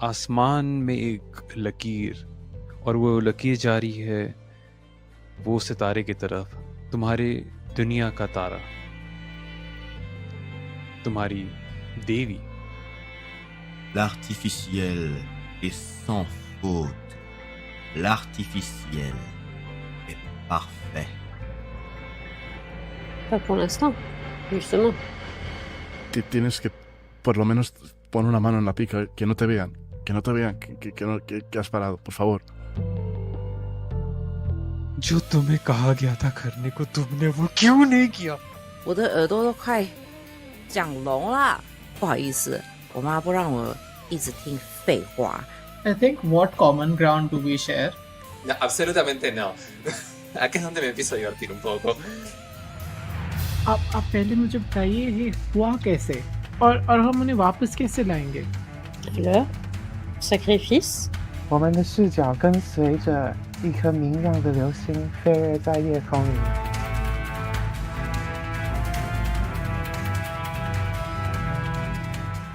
आसमान में एक लकीर, और वो लकीर जा रही है वो सितारे की तरफ, तुम्हारे दुनिया का तारा, तुम्हारी देवी। L'artificiel est sans faute. L'artificiel est parfait. Pas pour l'instant, justement. Tienes que, por lo menos, poner una mano en la pica, que no te vean. Que no te vean que has parado, por favor. जो तुम्हें कहा गया था करने को, तुमने वो क्यों नहीं किया? 我的耳朵都快长聋了，不好意思，我妈不让我一直听废话。 I think what common ground do we share? No, absolutamente no. Acá es donde me empiezo a divertir un poco. आप पहले मुझे बताइए ये हुआ कैसे और हम उन्हें वापस कैसे लाएंगे? Leur sacrifice. 我们的视角跟随着一颗明亮的流星飞跃在夜空里。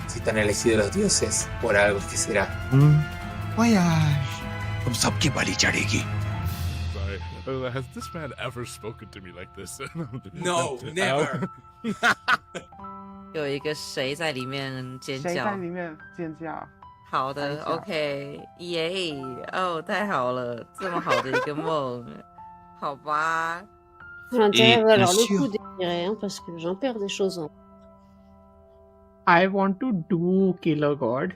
Si están elegidos los dioses, por algo es que será. Voyage. तुम सबकी बलि चढ़ेगी। Sorry. Has this man ever spoken to me like this? No, never. 有一个谁在里面尖谁在叫？里面尖叫？好的看一下，OK，耶，哦，太好了，这么好的一个梦，好吧。 L'intérêt Et va alors bien le sûr. coup d'étirer, hein, parce que j'en perds des choses en. I want to do Killer God.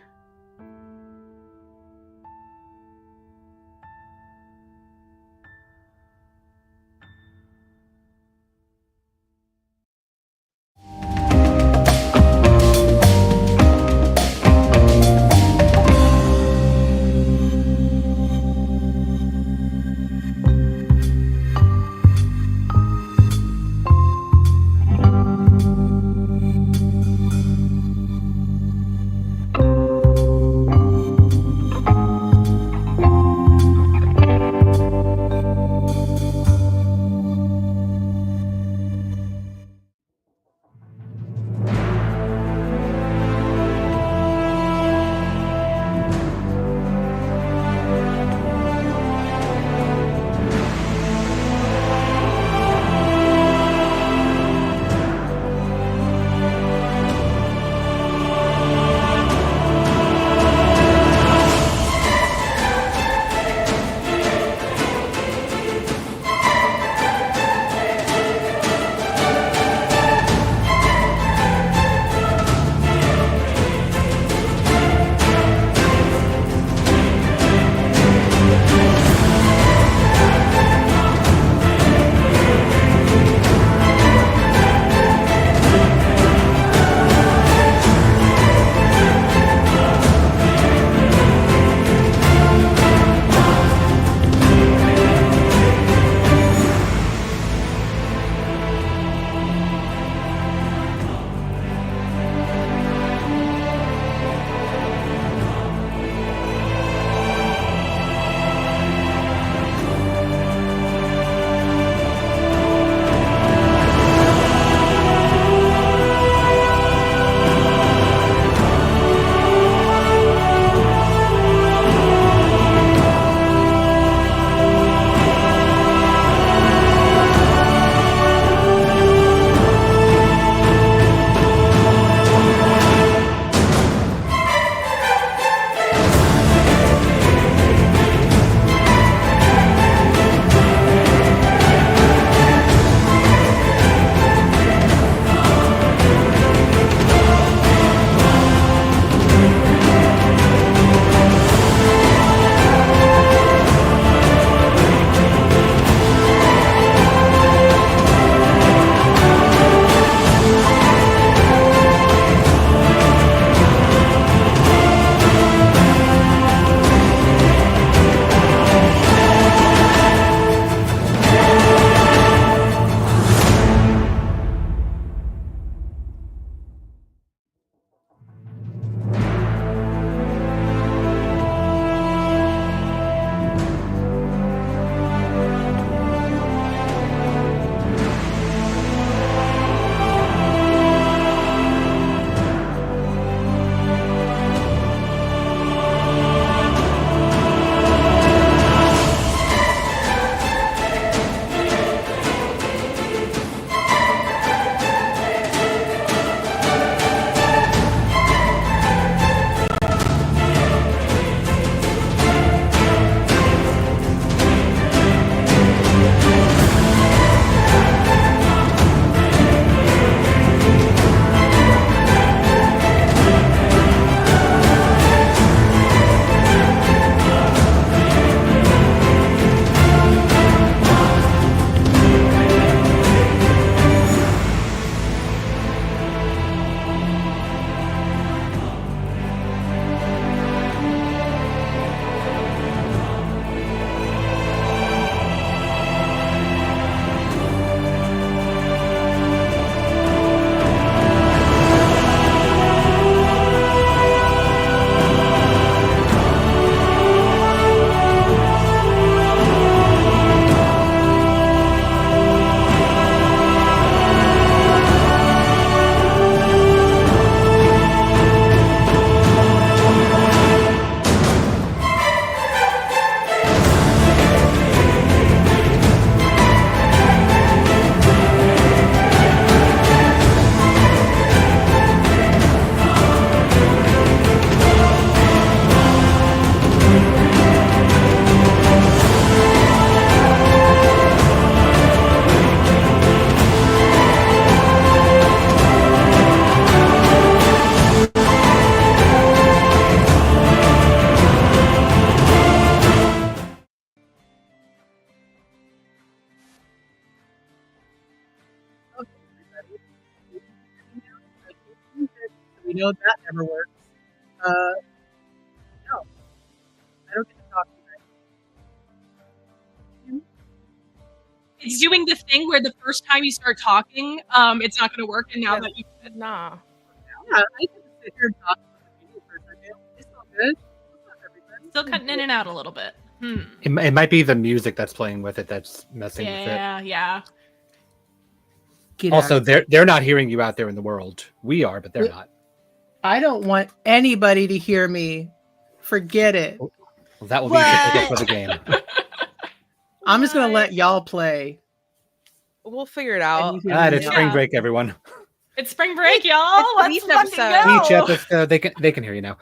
know that never works. No, I don't get to talk to you guys. It's doing the thing where the first time you start talking, it's not going to work, and now that you Nah. Yeah, I can sit here and talk about the for a second. It's all good. What's up, everybody? still cutting in and out a little bit. It might be the music that's playing with it that's messing with it. Yeah. Also, they're not hearing you out there in the world. We are, but they're not. I don't want anybody to hear me. Forget it. Well, that will be difficult for the game. I'm just gonna let y'all play. We'll figure it out. It's spring break, everyone. It's spring break, y'all. Let's fucking go. Each episode, they can hear you now.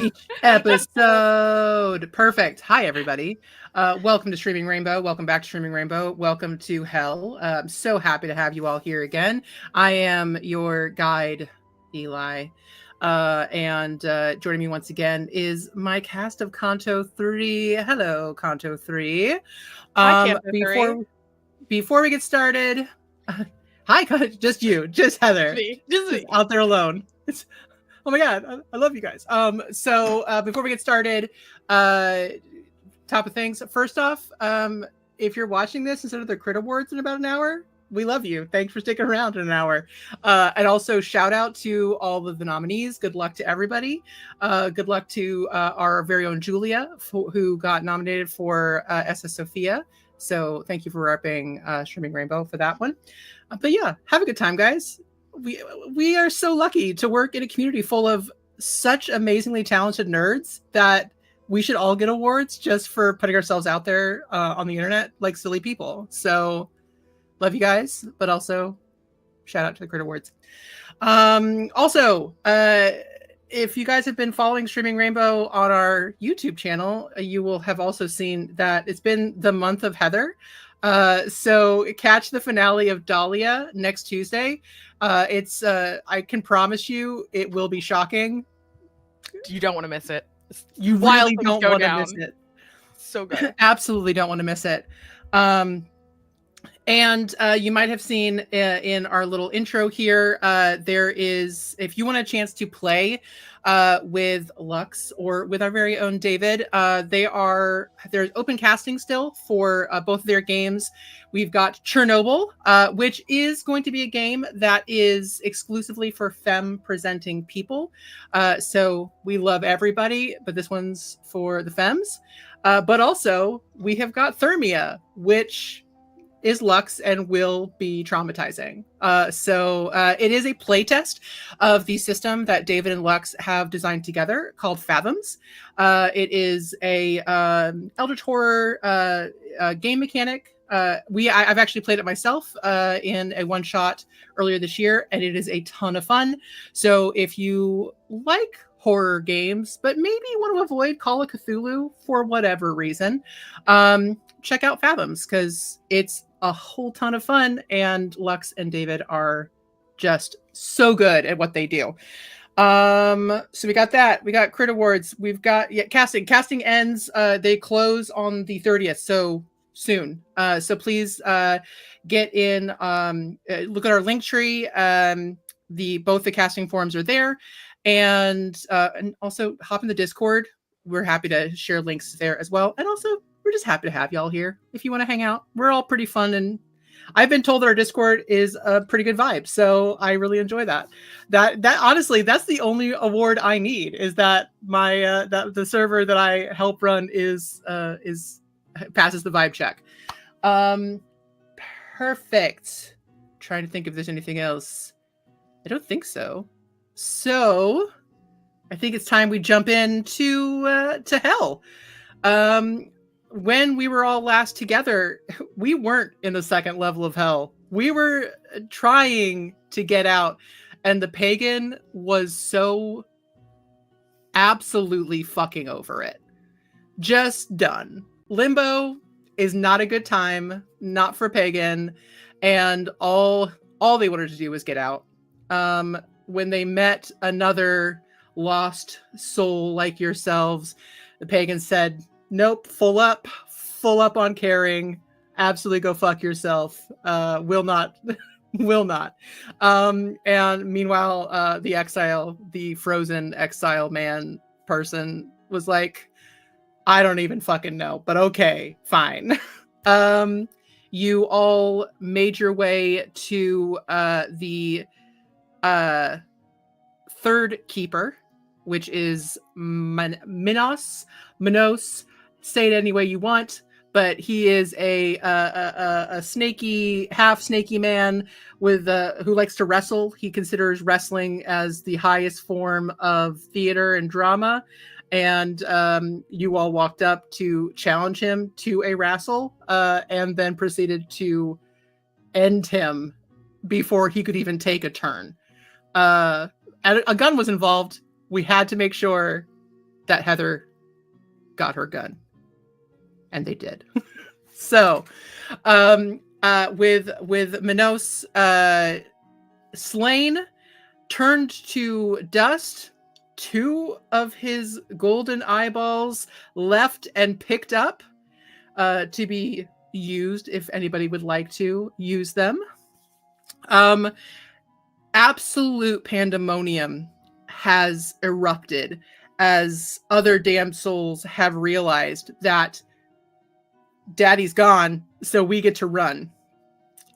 Each episode. Perfect. Hi, everybody. Welcome to Streaming Rainbow. Welcome back to Streaming Rainbow. Welcome to Hell. I'm so happy to have you all here again. I am your guide, Eli. And joining me once again is my cast of Kanto 3. Hello, Kanto 3. Before we get started, hi, just you, just Heather, just out there alone. Oh my God, I love you guys. So before we get started, top of things. First off, if you're watching this instead of the Crit Awards in about an hour, we love you. Thanks for sticking around in an hour. And also shout out to all of the nominees. Good luck to everybody. Good luck to our very own Julia, who got nominated for SS Sophia. So thank you for repping Streaming Rainbow for that one. But yeah, have a good time, guys. We are so lucky to work in a community full of such amazingly talented nerds that we should all get awards just for putting ourselves out there on the internet like silly people. So love you guys, but also shout out to the Crit Awards. Also, if you guys have been following Streaming Rainbow on our YouTube channel, you will have also seen that it's been the month of Heather. So catch the finale of Dahlia next Tuesday. I can promise you it will be shocking. You don't want to miss it. You really don't want to miss it. So good. Absolutely don't want to miss it. And you might have seen in our little intro here, there is, if you want a chance to play with Lux or with our very own David, there's open casting still for both of their games. We've got Chernobyl, which is going to be a game that is exclusively for femme presenting people. So we love everybody, but this one's for the femmes. But also we have got Thermia, which is Lux and will be traumatizing. So it is a playtest of the system that David and Lux have designed together called Fathoms. It is a Eldritch Horror game mechanic. I've actually played it myself in a one-shot earlier this year, and it is a ton of fun. So if you like horror games, but maybe want to avoid Call of Cthulhu for whatever reason, check out Fathoms, because it's a whole ton of fun, and Lux and David are just so good at what they do. So we got that. We got Crit Awards. We've got casting. Casting ends. They close on the 30th, so soon. So please get in. Look at our link tree. Both the casting forms are there, and also hop in the Discord. We're happy to share links there as well, and also we're just happy to have y'all here. If you want to hang out, we're all pretty fun, and I've been told that our Discord is a pretty good vibe, so I really enjoy that. That honestly, that's the only award I need, is that my that the server that I help run is passes the vibe check. Perfect. Trying to think if there's anything else. I don't think so. So I think it's time we jump into to Hell. When we were all last together, we weren't in the second level of Hell. We were trying to get out, and the pagan was so absolutely fucking over it. Just done. Limbo is not a good time, not for pagan, and all they wanted to do was get out. When they met another lost soul like yourselves, the pagan said, nope, full up on caring. Absolutely go fuck yourself. Will not Will not. And meanwhile, the frozen exile man person was like, I don't even fucking know, but okay, fine. You all made your way to the third keeper, which is Minos. Say it any way you want, but he is a snaky, half snaky man with who likes to wrestle. He considers wrestling as the highest form of theater and drama. And you all walked up to challenge him to a wrestle, and then proceeded to end him before he could even take a turn. And a gun was involved. We had to make sure that Heather got her gun, and they did. So, with Minos slain, turned to dust, 2 of his golden eyeballs left and picked up to be used if anybody would like to use them. Absolute pandemonium has erupted as other damned souls have realized that Daddy's gone, so we get to run.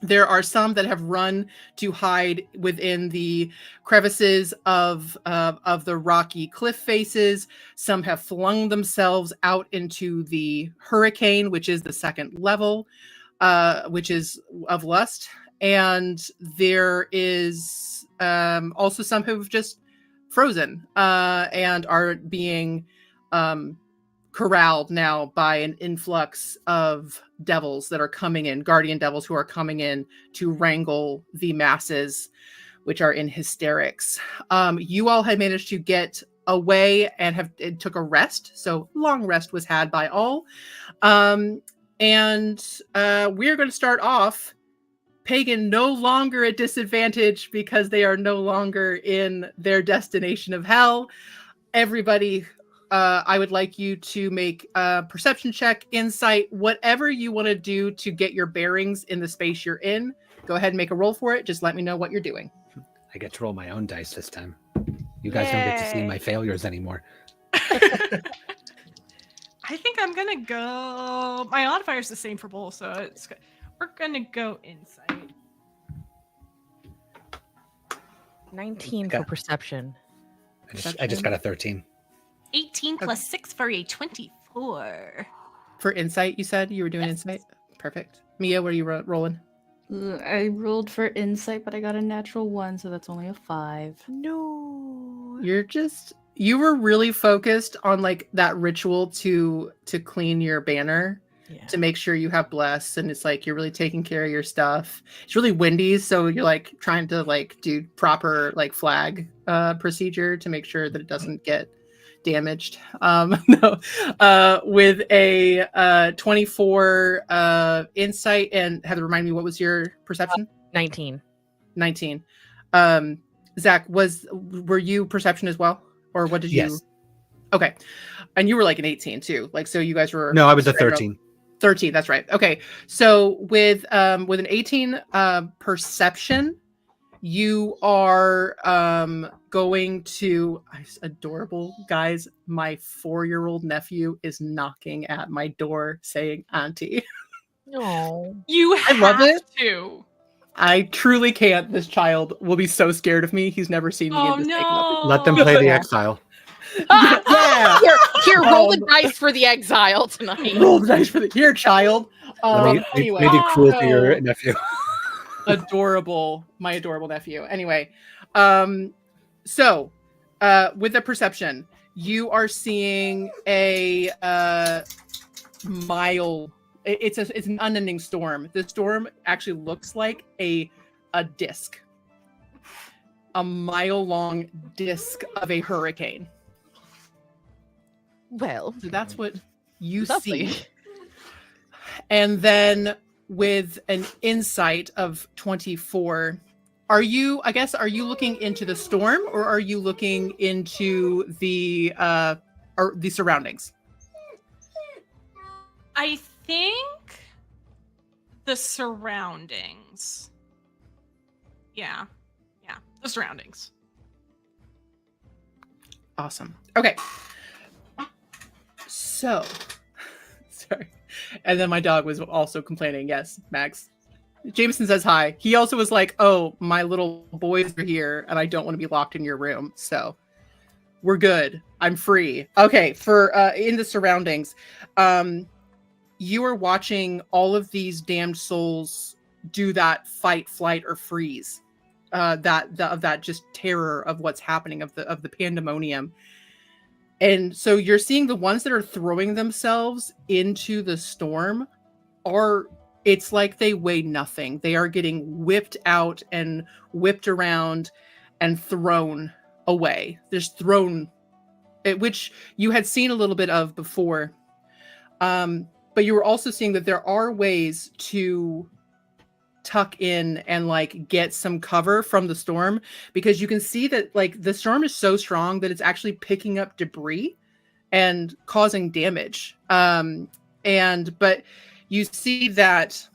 There are some that have run to hide within the crevices of the rocky cliff faces. Some have flung themselves out into the hurricane, which is the second level, which is of lust. And there is also some who have just frozen and are being corralled now by an influx of devils that are coming in, guardian devils who are coming in to wrangle the masses, which are in hysterics. You all had managed to get away and took a rest, so long rest was had by all. And we're going to start off Pagan no longer at disadvantage because they are no longer in their destination of hell. Everybody, I would like you to make a perception check, insight, whatever you want to do to get your bearings in the space you're in. Go ahead and make a roll for it. Just let me know what you're doing. I get to roll my own dice this time. You guys don't get to see my failures anymore. I think I'm gonna go. My modifier is the same for both, so we're gonna go insight. 19 for perception. I just got a 13. 18 plus 6 for a 24. For insight, you said you were doing insight? Perfect. Mia, what are you rolling? I rolled for insight, but I got a natural 1, so that's only a 5. No. You were really focused on like that ritual to clean your banner. Yeah. To make sure you have bless, and it's like you're really taking care of your stuff. It's really windy, so you're like trying to like do proper like flag procedure to make sure that it doesn't get damaged. No, with a 24 insight, and Heather, remind me, what was your perception? 19. Zach, were you perception as well, or what did you? Yes. Okay, and you were like an 18 too, like so. You guys were. No, I was a 13. 13, that's right. Okay, so with an 18 perception, you are going to adorable guys. My 4-year-old nephew is knocking at my door saying "Auntie." No, I love it. To. I truly can't. This child will be so scared of me. He's never seen me in this no. Let them play the exile. Yeah. Here, roll the dice for the exile tonight. Roll the dice for here, child. Anyway, maybe cruel to your nephew. My adorable nephew. Anyway, so with the perception, you are seeing a mile. It's an unending storm. The storm actually looks like a disc, a mile-long disc of a hurricane. Well, so that's what you lovely. see. And then with an insight of 24, are you looking into the storm, or are you looking into the surroundings? I think the surroundings. Yeah. The surroundings. Awesome. Okay. So, sorry. And then my dog was also complaining. Yes, Max. Jameson says hi. He also was like, "Oh, my little boys are here, and I don't want to be locked in your room." So we're good. I'm free. Okay. For in the surroundings, you are watching all of these damned souls do that fight, flight, or freeze. That just terror of what's happening, of the pandemonium. And so you're seeing the ones that are throwing themselves into the storm it's like they weigh nothing. They are getting whipped out and whipped around and thrown away. Just thrown, which you had seen a little bit of before. But you were also seeing that there are ways to tuck in and like get some cover from the storm, because you can see that like the storm is so strong that it's actually picking up debris and causing damage. But you see that,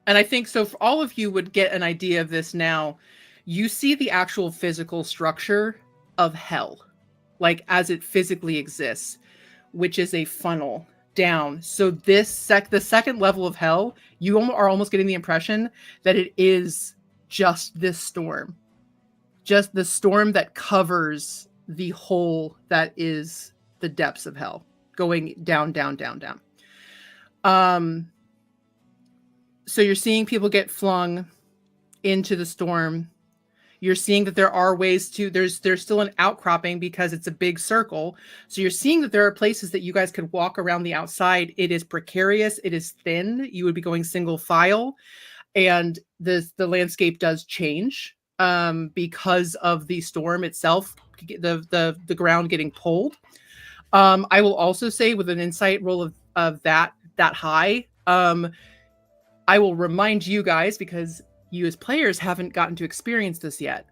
and I think so for all of you would get an idea of this now, you see the actual physical structure of hell, like as it physically exists, which is a funnel down. So the second level of hell, you are almost getting the impression that it is just this storm, just the storm that covers the hole that is the depths of hell, going down, down, down, down. So you're seeing people get flung into the storm. You're seeing that there are ways to, there's still an outcropping because it's a big circle. So you're seeing that there are places that you guys could walk around the outside. It is precarious. It is thin. You would be going single file. And the landscape does change because of the storm itself, the ground getting pulled. I will also say with an insight roll of that high, I will remind you guys, because you as players haven't gotten to experience this yet.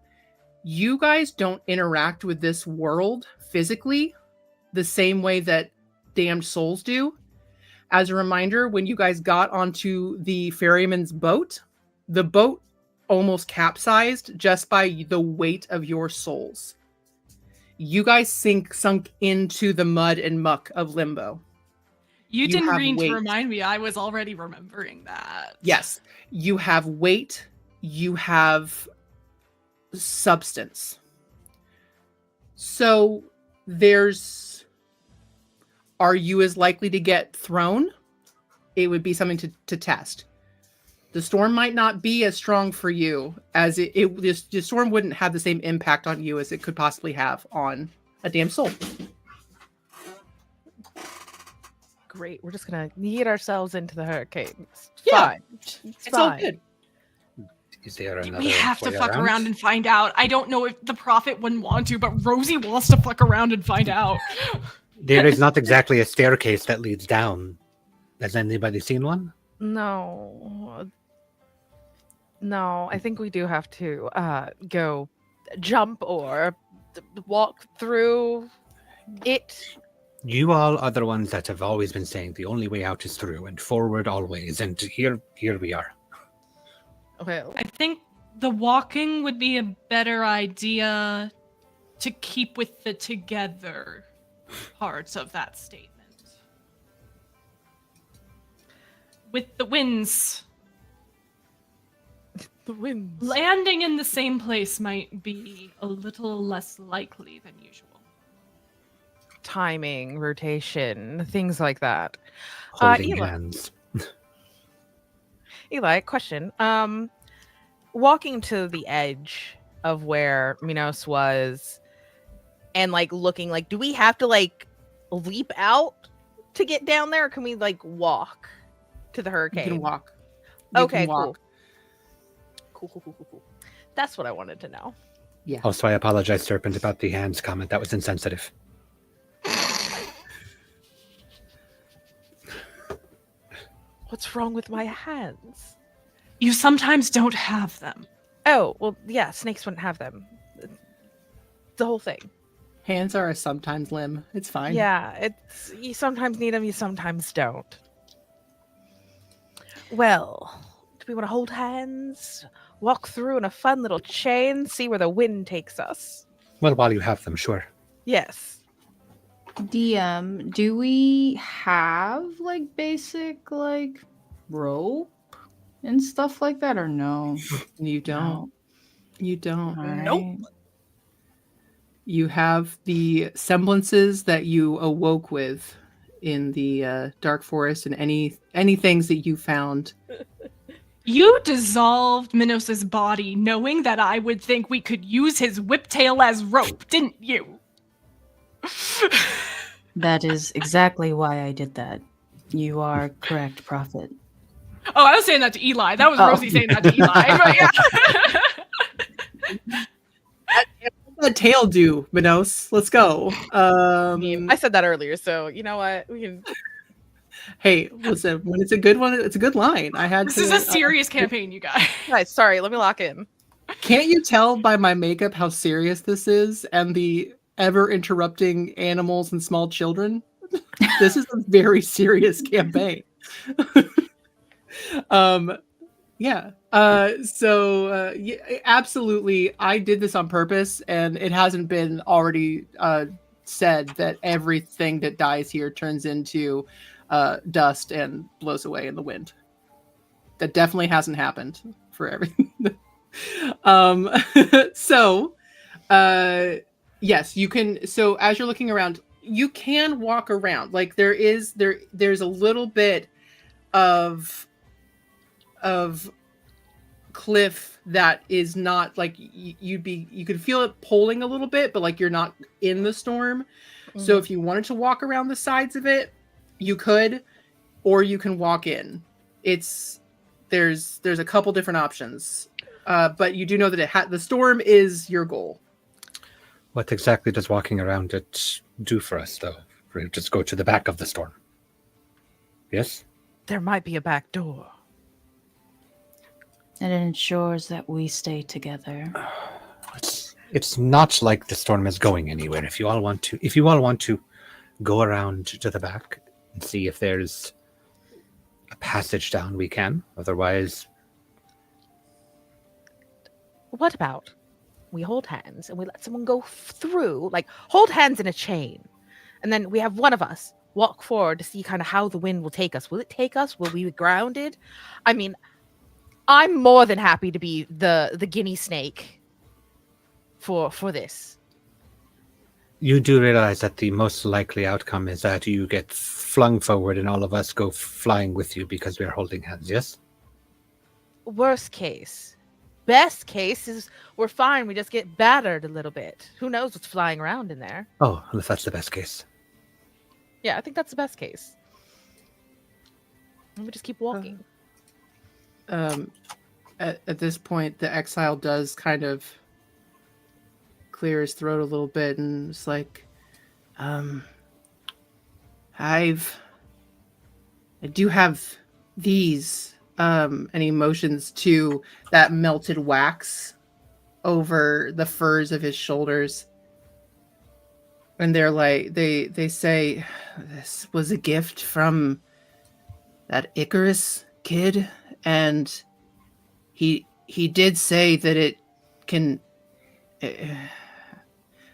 You guys don't interact with this world physically the same way that damned souls do. As a reminder, when you guys got onto the ferryman's boat, the boat almost capsized just by the weight of your souls. You guys sunk into the mud and muck of limbo. You didn't mean weight. to remind me. I was already remembering that. Yes. You have weight. You have substance. So are you as likely to get thrown? It would be something to test. The storm might not be as strong for you as the storm wouldn't have the same impact on you as it could possibly have on a damn soul. Great. We're just going to yeet ourselves into the hurricane. It's Yeah. fine. It's all fine. good. Is there another We have to way fuck around and find out. I don't know if the prophet wouldn't want to, but Rosie wants to fuck around and find out. There is not exactly a staircase that leads down. Has anybody seen one? No, I think we do have to go jump or walk through it. You all are the ones that have always been saying the only way out is through and forward always. And here we are. Okay. I think the walking would be a better idea to keep with the together parts of that statement. With the winds. The winds. Landing in the same place might be a little less likely than usual. Timing, rotation, things like that. Holding Eli. hands. Eli, question. Walking to the edge of where Minos was and like looking, like, do we have to like leap out to get down there, or can we like walk to the hurricane? You can walk. Okay, cool. Cool. That's what I wanted to know. Yeah. Also, I apologize, Serpent, about the hands comment. That was insensitive. What's wrong with my hands? You sometimes don't have them. Oh, well, yeah, snakes wouldn't have them. The whole thing. Hands are a sometimes limb. It's fine. Yeah, you sometimes need them, you sometimes don't. Well, do we want to hold hands? walk through in a fun little chain, see where the wind takes us. Well, while you have them, sure. Yes. DM, do we have like basic like rope and stuff like that, or no? You don't. No. You don't. Nope. You have the semblances that you awoke with in the dark forest, and any things that you found. You dissolved Minos' body knowing that I would think we could use his whiptail as rope, didn't you? That is exactly why I did that. You are correct, Prophet. Oh, I was saying that to Eli. That was Rosie saying that to Eli. But yeah. What did tail do, Minos? Let's go. I said that earlier, so you know what? We can. Hey, listen, when it's a good one, it's a good line. This is a serious campaign, you guys. Guys, sorry, let me lock in. Can't you tell by my makeup how serious this is and the ever interrupting animals and small children? This is a very serious campaign. Yeah. Absolutely. I did this on purpose, and it hasn't been already said that everything that dies here turns into dust and blows away in the wind. That definitely hasn't happened for everything. Yes, you can. So as you're looking around, you can walk around. Like there's a little bit of cliff that is not like you could feel it pulling a little bit, but like you're not in the storm. So if you wanted to walk around the sides of it, you could, or you can walk in. There's a couple different options, but you do know that the storm is your goal. What exactly does walking around it do for us, though? We just go to the back of the storm. Yes? There might be a back door. And it ensures that we stay together. It's not like the storm is going anywhere. If you all want to go around to the back and see if there's a passage down, we can. Otherwise, what about we hold hands and we let someone go through, like hold hands in a chain, and then we have one of us walk forward to see kind of how the wind will take us. Will it take us? Will we be grounded? I mean, I'm more than happy to be the guinea snake for this. you do realize that the most likely outcome is that you get flung forward and all of us go flying with you because we're holding hands, yes? Worst case. Best case is we're fine. We just get battered a little bit. Who knows what's flying around in there? Oh, if that's the best case. Yeah, I think that's the best case. And we just keep walking. At this point, the exile does kind of clear his throat a little bit, and it's like, I do have these, and he motions to that melted wax over the furs of his shoulders. And they're like, they say, this was a gift from that Icarus kid, and he did say that it can.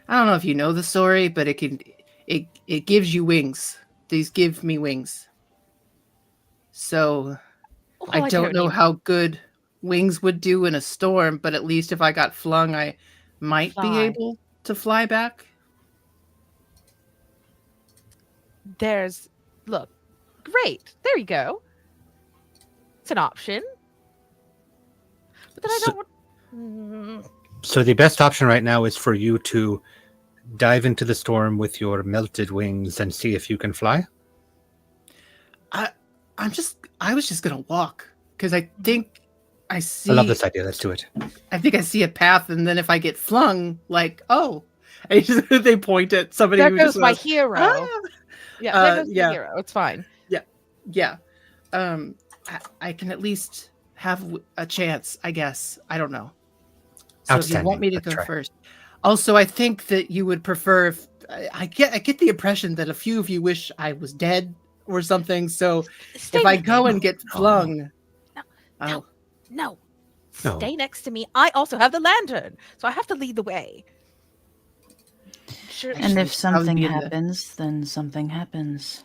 I don't know if you know the story, but it gives you wings. These give me wings. So I don't know how good wings would do in a storm, but at least if I got flung, I might be able to fly back. Look, great. There you go. It's an option. But then I don't want... So the best option right now is for you to dive into the storm with your melted wings and see if you can fly? I was just gonna walk because I think I see. I love this idea. Let's do it. I think I see a path, and then if I get flung, like, oh, they point at somebody. There who goes just my goes, hero. Ah! Yeah, there goes my hero. It's fine. Yeah. I can at least have a chance, I guess. I don't know. So if you want me to go first. Also, I think that you would prefer if I get the impression that a few of you wish I was dead or something. So if I go and get flung, no. No. Stay next to me. I also have the lantern, so I have to lead the way. Sure. And if something Sounds good. happens, then something happens.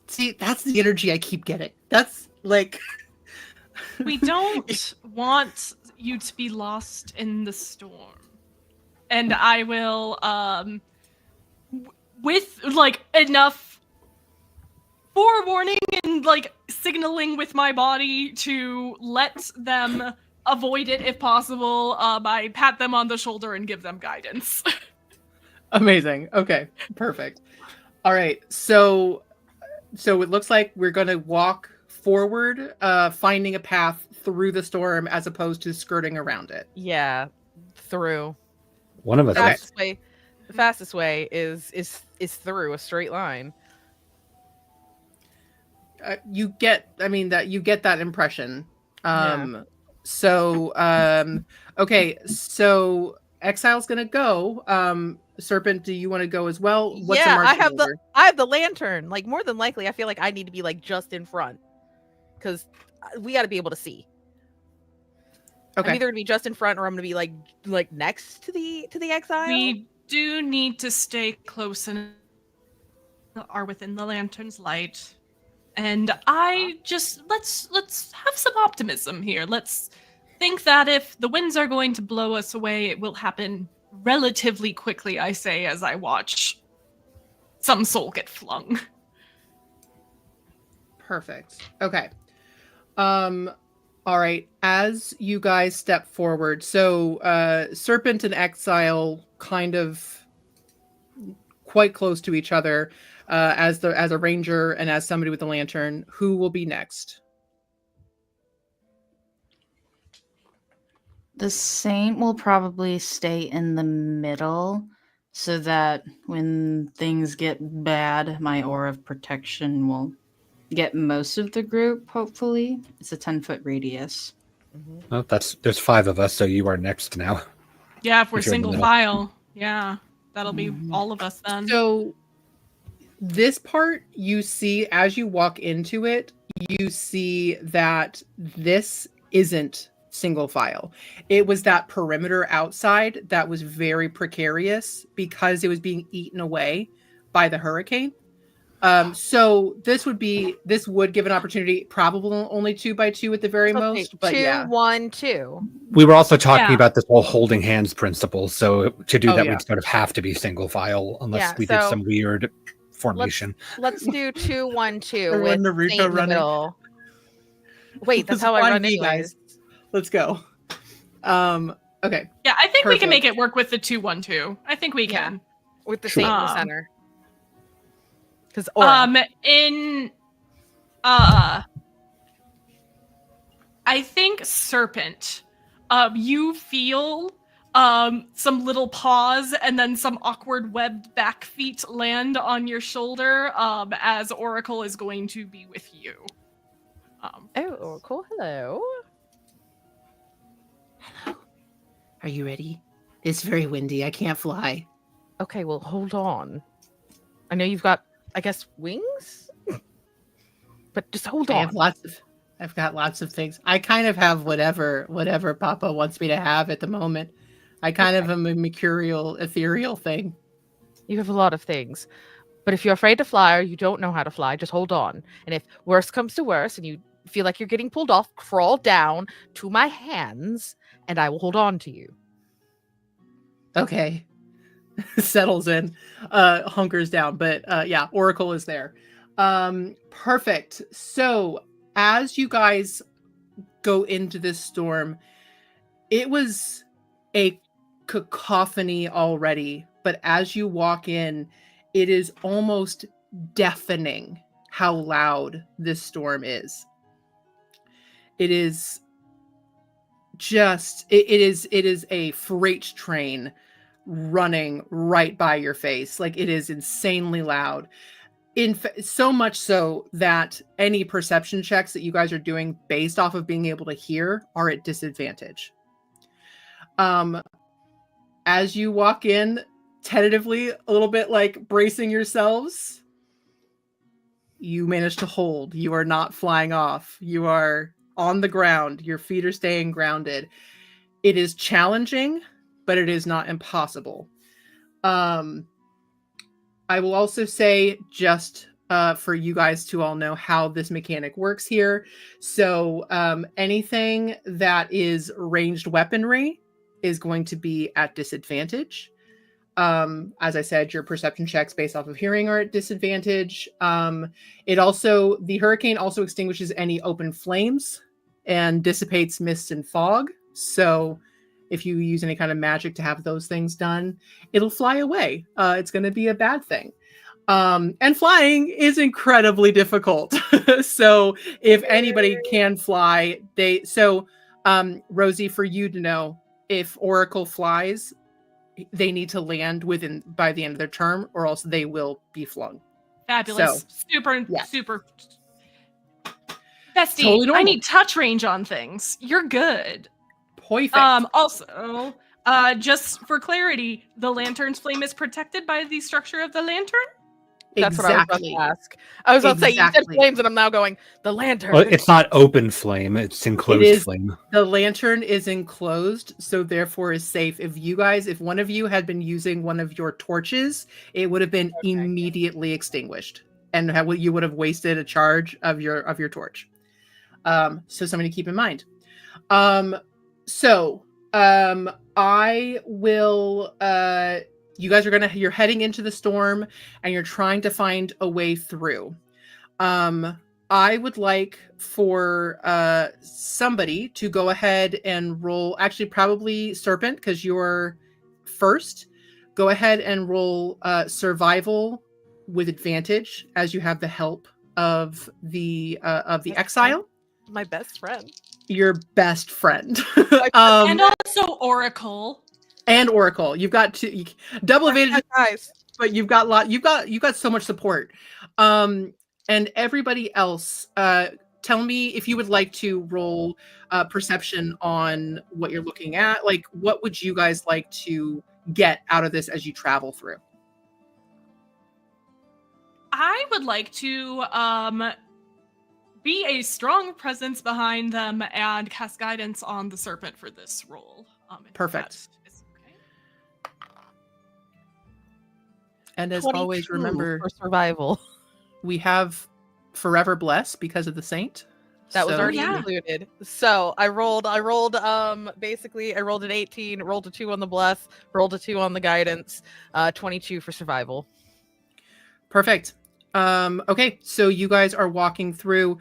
See, that's the energy I keep getting. That's like We don't want you to be lost in the storm. And I will, with like enough forewarning and like signaling with my body to let them avoid it if possible, I pat them on the shoulder and give them guidance. amazing. Okay, perfect. All right, so it looks like we're going to walk forward, finding a path through the storm as opposed to skirting around it. Yeah, through. One of us. The fastest way is through a straight line. You get that impression. Yeah. Okay, so Exile's gonna go. Serpent, do you want to go as well? What's the Yeah, I marching order? have the lantern. Like, more than likely, I feel like I need to be like just in front, because we got to be able to see. Okay. I'm either gonna be just in front or I'm gonna be like next to the exile. We do need to stay close and are within the lantern's light. And I just let's have some optimism here. Let's think that if the winds are going to blow us away, it will happen relatively quickly, I say, as I watch some soul get flung. Perfect. Okay. All right. As you guys step forward, so Serpent and Exile kind of quite close to each other, as a ranger and as somebody with a lantern. Who will be next? The Saint will probably stay in the middle so that when things get bad, my aura of protection will get most of the group, hopefully. It's a 10-foot radius. Well, there's 5 of us, so you are next now. Yeah, if we're If you're in the single middle. file. Yeah, that'll be all of us then. So this part you see as you walk into it, you see that this isn't single file. It was that perimeter outside that was very precarious because it was being eaten away by the hurricane. So this would give an opportunity, probably only 2 by 2 at the very most, but 2, yeah. 1, 2. We were also talking Yeah. about this whole holding hands principle. So to do that, yeah. we'd sort of have to be single file unless Yeah, we did so some weird formation. Let's do 2, 1, 2 Or with Naruto Saint in the running. middle. Wait, that's It's how I run 1v, anyways. guys. Let's go. Okay. Yeah, I think we can Perfect. make it work with the 2-1-2. I think we Yeah. can. With the Sure. Saint in the Um, center. Because I think Serpent, you feel some little paws and then some awkward webbed back feet land on your shoulder, as Oracle is going to be with you. Oracle, hello. Are you ready? It's very windy. I can't fly. Okay, well, hold on. I know you've got, I guess, wings? But just hold on. I've got lots of things. I kind of have whatever Papa wants me to have at the moment. I kind of am a mercurial, ethereal thing. You have a lot of things. But if you're afraid to fly or you don't know how to fly, just hold on. And if worse comes to worse and you feel like you're getting pulled off, crawl down to my hands and I will hold on to you. Okay. Settles in, hunkers down. But yeah, Oracle is there. Perfect. So as you guys go into this storm, it was a cacophony already, but as you walk in, it is almost deafening how loud this storm is. It is just it is a freight train running right by your face. Like, it is insanely loud. So much so that any perception checks that you guys are doing based off of being able to hear are at disadvantage. As you walk in, tentatively, a little bit like bracing yourselves, you manage to hold. You are not flying off. You are on the ground. Your feet are staying grounded. It is challenging, but it is not impossible. I will also say, just for you guys to all know how this mechanic works here. So anything that is ranged weaponry is going to be at disadvantage. As I said, your perception checks based off of hearing are at disadvantage. The hurricane also extinguishes any open flames and dissipates mist and fog. So if you use any kind of magic to have those things done, it'll fly away. It's going to be a bad thing. And flying is incredibly difficult. So if anybody can fly, Rosie, for you to know, if Oracle flies, they need to land by the end of their term, or else they will be flung. Fabulous. So, super. Bestie, Totally I need touch range on things. You're good. Perfect. Also, just for clarity, the lantern's flame is protected by the structure of the lantern? That's what I was about to ask. I was about to say, you said flames, and I'm now going, the lantern. Well, it's not open flame, it's enclosed flame. The lantern is enclosed, so therefore is safe. If one of you had been using one of your torches, it would have been immediately extinguished, and you would have wasted a charge of your torch. So something to keep in mind. I will you guys you're heading into the storm and you're trying to find a way through. I would like for somebody to go ahead and roll, actually probably Serpent, because you're first. Go ahead and roll survival with advantage, as you have the help of the exile. My best friend. Your best friend. And also Oracle. And Oracle. You've got double advantage, guys. But you've got so much support. And everybody else, tell me if you would like to roll perception on what you're looking at. Like, what would you guys like to get out of this as you travel through? I would like to be a strong presence behind them and cast guidance on the serpent for this roll. Perfect. And as 22 always, remember, for survival, we have Forever Bless because of the saint. That was already included. So I rolled basically I rolled an 18, rolled a 2 on the bless, rolled a 2 on the guidance, 22 for survival. Perfect. Okay, so you guys are walking through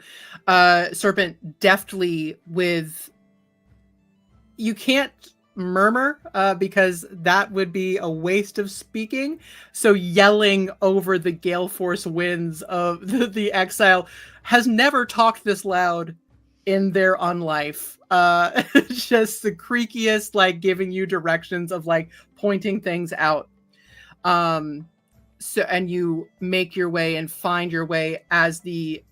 Serpent deftly with, you can't murmur because that would be a waste of speaking. So yelling over the gale force winds of the exile has never talked this loud in their unlife. Just the creakiest, like giving you directions of like pointing things out. So, and you make your way and find your way as the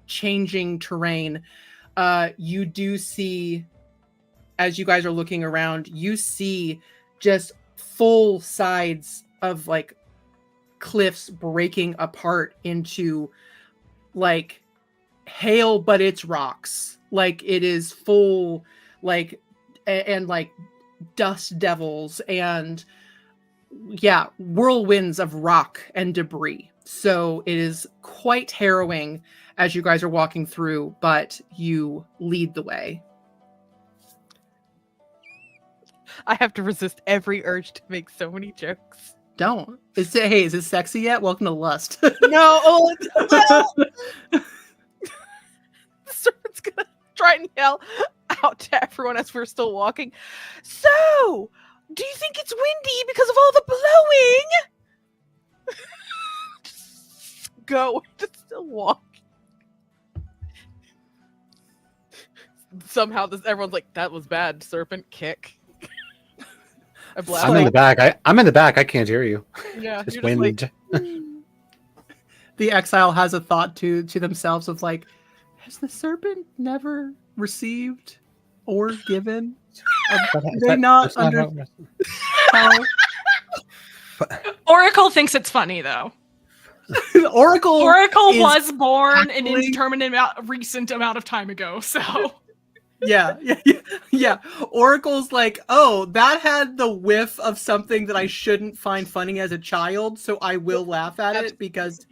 changing terrain. You do see, as you guys are looking around, you see just full sides of like cliffs breaking apart into like hail, but it's rocks. Like it is full, like, and like dust devils and whirlwinds of rock and debris. So it is quite harrowing as you guys are walking through, but you lead the way. I have to resist every urge to make so many jokes. Don't. Is it sexy yet? Welcome to Lust. No. The serpent's gonna try and yell out to everyone as we're still walking. So, do you think it's windy because of all the blowing? Just go. Just still walk. Somehow everyone's like, that was bad, serpent kick. I'm in the back. I'm in the back. I can't hear you. Yeah, just wind. Like... The exile has a thought to themselves of like, has the serpent never received or given? They're not under. Oracle thinks it's funny though. Oracle was born an actually- indeterminate recent amount of time ago, so yeah. Oracle's like, oh, that had the whiff of something that I shouldn't find funny as a child, so I will laugh at it because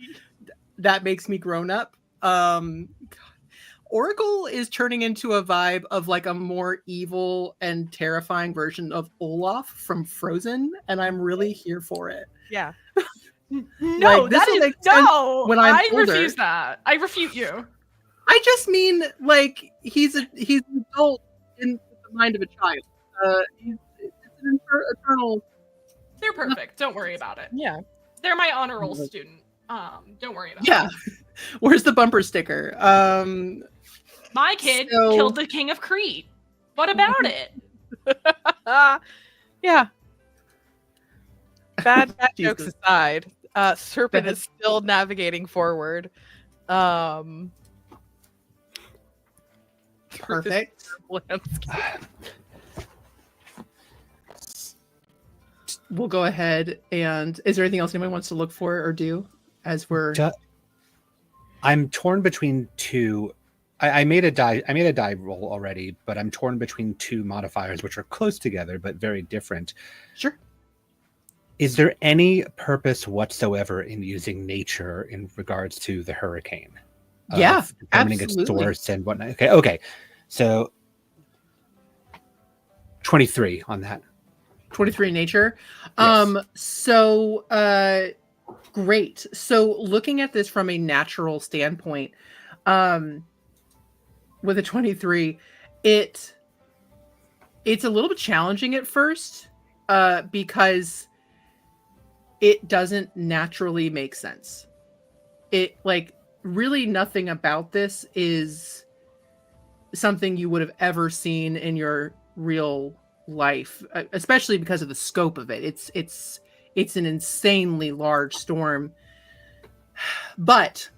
that makes me grown up. Oracle is turning into a vibe of like a more evil and terrifying version of Olaf from Frozen, and I'm really here for it. Yeah. no, Like, this that will is make sense no. when I'm I older. refuse that. I refute you. I just mean like he's an adult in the mind of a child. It's an eternal. They're perfect. Don't worry about it. Yeah. They're my honor roll student. Don't worry about Yeah. it. Where's the bumper sticker? My kid So- killed the king of Crete. What about it? Yeah. Bad jokes Jesus. aside, Serpent is still navigating forward. Perfect. We'll go ahead and is there anything else anyone wants to look for or do as we're I'm torn between two. I made a die roll already, but I'm torn between two modifiers which are close together but very different. Sure. Is there any purpose whatsoever in using nature in regards to the hurricane? Yeah, Determining absolutely. its source and whatnot. Okay. So 23 on that. 23 nature. Yes. So great. So looking at this from a natural standpoint, with a 23, it's a little bit challenging at first, because it doesn't naturally make sense. It like really nothing about this is something you would have ever seen in your real life, especially because of the scope of it. It's an insanely large storm, but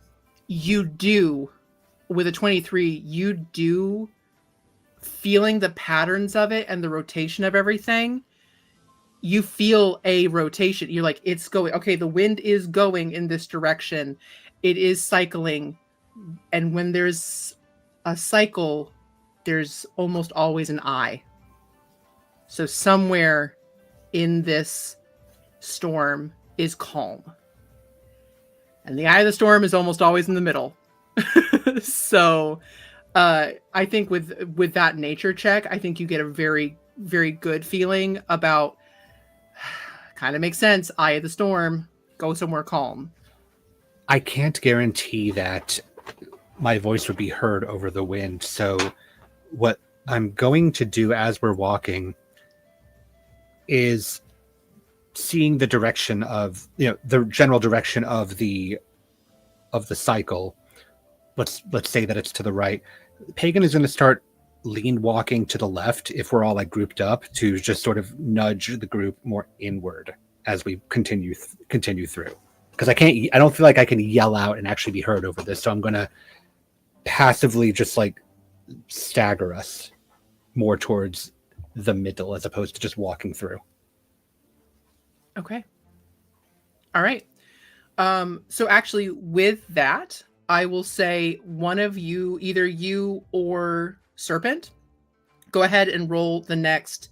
you do with a 23, you do feeling the patterns of it and the rotation of everything. You feel a rotation. You're like, it's going, okay, the wind is going in this direction. It is cycling. And when there's a cycle, there's almost always an eye. So somewhere in this storm is calm. And the eye of the storm is almost always in the middle. So I think with that nature check, I think you get a very, very good feeling about kind of makes sense. Eye of the storm, go somewhere calm. I can't guarantee that my voice would be heard over the wind. So what I'm going to do as we're walking is seeing the direction of, the general direction of the cycle. Let's say that it's to the right. Pagan is going to start lean walking to the left if we're all like grouped up, to just sort of nudge the group more inward as we continue through. Because I don't feel like I can yell out and actually be heard over this. So I'm going to passively just like stagger us more towards the middle as opposed to just walking through. Okay. All right. So actually with that, I will say one of you, either you or Serpent, go ahead and roll the next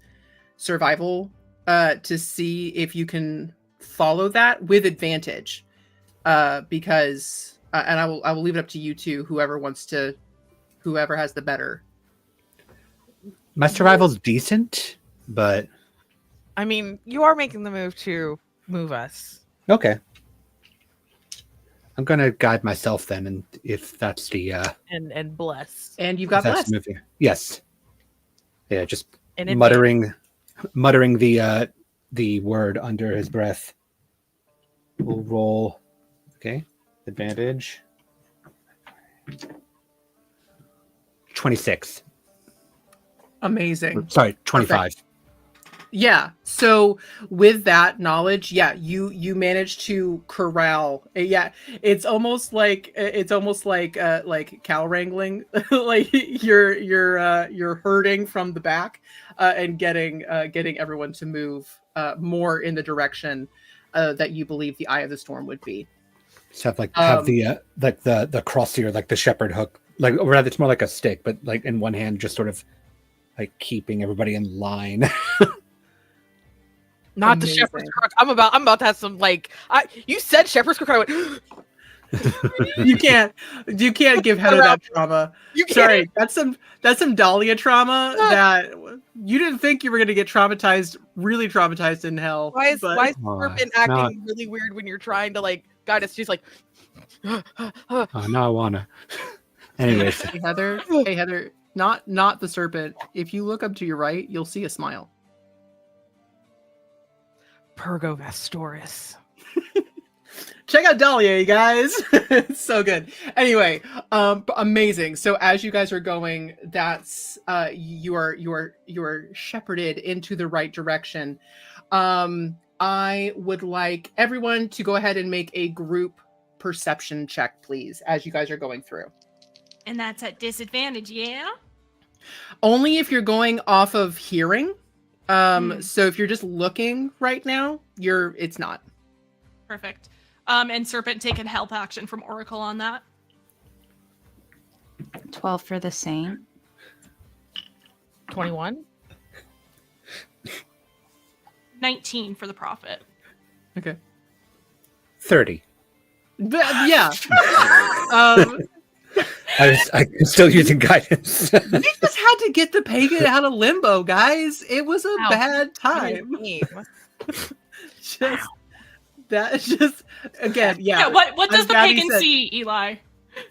survival to see if you can follow that with advantage. Because and I will leave it up to you two, whoever has the better. My survival's decent, but I mean, you are making the move to move us. okay. I'm gonna guide myself then, and if that's the and bless. And you've got bless. Moving. Yes. Yeah, just And muttering the word under his breath. We'll roll. Okay. Advantage. 26. Amazing. Sorry, 25. Perfect. Yeah. So with that knowledge, yeah, you managed to corral. Yeah, it's almost like cow wrangling. Like you're herding from the back and getting everyone to move more in the direction that you believe the eye of the storm would be. Just have the crossier, like the shepherd hook, like, or rather, it's more like a stick, but like in one hand, just sort of like keeping everybody in line. Not the shepherd's crook. I'm about to have some like. You said shepherd's crook. I went. You can't give Heather that trauma. Sorry, that's some Dahlia trauma that you didn't think you were going to get really traumatized in hell. Why is Serpent acting really weird when you're trying to like guide us? She's like, oh, now I wanna. Anyways, hey Heather, not the serpent. If you look up to your right, you'll see a smile. Pergovastoris. Check out Dahlia, you guys. It's so good. Anyway, amazing. So as you guys are going, that's you are shepherded into the right direction. I would like everyone to go ahead and make a group perception check, please, as you guys are going through. And that's at disadvantage, yeah? Only if you're going off of hearing. So if you're just looking right now, it's not. Perfect. And Serpent taking help action from Oracle on that. 12 for the Saint. 21. 19 for the Prophet. Okay. 30. Yeah. I'm still using guidance. We just had to get the pagan out of limbo, guys. It was a bad time. Again, yeah. What does the pagan see, Eli?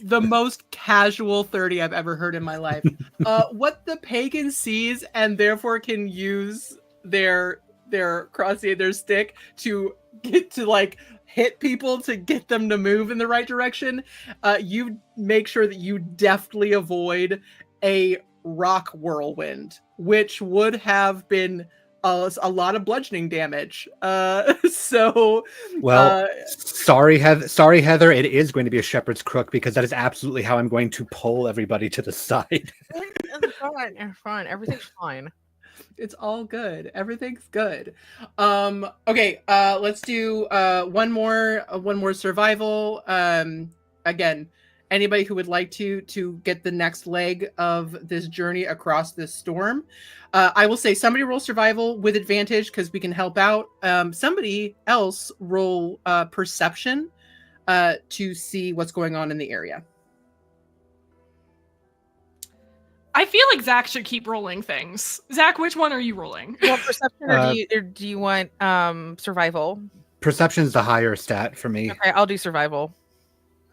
The most casual 30 I've ever heard in my life. What the pagan sees and therefore can use their crosshair, their stick to get to like hit people to get them to move in the right direction. You make sure that you deftly avoid a rock whirlwind, which would have been a lot of bludgeoning damage. Sorry, Heather. It is going to be a shepherd's crook because that is absolutely how I'm going to pull everybody to the side. It's fine. Everything's fine. It's all good. Everything's good. Okay. Let's do one more survival. Again, anybody who would like to get the next leg of this journey across this storm. I will say somebody roll survival with advantage because we can help out. Somebody else roll perception to see what's going on in the area. I feel like Zach should keep rolling things. Zach, which one are you rolling? Well, perception, or do you want survival? Perception's the higher stat for me. Okay, I'll do survival.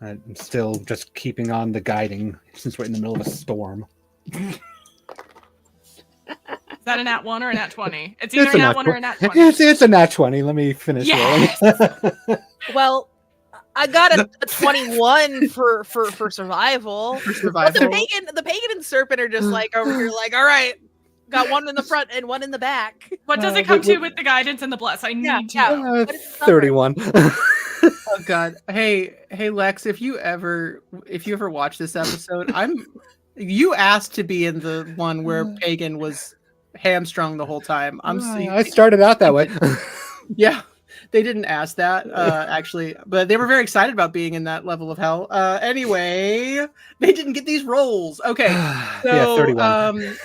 I'm still just keeping on the guiding since we're in the middle of a storm. Is that a nat 1 or a nat 20? It's either a nat 1 or a nat 20. It's a nat 20. Let me finish rolling. Well, I got a 21 for survival. But the pagan and serpent are just like over here, like, all right, got one in the front and one in the back. What does it come to with the guidance and the bless? I need to know. 31. Oh God. Hey Lex, if you ever watch this episode, you asked to be in the one where Pagan was hamstrung the whole time. I started out that way. Yeah. They didn't ask that, actually, but they were very excited about being in that level of hell. Anyway, they didn't get these rolls. Okay, so yeah, 31.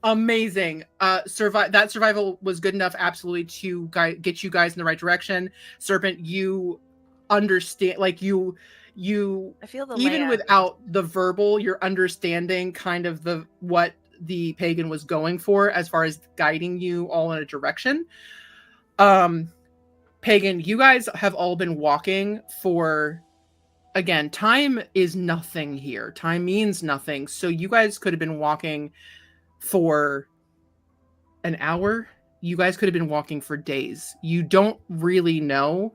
Amazing. That survival was good enough, absolutely, to get you guys in the right direction. Serpent, you understand, like you. I feel the even land. without the verbal, you're understanding kind of what the pagan was going for as far as guiding you all in a direction. Pagan, you guys have all been walking for, again, time is nothing here. Time means nothing. So you guys could have been walking for an hour. You guys could have been walking for days. You don't really know,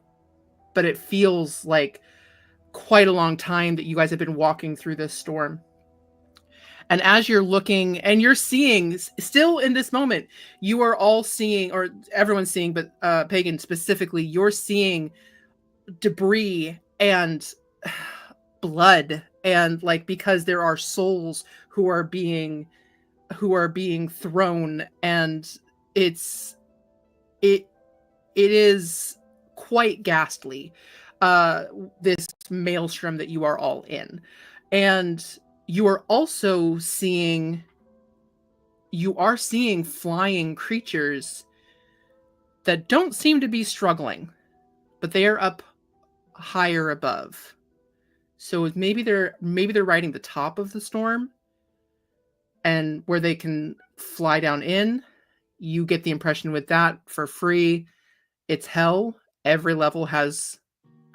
but it feels like quite a long time that you guys have been walking through this storm. And as you're looking and you're seeing, still in this moment, you are all seeing, or everyone's seeing, but Pagan specifically, you're seeing debris and blood, and like, because there are souls who are being thrown, and it is quite ghastly. This maelstrom that you are all in. And you are also seeing flying creatures that don't seem to be struggling, but they are up higher above. So maybe they're riding the top of the storm, and where they can fly down in. You get the impression with that for free. It's hell. Every level has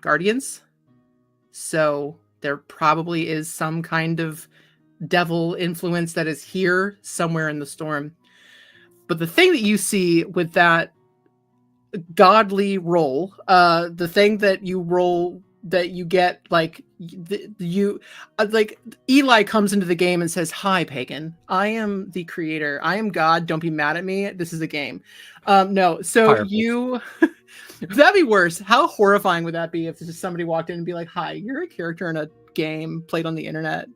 guardians. So there probably is some kind of devil influence that is here somewhere in the storm. But the thing that you see with that godly roll, the thing that you roll that you get, like like Eli comes into the game and says, "Hi, pagan. I am the creator. I am God. Don't be mad at me. This is a game." No, so Fireplace. you that'd be worse. How horrifying would that be if just somebody walked in and be like, "Hi, you're a character in a game played on the internet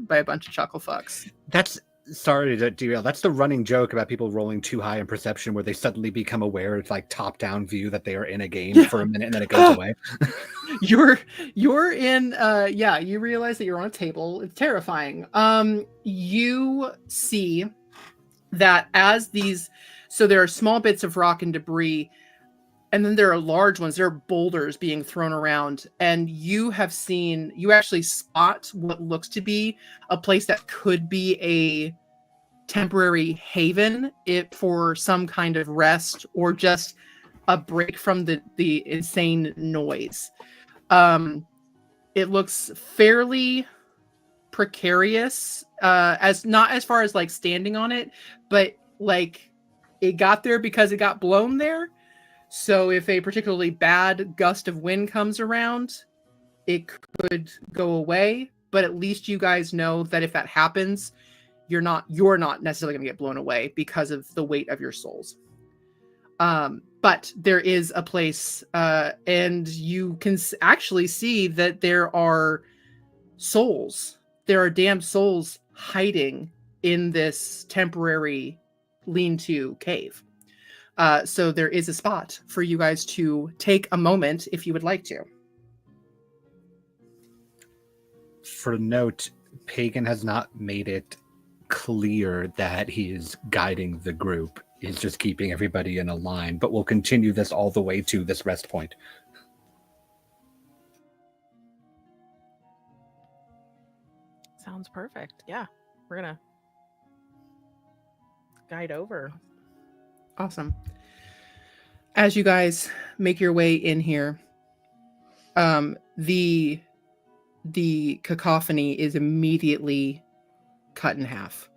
by a bunch of chuckle fucks." That's sorry to derail. That's the running joke about people rolling too high in perception, where they suddenly become aware of like top-down view that they are in a game for a minute and then it goes away. You're in you realize that you're on a table. It's terrifying. You see that as these, so there are small bits of rock and debris, and then there are large ones. There are boulders being thrown around, and you actually spot what looks to be a place that could be a temporary haven for some kind of rest or just a break from the insane noise. It looks fairly precarious, not as far as like standing on it, but like it got there because it got blown there. So if a particularly bad gust of wind comes around, it could go away. But at least you guys know that if that happens, you're not necessarily going to get blown away because of the weight of your souls. But there is a place, and you can actually see that there are souls. There are damned souls hiding in this temporary lean-to cave. So there is a spot for you guys to take a moment if you would like to. For note, Pagan has not made it clear that he is guiding the group. He's just keeping everybody in a line, but we'll continue this all the way to this rest point. Sounds perfect. Yeah, we're gonna guide over. Awesome. As you guys make your way in here, the cacophony is immediately cut in half.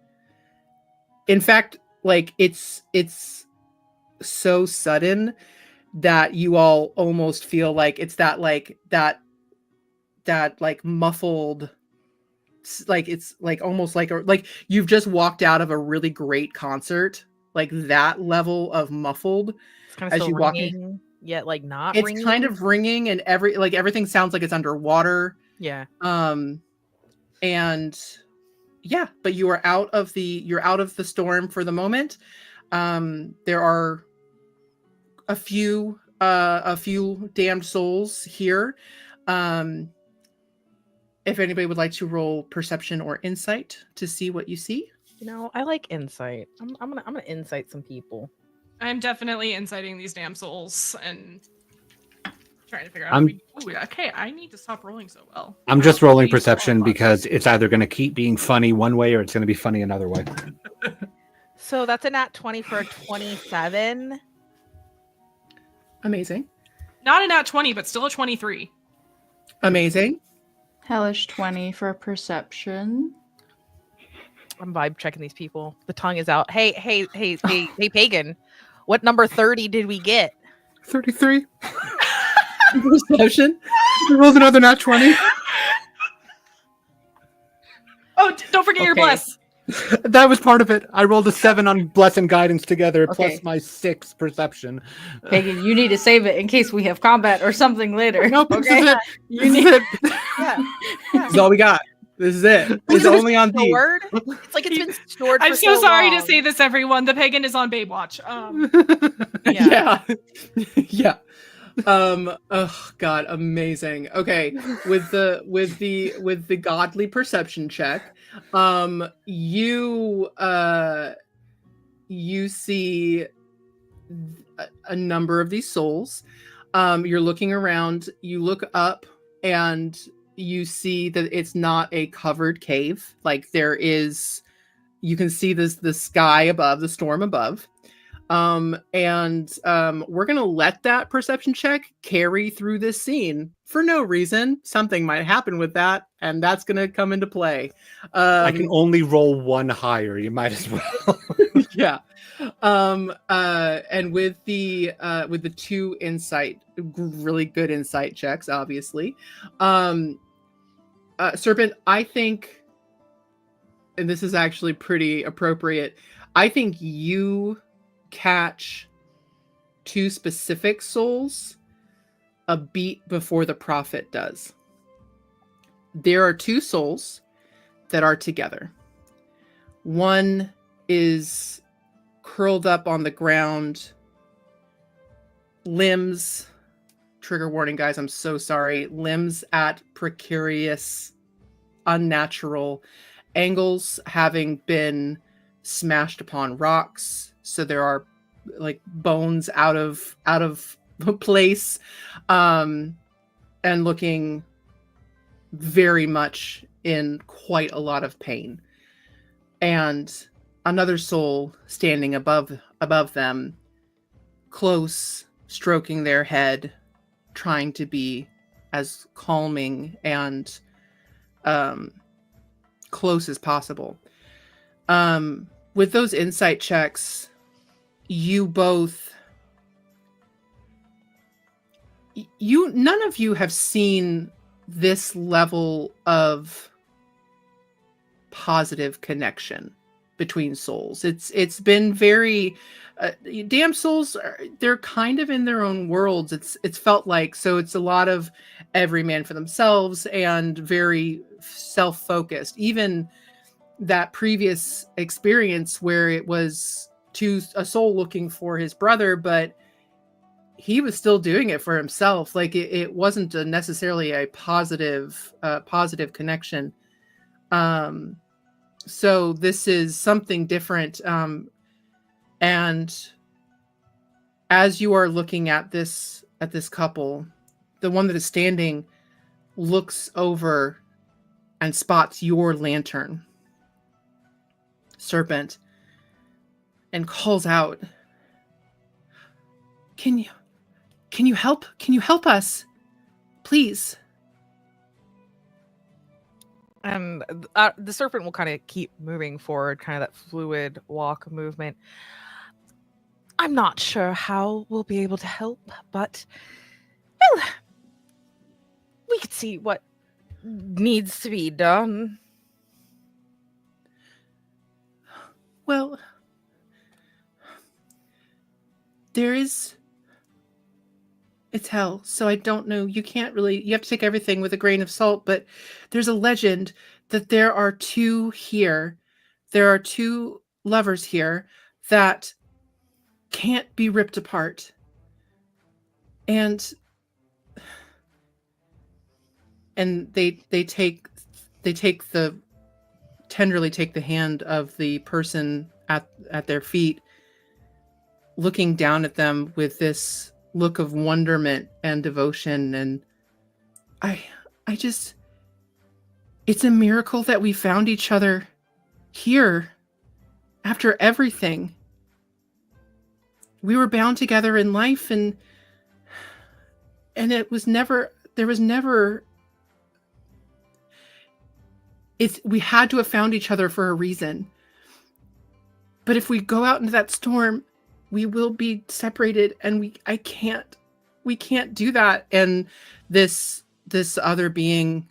In fact, like it's so sudden that you all almost feel like it's that muffled, like it's like almost like you've just walked out of a really great concert, like that level of muffled. It's kind of as you walk in, yet like not. It's ringing. kind of ringing, and everything sounds like it's underwater. Yeah. And yeah, but you're out of the storm for the moment. There are a few damned souls here. If anybody would like to roll perception or insight to see what you see. You know, I like insight. I'm gonna insight some people. I'm definitely inciting these damn souls and trying to figure out. Okay, I need to stop rolling so well. I'm just rolling perception because it's either going to keep being funny one way or it's going to be funny another way. So that's a nat 20 for a 27. Amazing. Not a nat 20, but still a 23. Amazing. Hellish 20 for perception. I'm vibe checking these people. The tongue is out. Hey, Pagan. What number 30 did we get? 33. Perception. I rolled another nat 20. Oh, don't forget your bless. That was part of it. I rolled a 7 on bless and guidance together, Okay. plus my 6 perception. Pagan, you need to save it in case we have combat or something later. Nope, okay? this is it. You This need is it. This is all we got. This is it. It's only on these. It's like it's been stored. I'm for so sorry long. to say this, everyone. The pagan is on Babe Watch. Yeah. Yeah. Oh god, amazing. Okay, with the godly perception check, you see a number of these souls. You're looking around, you look up, and you see that it's not a covered cave. Like you can see the sky above, the storm above. We're gonna let that perception check carry through this scene for no reason. Something might happen with that, and that's gonna come into play. I can only roll one higher. You might as well. Yeah. And with the 2 insight, really good insight checks, obviously. Serpent, I think, and this is actually pretty appropriate, I think you catch 2 specific souls a beat before the prophet does. There are 2 souls that are together. One is curled up on the ground, limbs, trigger warning guys, I'm so sorry, limbs at precarious, unnatural angles, having been smashed upon rocks, so there are like bones out of place, and looking very much in quite a lot of pain. And another soul standing above them, close, stroking their head, trying to be as calming and close as possible. With those insight checks, none of you have seen this level of positive connection between souls. It's been very damn souls they're kind of in their own worlds. It's felt like, so it's a lot of every man for themselves and very self-focused. Even that previous experience where it was a soul looking for his brother, but he was still doing it for himself. Like it wasn't necessarily a positive connection. So this is something different. And as you are looking at this couple, the one that is standing looks over and spots your lantern, Serpent, and calls out, Can you help? Can you help us? Please. And the serpent will kind of keep moving forward, kind of that fluid walk movement. I'm not sure how we'll be able to help, but well, we could see what needs to be done. Well, it's hell, so I don't know. You have to take everything with a grain of salt, but there's a legend that there are 2 here. There are 2 lovers here that can't be ripped apart. And they tenderly take the hand of the person at their feet, looking down at them with this look of wonderment and devotion. And it's a miracle that we found each other here after everything. We were bound together in life, and we had to have found each other for a reason. But if we go out into that storm, we will be separated, and we can't do that. And this other being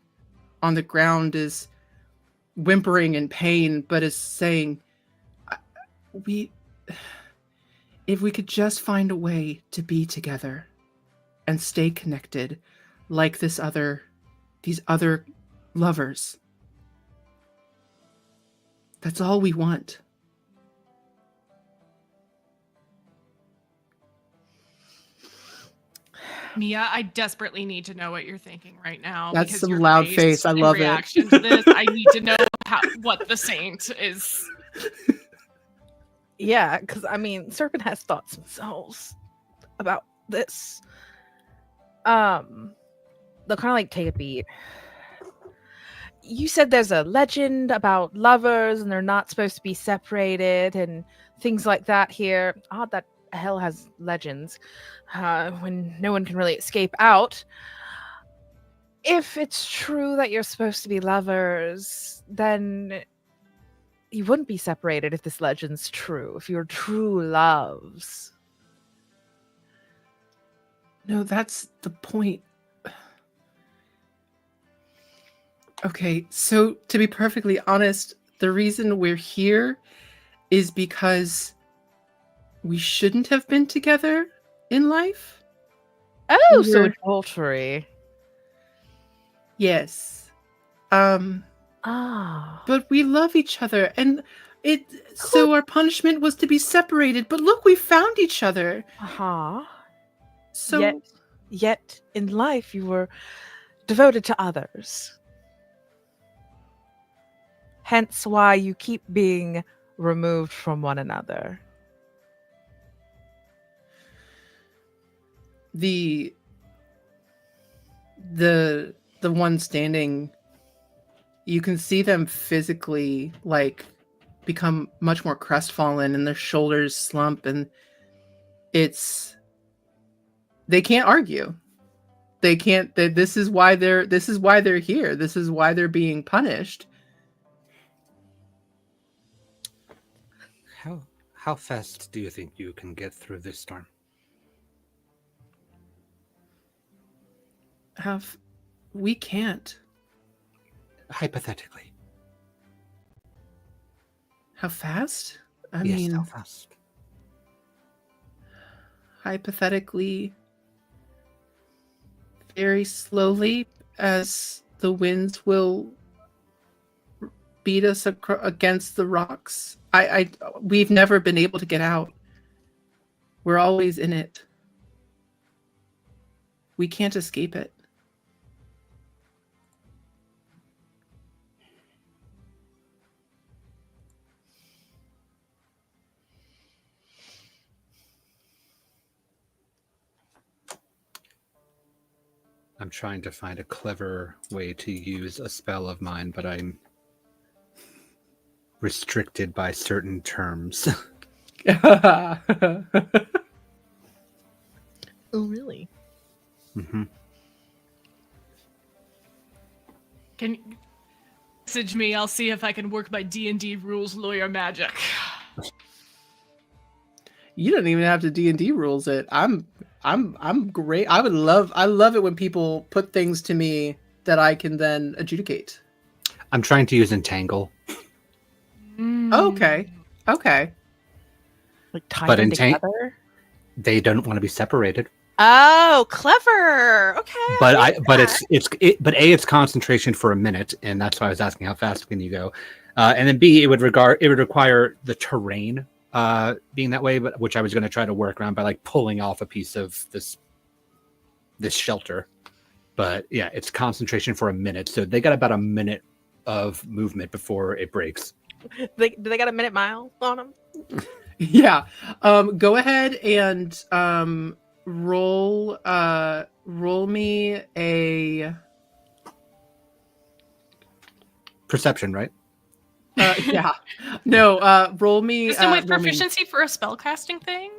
on the ground is whimpering in pain, but is saying, if we could just find a way to be together and stay connected like these other lovers, that's all we want. Mia, I desperately need to know what you're thinking right now. That's because some your loud face. I in love it. reaction to this, I need to know what the saint is. Yeah, because I mean, Serpent has thoughts themselves about this. They'll kind of like take a beat. You said there's a legend about lovers and they're not supposed to be separated and things like that here. Odd that hell has legends when no one can really escape out. If it's true that you're supposed to be lovers, then you wouldn't be separated if this legend's true, if you're true loves. No, that's the point. Okay, so to be perfectly honest, the reason we're here is because we shouldn't have been together in life. Oh, so adultery. Yes. But we love each other, and so our punishment was to be separated, but look, we found each other. So yet in life you were devoted to others. Hence why you keep being removed from one another. The one standing, you can see them physically like become much more crestfallen and their shoulders slump, and they can't argue. They can't. This is why they're here. This is why they're being punished. How fast do you think you can get through this storm? We can't. Hypothetically. How fast? I Yes, mean, how fast? Hypothetically, very slowly, as the winds will beat us against the rocks. We've never been able to get out. We're always in it. We can't escape it. I'm trying to find a clever way to use a spell of mine, but I'm restricted by certain terms. Oh, really? Mm-hmm. Can you message me? I'll see if I can work my D&D rules lawyer magic. You don't even have to D&D rules it. I'm great. I love it when people put things to me that I can then adjudicate. I'm trying to use entangle. Okay. Like tie But them together? They don't want to be separated. Oh, clever. Okay. But it's concentration for a minute, and that's why I was asking how fast can you go. And then B, it would require the terrain being that way, but which I was going to try to work around by like pulling off a piece of this shelter. But yeah, it's concentration for a minute, so they got about a minute of movement before it breaks. Do they got a minute mile on them? Yeah. Go ahead and roll me a perception, right? Yeah. No, roll me Wisdom with proficiency for a spellcasting thing?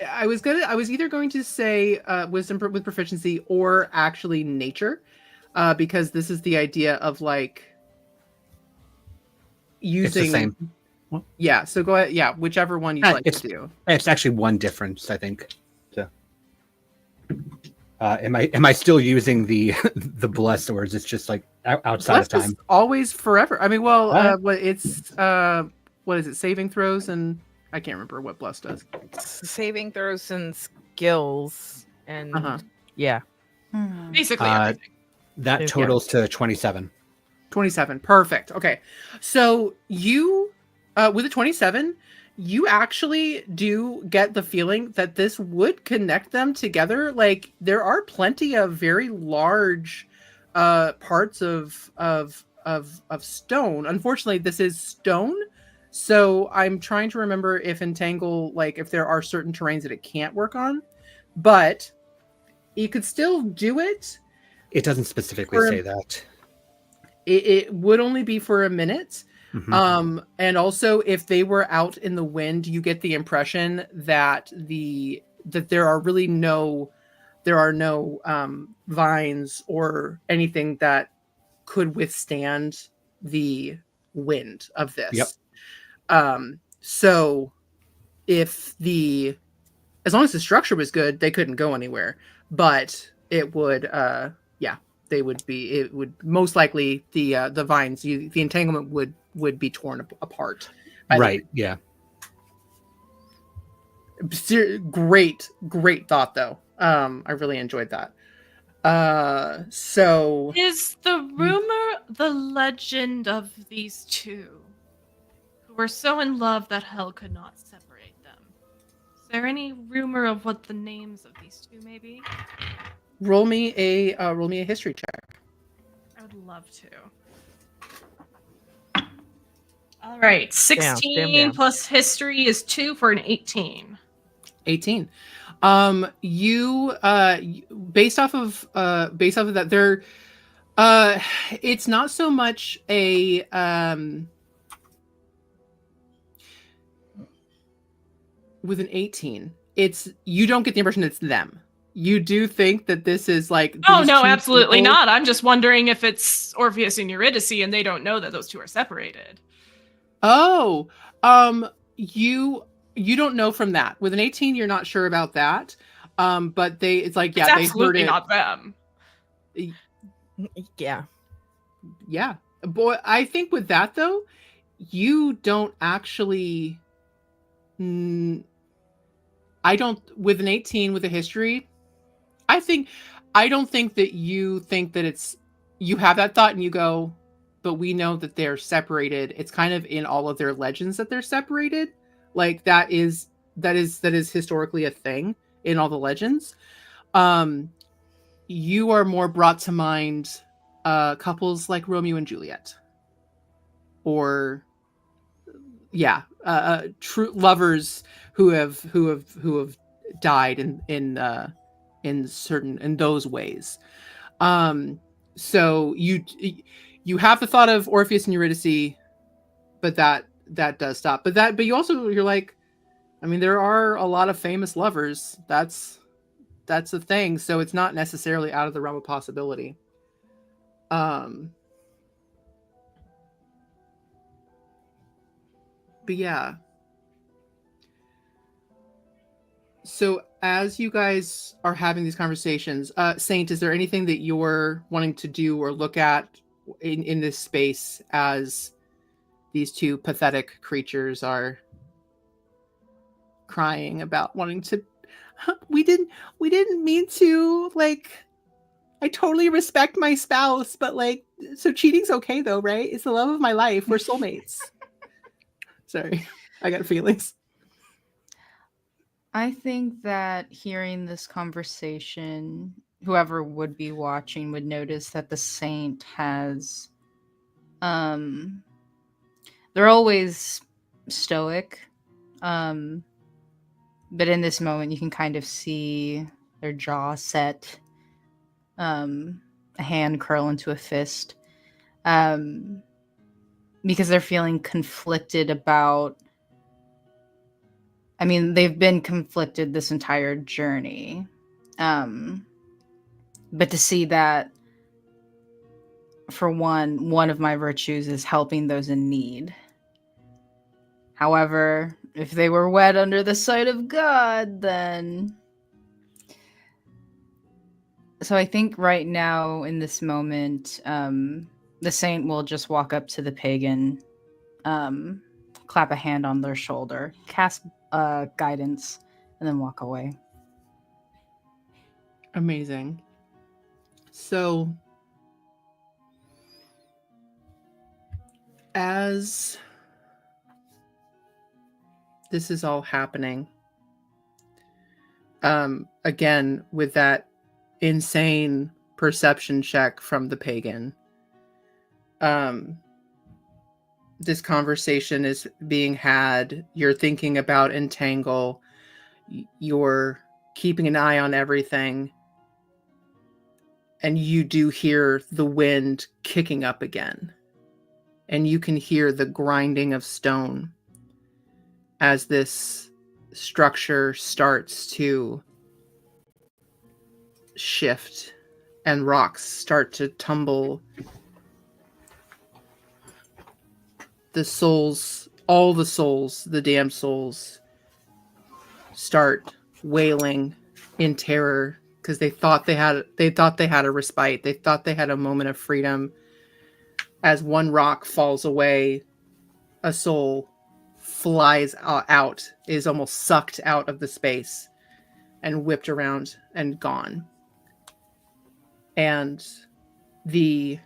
I was either going to say wisdom with proficiency or actually nature, because this is the idea of like using. It's the same. Yeah. So go ahead. Yeah, whichever one you'd like to do. It's actually one difference, I think. So, am I still using the bless, or is it just like outside Bless of time? is always forever. I mean, well, what is it? Saving throws, and I can't remember what bless does. Saving throws and skills, and yeah, basically everything. That totals to 27. 27. Perfect. Okay. So you, with a 27, you actually do get the feeling that this would connect them together. Like there are plenty of very large parts of stone. Unfortunately, this is stone. So I'm trying to remember if Entangle, like if there are certain terrains that it can't work on, but you could still do it. It doesn't specifically say that. It would only be for a minute. Mm-hmm. And also if they were out in the wind, you get the impression that there are really no vines or anything that could withstand the wind of this. Yep. So if as long as the structure was good, they couldn't go anywhere, but it would it would most likely the vines, the entanglement would be torn apart. Right. Yeah. Great thought though. I really enjoyed that. So is the rumor the legend of these two who were so in love that hell could not separate them? Is there any rumor of what the names of these two may be? Roll me a history check. I would love to. All right, 16 plus history is 2 for an 18. 18. You based off of that, there it's not so much a with an 18, it's you don't get the impression it's them. You do think that this is like oh no, absolutely not. I'm just wondering if it's Orpheus and Eurydice and they don't know that those two are separated. Oh, you don't know from that. With an 18, you're not sure about that. But it's like, yeah, it's absolutely not them. Yeah. Yeah. Boy, I think with that though, you don't actually with an 18 with a history, I don't think that you think that you have that thought and you go, but we know that they're separated. It's kind of in all of their legends that they're separated. Like that is historically a thing in all the legends. You are more brought to mind couples like Romeo and Juliet, or true lovers who have died in those ways. So you have the thought of Orpheus and Eurydice, but that does stop. But you're like, I mean, there are a lot of famous lovers. That's a thing. So it's not necessarily out of the realm of possibility. But yeah. So as you guys are having these conversations, Saint, is there anything that you're wanting to do or look at in this space as these two pathetic creatures are crying about wanting to? We didn't mean to, like, I totally respect my spouse, but like, so cheating's okay though, right? It's the love of my life. We're soulmates. Sorry, I got feelings. I think that hearing this conversation, whoever would be watching would notice that the saint has they're always stoic. But in this moment you can kind of see their jaw set, a hand curl into a fist. Because they're feeling conflicted about, I mean, they've been conflicted this entire journey. But to see that, for one of my virtues is helping those in need. However, if they were wed under the sight of God, then... So I think right now, in this moment, the saint will just walk up to the pagan, clap a hand on their shoulder, cast guidance, and then walk away. Amazing. So as this is all happening, again, with that insane perception check from the pagan, this conversation is being had. You're thinking about Entangle. You're keeping an eye on everything. And you do hear the wind kicking up again. And you can hear the grinding of stone as this structure starts to shift and rocks start to tumble. The souls, all the souls, the damned souls, start wailing in terror because they thought they had a respite. They thought they had a moment of freedom. As one rock falls away, a soul flies out, is almost sucked out of the space and whipped around and gone. And the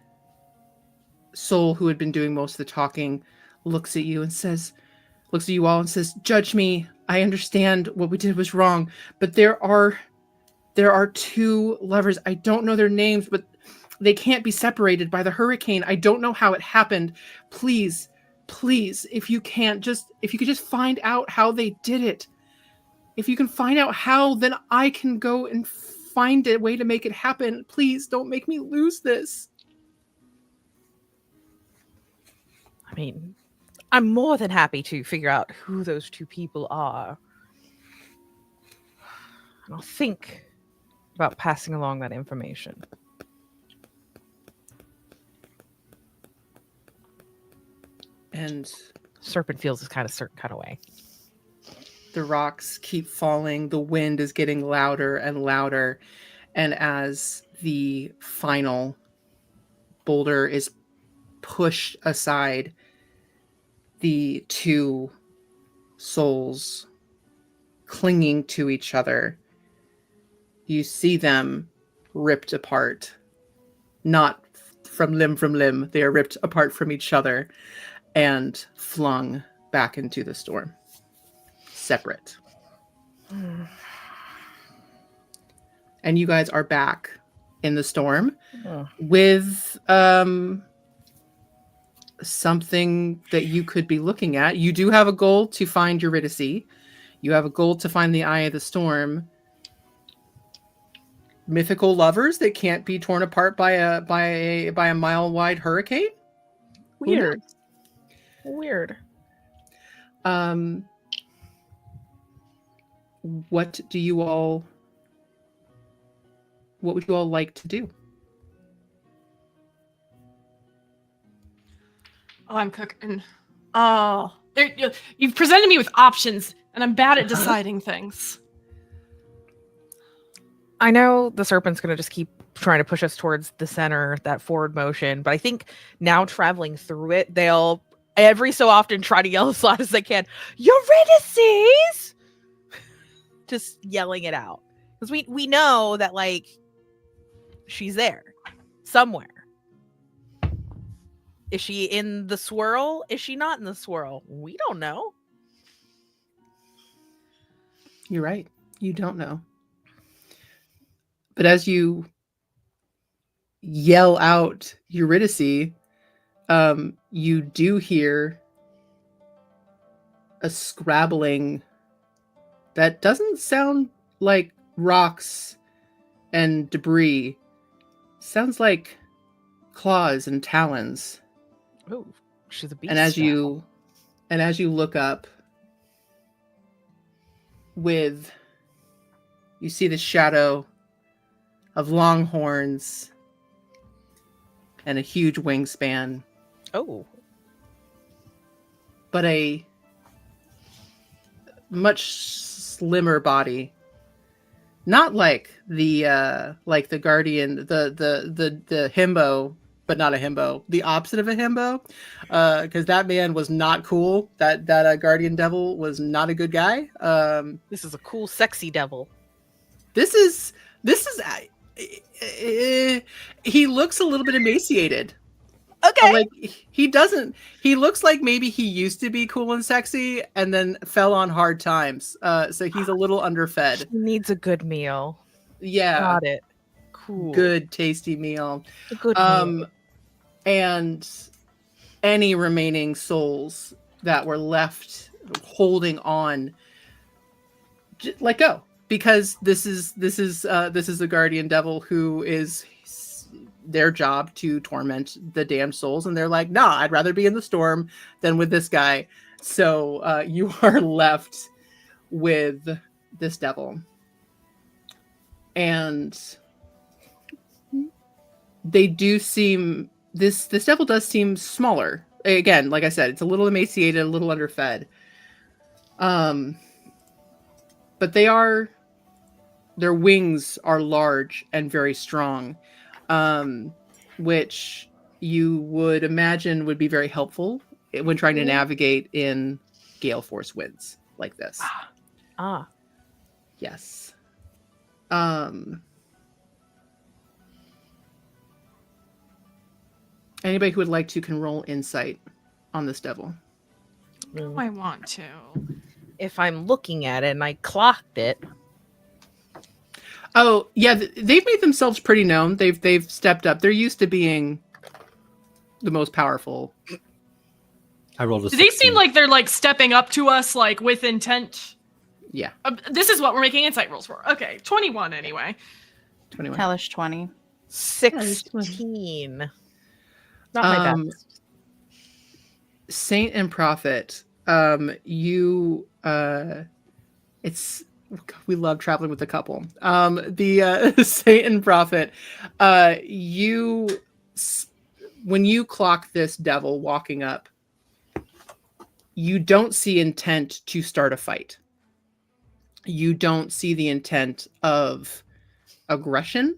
soul who had been doing most of the talking looks at you all and says, "Judge me. I understand what we did was wrong, but there are 2 lovers. I don't know their names, but they can't be separated by the hurricane. I don't know how it happened. Please, if you could just find out how they did it. If you can find out how, then I can go and find a way to make it happen. Please don't make me lose this." I mean, I'm more than happy to figure out who those 2 people are. And I'll think about passing along that information. And Serpent feels this kind of way. The rocks keep falling. The wind is getting louder and louder. And as the final boulder is pushed aside, the 2 souls clinging to each other, you see them ripped apart. Not from limb. They are ripped apart from each other and flung back into the storm. Separate. And you guys are back in the storm with something that you could be looking at. You do have a goal to find Eurydice. You have a goal to find the Eye of the Storm. Mythical lovers that can't be torn apart by a mile-wide hurricane? Weird. What would you all like to do? Oh, I'm cooking. Oh, you've presented me with options, and I'm bad at deciding things. I know the serpent's going to just keep trying to push us towards the center, that forward motion, but I think now traveling through it, they'll every so often try to yell as loud as they can, "Eurydice!" Just yelling it out. Because we know that, like, she's there somewhere. Is she in the swirl? Is she not in the swirl? We don't know. You're right. You don't know. But as you yell out Eurydice, you do hear a scrabbling that doesn't sound like rocks and debris. Sounds like claws and talons. Oh, she's a beast. And as you look up, you see the shadow of long horns and a huge wingspan. Oh. But a much slimmer body. Not like the guardian, the himbo, but not a himbo. The opposite of a himbo. Because that man was not cool. That guardian devil was not a good guy. This is a cool, sexy devil. This is he looks a little bit emaciated. Okay. Like he doesn't. He looks like maybe he used to be cool and sexy, and then fell on hard times. So he's a little underfed. He needs a good meal. Yeah, Got it. Cool. good tasty meal. A good meal. And any remaining souls that were left holding on, let go, because this is the guardian devil who is their job to torment the damned souls, and they're like, nah, I'd rather be in the storm than with this guy. So you are left with this devil, and they do seem this devil does seem smaller. Again, like I said, it's a little emaciated, a little underfed. But their wings are large and very strong, which you would imagine would be very helpful when trying to navigate in gale force winds like this. Yes. Anybody who would like to can roll insight on this devil. Oh, I want to. If I'm looking at it and I clocked it. Oh, yeah, they've made themselves pretty known. They've stepped up. They're used to being the most powerful. I rolled a Do they seem like they're like stepping up to us like with intent? Yeah. This is what we're making insight rolls for. Okay, 21 anyway. 21. Hellish 20. 16. Not my best. Saint and Prophet, we love traveling with the couple. The Saint and Prophet, when you clock this devil walking up, you don't see intent to start a fight. You don't see the intent of aggression,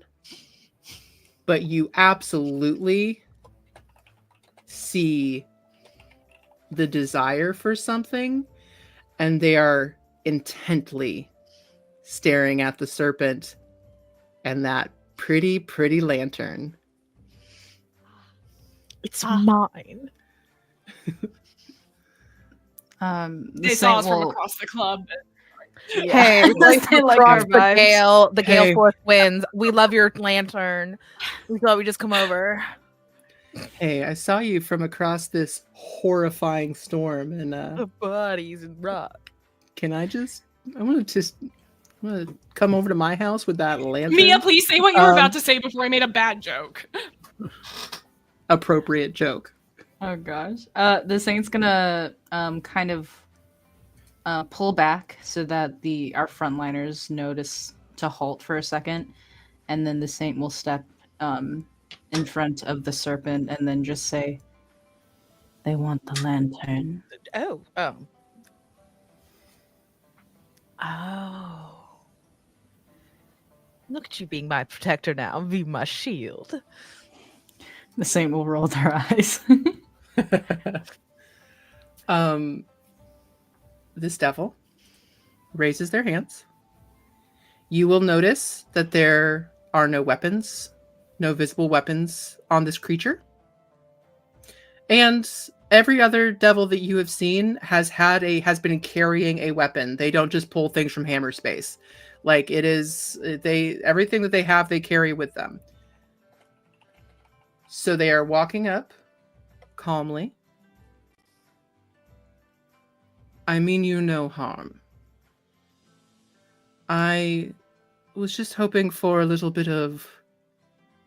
but you absolutely see the desire for something, and they are intently staring at the serpent and that pretty lantern. It's mine. They saw us from across the club. Yeah. Hey, They like across our vibes. the gale force winds. We love your lantern. We thought we'd just come over. Hey, I saw you from across this horrifying storm, and The bodies and rock. can I want to come over to my house with that lantern. Mia, please say what you were about to say before I made a bad joke. Appropriate joke. Oh gosh. The Saint's gonna kind of pull back so that our frontliners notice to halt for a second, and then the Saint will step in front of the serpent and then just say, "They want the lantern." Oh. Look at you being my protector now. Be my shield. The Saint will roll their eyes. This devil raises their hands. You will notice that there are no weapons, no visible weapons on this creature. And every other devil that you have seen has been carrying a weapon. They don't just pull things from hammer space. Like everything that they have, they carry with them. So they are walking up calmly. I mean you no harm. I was just hoping for a little bit of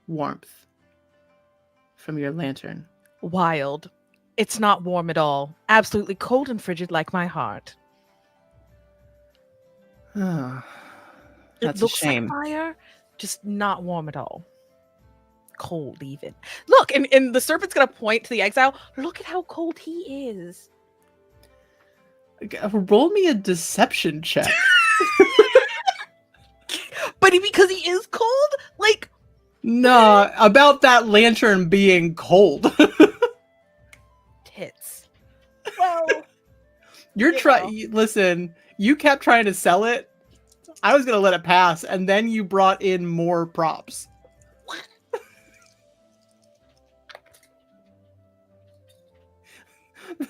warmth from your lantern. Wild. It's not warm at all. Absolutely cold and frigid like my heart. Oh, It that's a looks shame. like fire, just not warm at all. Cold even. Look, and the serpent's gonna point to the exile. Look at how cold he is. Roll me a deception check. But because he is cold? Like, no, about that lantern being cold. Tits. Well, You're trying. Listen, you kept trying to sell it. I was gonna let it pass, and then you brought in more props.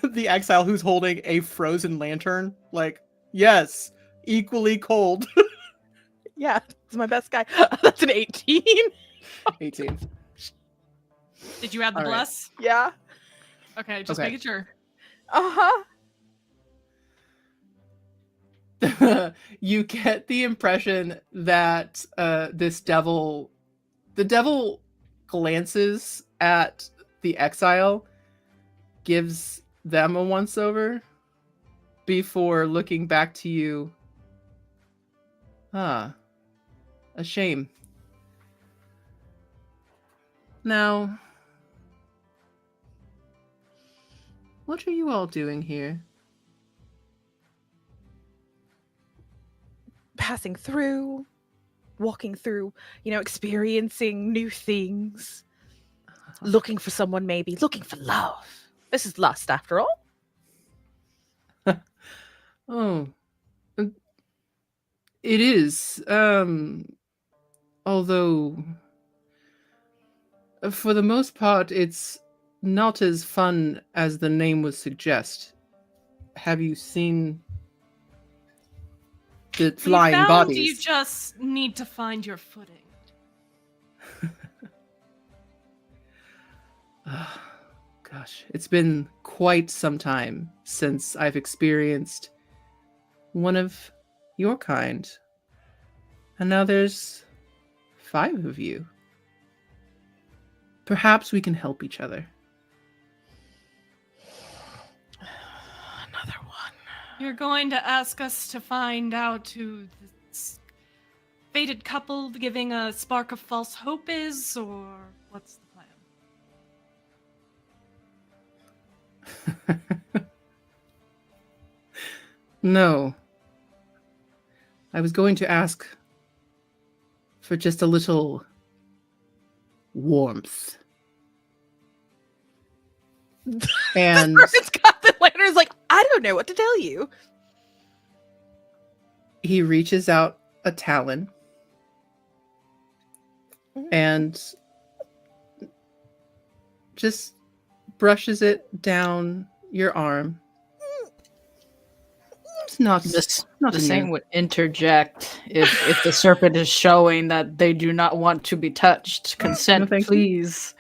the exile who's holding a frozen lantern. Like, yes, equally cold. Yeah, it's my best guy. That's an 18. 18. Did you add the All right. bless? Yeah. Okay, just Okay. making sure. You get the impression that the devil glances at the exile, gives them a once over before looking back to you. A shame. Now, what are you all doing here? Passing through, walking through, experiencing new things. Looking for someone, maybe. Looking for love. This is lust, after all. Oh. It is. Although, for the most part, it's not as fun as the name would suggest. Have you seen the flying we found bodies? You just need to find your footing. Gosh, it's been quite some time since I've experienced one of your kind. And now there's 5 of you. Perhaps we can help each other. Another one. You're going to ask us to find out who this fated couple giving a spark of false hope is, or what's the plan? No. I was going to ask for just a little warmth. And It's got the lantern's like, I don't know what to tell you. he reaches out a talon and just brushes it down your arm. It's not The nothing same new. would interject if the serpent is showing that they do not want to be touched. Consent, thank you. please.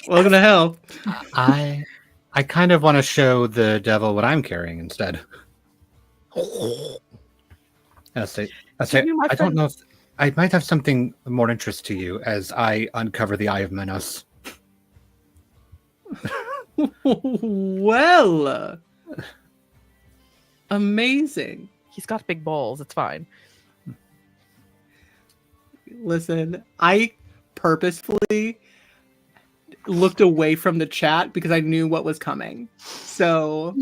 Welcome to hell. I kind of want to show the devil what I'm carrying instead. I say, You, my I don't friend. know if I might have something more interest to you as I uncover the Eye of Minos. Well, amazing. He's got big balls. It's fine. Listen, I purposefully looked away from the chat because I knew what was coming. So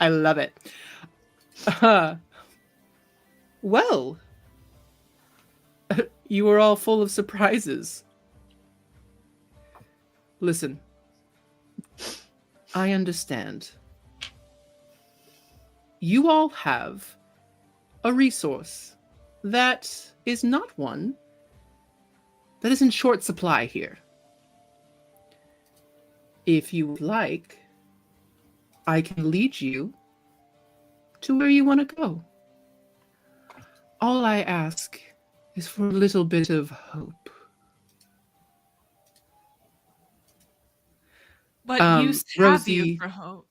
I love it. Well, you were all full of surprises. Listen, I understand. You all have a resource that is not one that is in short supply here. If you would like, I can lead you to where you want to go. All I ask is for a little bit of hope. What use have Rosie, you for hope?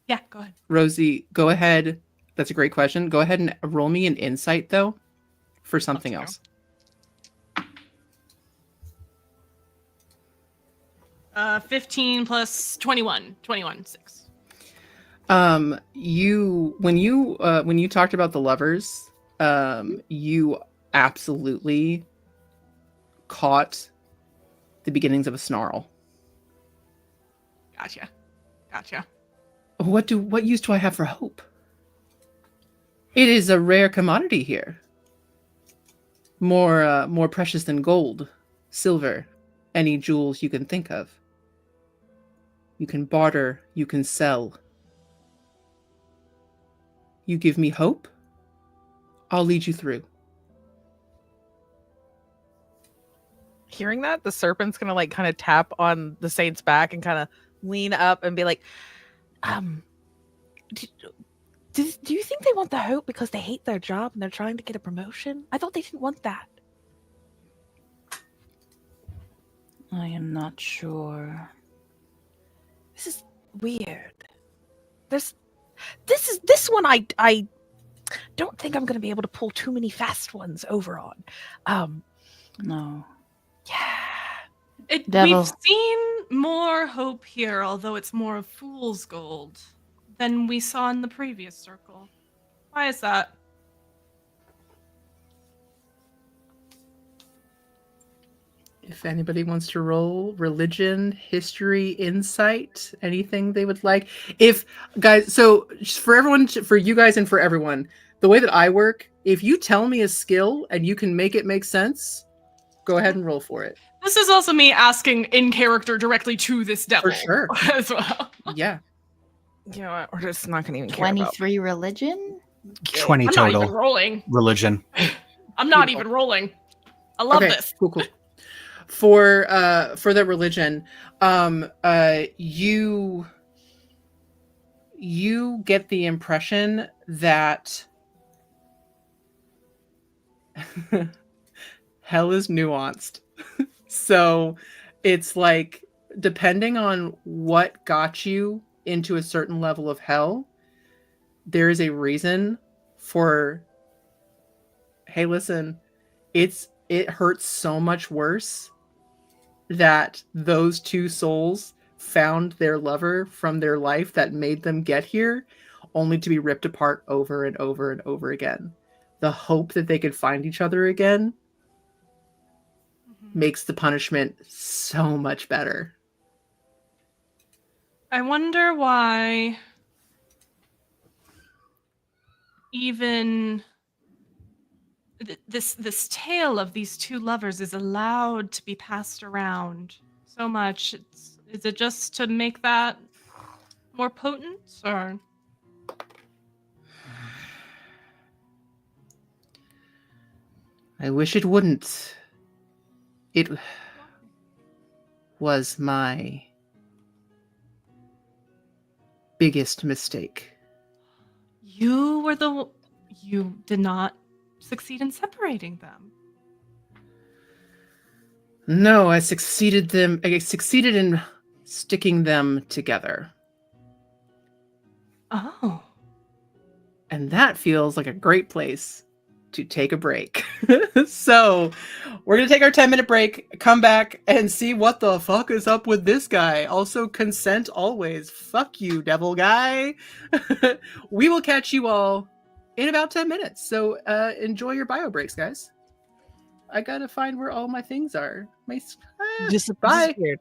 Yeah, go ahead. Rosie, go ahead. That's a great question. Go ahead and roll me an insight, though, for something else. 15 plus 21. 21, 6. When you talked about the lovers, you absolutely caught the beginnings of a snarl. Gotcha. What use do I have for hope? It is a rare commodity here. More precious than gold, silver, any jewels you can think of. You can barter, you can sell. You give me hope, I'll lead you through. Hearing that, the serpent's gonna kind of tap on the saint's back and kind of lean up and be like, do you think they want the hope because they hate their job and they're trying to get a promotion? I thought they didn't want that. I am not sure. This is weird. This one I don't think I'm going to be able to pull too many fast ones over on. No. Yeah. Devil. We've seen more hope here, although it's more of fool's gold than we saw in the previous circle. Why is that? If anybody wants to roll religion, history, insight, anything they would like. If guys, so for everyone, for you guys and for everyone, the way that I work, if you tell me a skill and you can make it make sense, go ahead and roll for it. This is also me asking in character directly to this devil. For sure. As well. Yeah. You know what? We're just not going to even care about 23 religion? 20 I'm total. not even rolling. Religion. I'm not even rolling. I love this. Cool. For the religion, you get the impression that hell is nuanced. So it's like, depending on what got you into a certain level of hell, there is a reason for, hey, listen, it hurts so much worse that those two souls found their lover from their life that made them get here, only to be ripped apart over and over and over again. The hope that they could find each other again makes the punishment so much better. I wonder why even this tale of these two lovers is allowed to be passed around so much. Is it just to make that more potent, or? I wish it wouldn't. It was my biggest mistake. You did not succeed in separating them. No, I succeeded in sticking them together. Oh. And that feels like a great place to take a break. So we're going to take our 10-minute break, come back, and see what the fuck is up with this guy. Also, consent always. Fuck you, devil guy. We will catch you all in about 10 minutes. So enjoy your bio breaks, guys. I got to find where all my things are. Bye. Disappeared.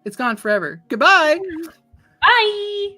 It's gone forever. Goodbye. Bye.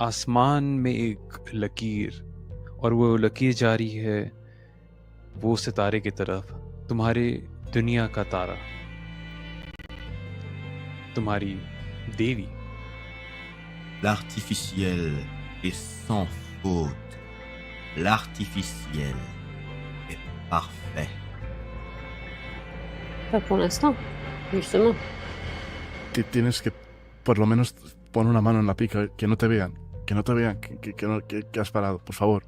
आसमान में एक लकीर और वो लकीर जारी है वो सितारे की तरफ, तुम्हारे दुनिया का तारा, तुम्हारी देवी। L'artificiel est sans faute. L'artificiel est parfait. Pas pour l'instant, justement. Tienes que por lo menos poner una mano en la pica, que no te vean, que no te vean que has parado, por favor.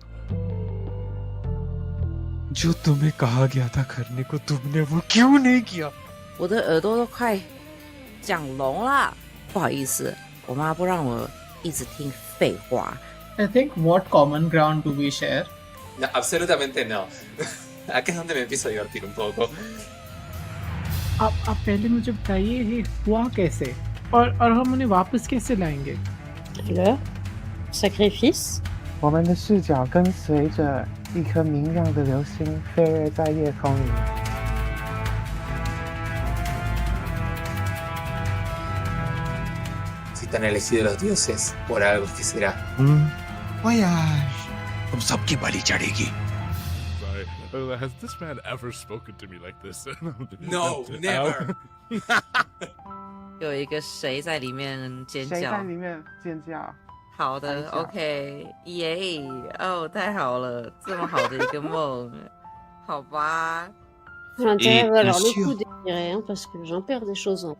जो तुम्हें कहा गया था करने को तुमने वो क्यों नहीं किया? 我的耳朵都快讲聋了，不好意思，我妈不让我一直听废话。 I think what common ground do we share? No, absolutamente no. Acá es donde me empiezo a divertir un poco. आप पहले मुझे बताइए ये हुआ कैसे और हम उन्हें वापस कैसे लाएंगे? L'heure, sacrifice. 我们的视角跟随着一颗明亮的流星飞跃在夜空里。 Si te han elegido los dioses, por algo es que será. Voyage. तुम सबकी बलि चढ़ेगी. Sorry, has this man ever spoken to me like this? No, never. 有一个谁在里面尖谁在叫？里面尖叫？好的猜一下，OK，耶，哦，太好了，这么好的一个梦，好吧。 L'intérêt Et va alors bien le coup sûr. d'étirer, hein, parce que j'en perds des choses en.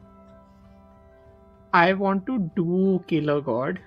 I want to do Killer God.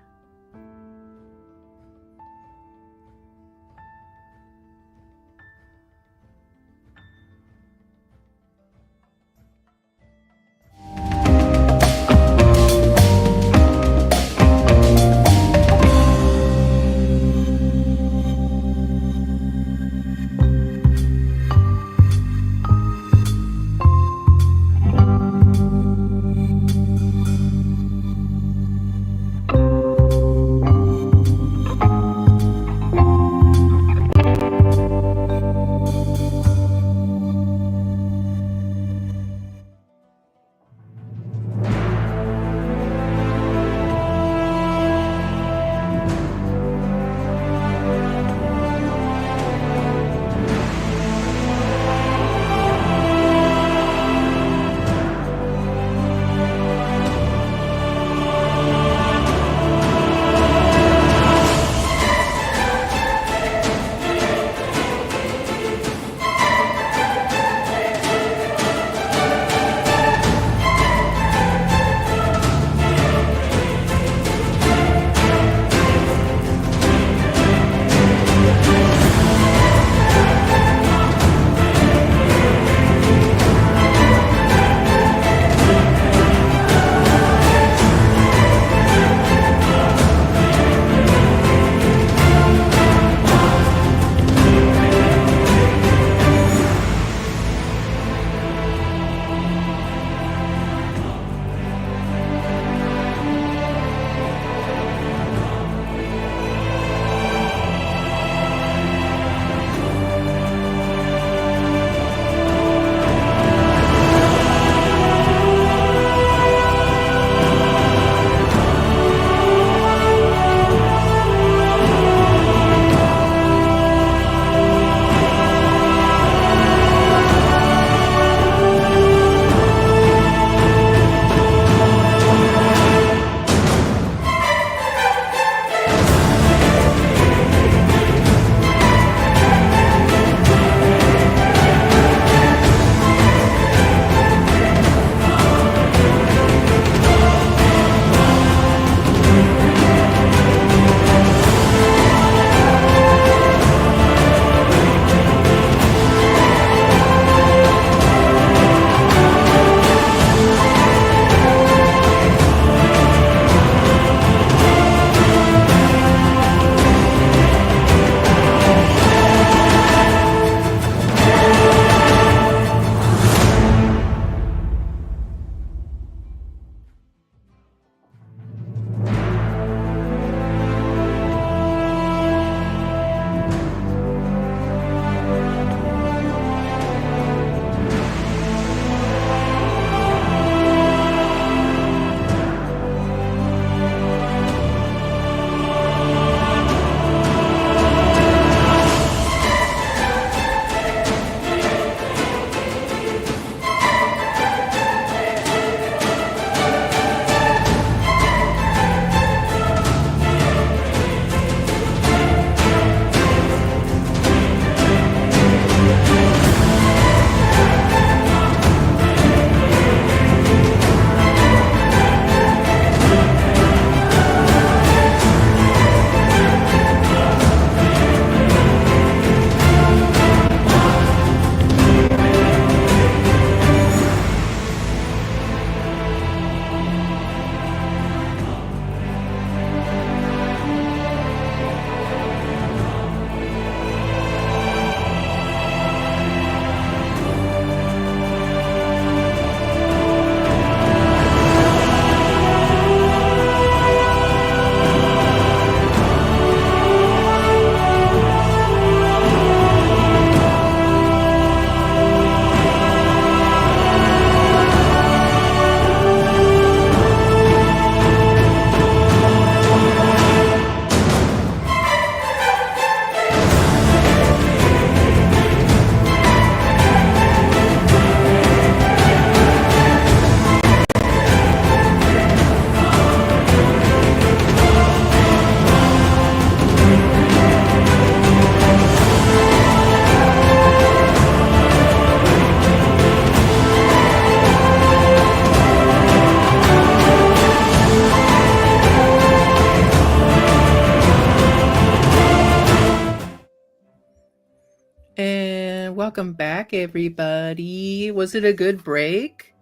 And welcome back, everybody. Was it a good break?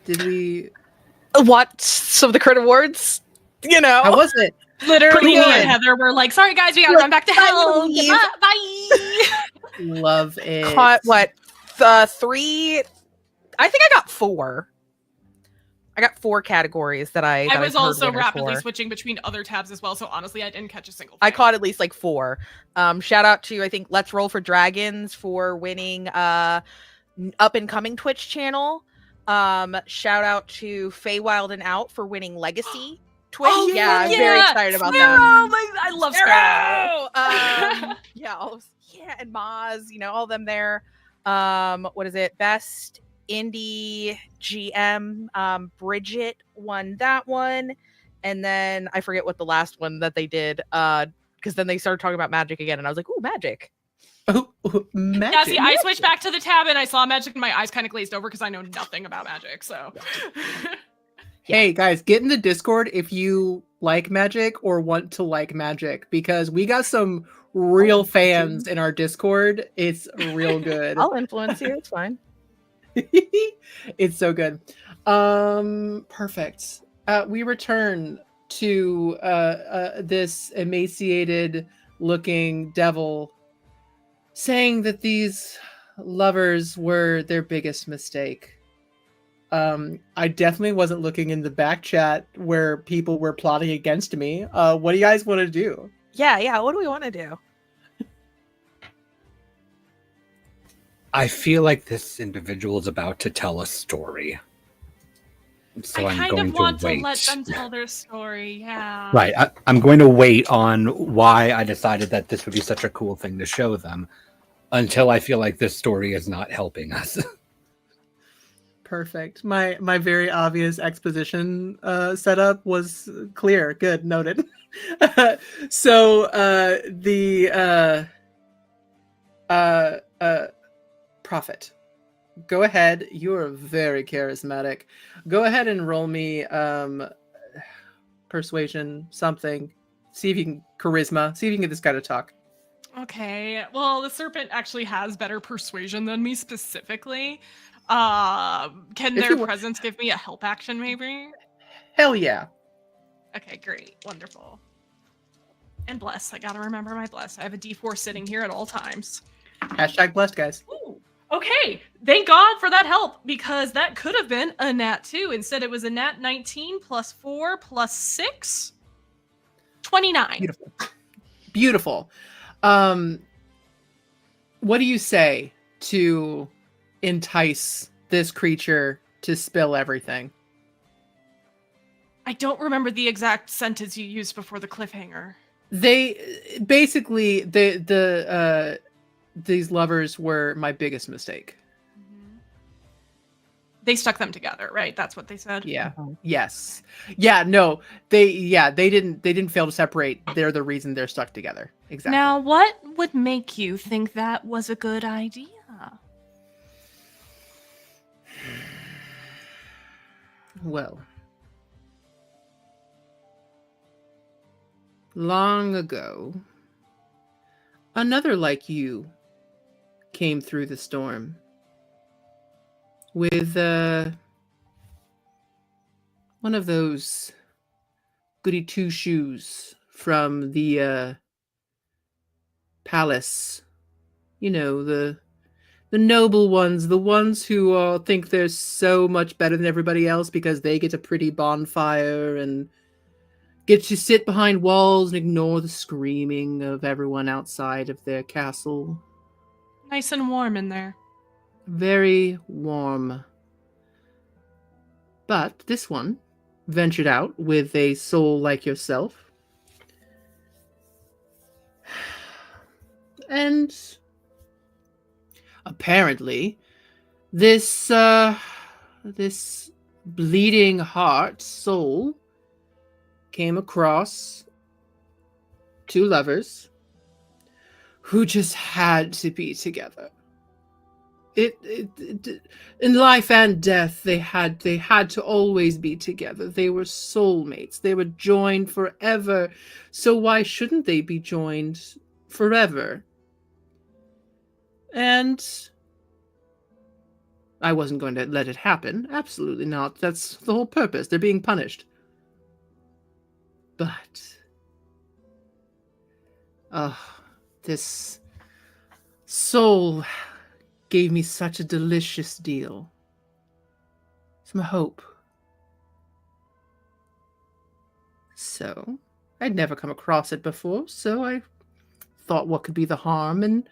Did we What? Some of the crit awards? You know. How was it? Literally, Pretty me and good. Heather were like, "Sorry, guys, we gotta run back to hell. Goodbye, bye." Love it. Caught what? 3. I think I got 4. I got 4 categories that I was heard also winners rapidly for. switching between other tabs as well, so honestly, I didn't catch a single. I caught at least like 4. Shout out to, I think, Let's Roll for Dragons for winning up and coming Twitch channel. Shout out to Feywild and Out for winning Legacy Twitch. Oh, yeah, I'm yeah. very excited about Sparrow! that. I love Sparrow. Yeah, and Maz, all of them there. What is it? Best Indie GM. Bridget won that one, and then I forget what the last one that they did. Because then they started talking about Magic again, and I was like, "Ooh, Magic!" Magic. Yeah, see, I switched back to the tab and I saw Magic and my eyes kind of glazed over because I know nothing about Magic. So, Hey guys, get in the Discord if you like Magic or want to like Magic, because we got some real fans in our Discord. It's real good. I'll influence you. It's fine. It's so good. Perfect. We return to this emaciated looking devil saying that these lovers were their biggest mistake. I definitely wasn't looking in the back chat where people were plotting against me. What do you guys want to do? Yeah. What do we want to do? I feel like this individual is about to tell a story. So I'm I kind going of want to wait. to let them tell their story. Yeah. Right. I'm going to wait on why I decided that this would be such a cool thing to show them until I feel like this story is not helping us. Perfect. My very obvious exposition setup was clear. Good, noted. So the Prophet, go ahead. You are very charismatic. Go ahead and roll me persuasion, something. See if you can charisma. See if you can get this guy to talk. Okay. Well, the serpent actually has better persuasion than me specifically. Can their presence give me a help action, maybe? Hell yeah. Okay, great. Wonderful. And bless. I gotta remember my bless. I have a D4 sitting here at all times. Hashtag blessed, guys. Ooh. Okay. Thank God for that help, because that could have been a nat 2. Instead, it was a nat 19 plus 4 plus 6. 29. Beautiful. What do you say to entice this creature to spill everything? I don't remember the exact sentence you used before the cliffhanger. They basically these lovers were my biggest mistake. They stuck them together, right? That's what they said. Yeah. Yes. Yeah. No. They didn't fail to separate. They're the reason they're stuck together. Exactly. Now, what would make you think that was a good idea? Well, long ago, another like you came through the storm with one of those goody two shoes from the palace. You know, the noble ones, the ones who think they're so much better than everybody else because they get a pretty bonfire and get to sit behind walls and ignore the screaming of everyone outside of their castle. Nice and warm in there. Very warm. But this one ventured out with a soul like yourself. And apparently, this bleeding heart soul came across two lovers who just had to be together. It in life and death, they had to always be together. They were soulmates. They were joined forever. So why shouldn't they be joined forever? And I wasn't going to let it happen. Absolutely not. That's the whole purpose. They're being punished. But this soul gave me such a delicious deal. Some hope. So, I'd never come across it before, so I thought what could be the harm, and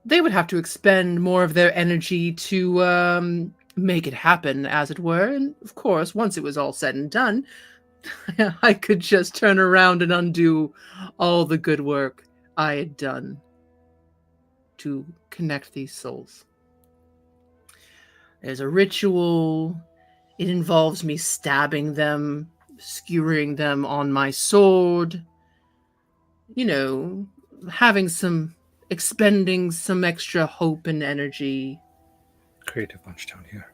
they would have to expend more of their energy to make it happen, as it were, and of course, once it was all said and done, I could just turn around and undo all the good work I had done to connect these souls. There's a ritual. It involves me stabbing them, skewering them on my sword. You know, expending some extra hope and energy. Creative bunch down here.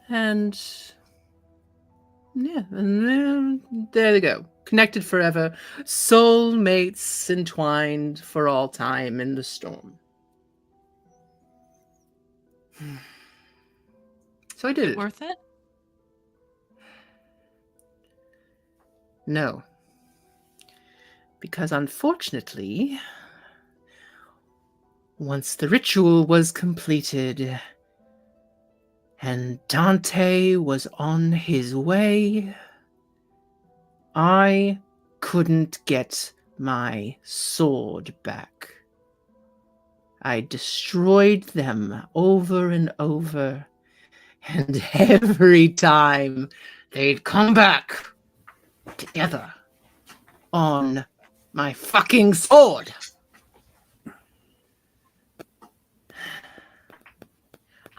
And yeah, and then there they go. Connected forever. Soulmates entwined for all time in the storm. So I did it. Worth it? No. Because unfortunately, once the ritual was completed and Dante was on his way, I couldn't get my sword back. I destroyed them over and over, and every time they'd come back together on my fucking sword.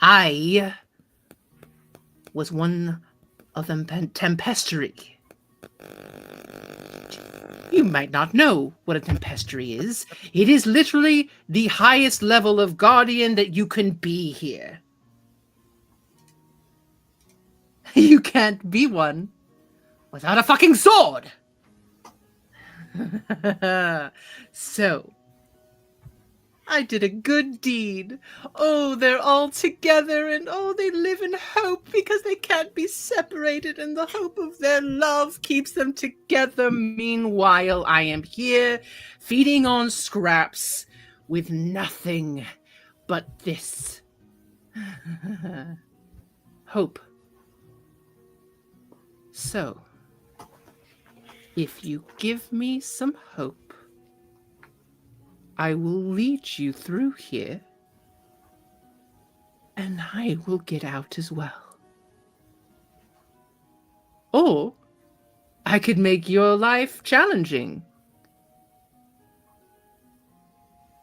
I was one of them tempestory. You might not know what a tempestory is. It is literally the highest level of guardian that you can be here. You can't be one without a fucking sword. So, I did a good deed. Oh, they're all together, and oh, they live in hope because they can't be separated, and the hope of their love keeps them together. Meanwhile, I am here feeding on scraps with nothing but this. Hope. So, if you give me some hope, I will lead you through here, and I will get out as well. Or I could make your life challenging,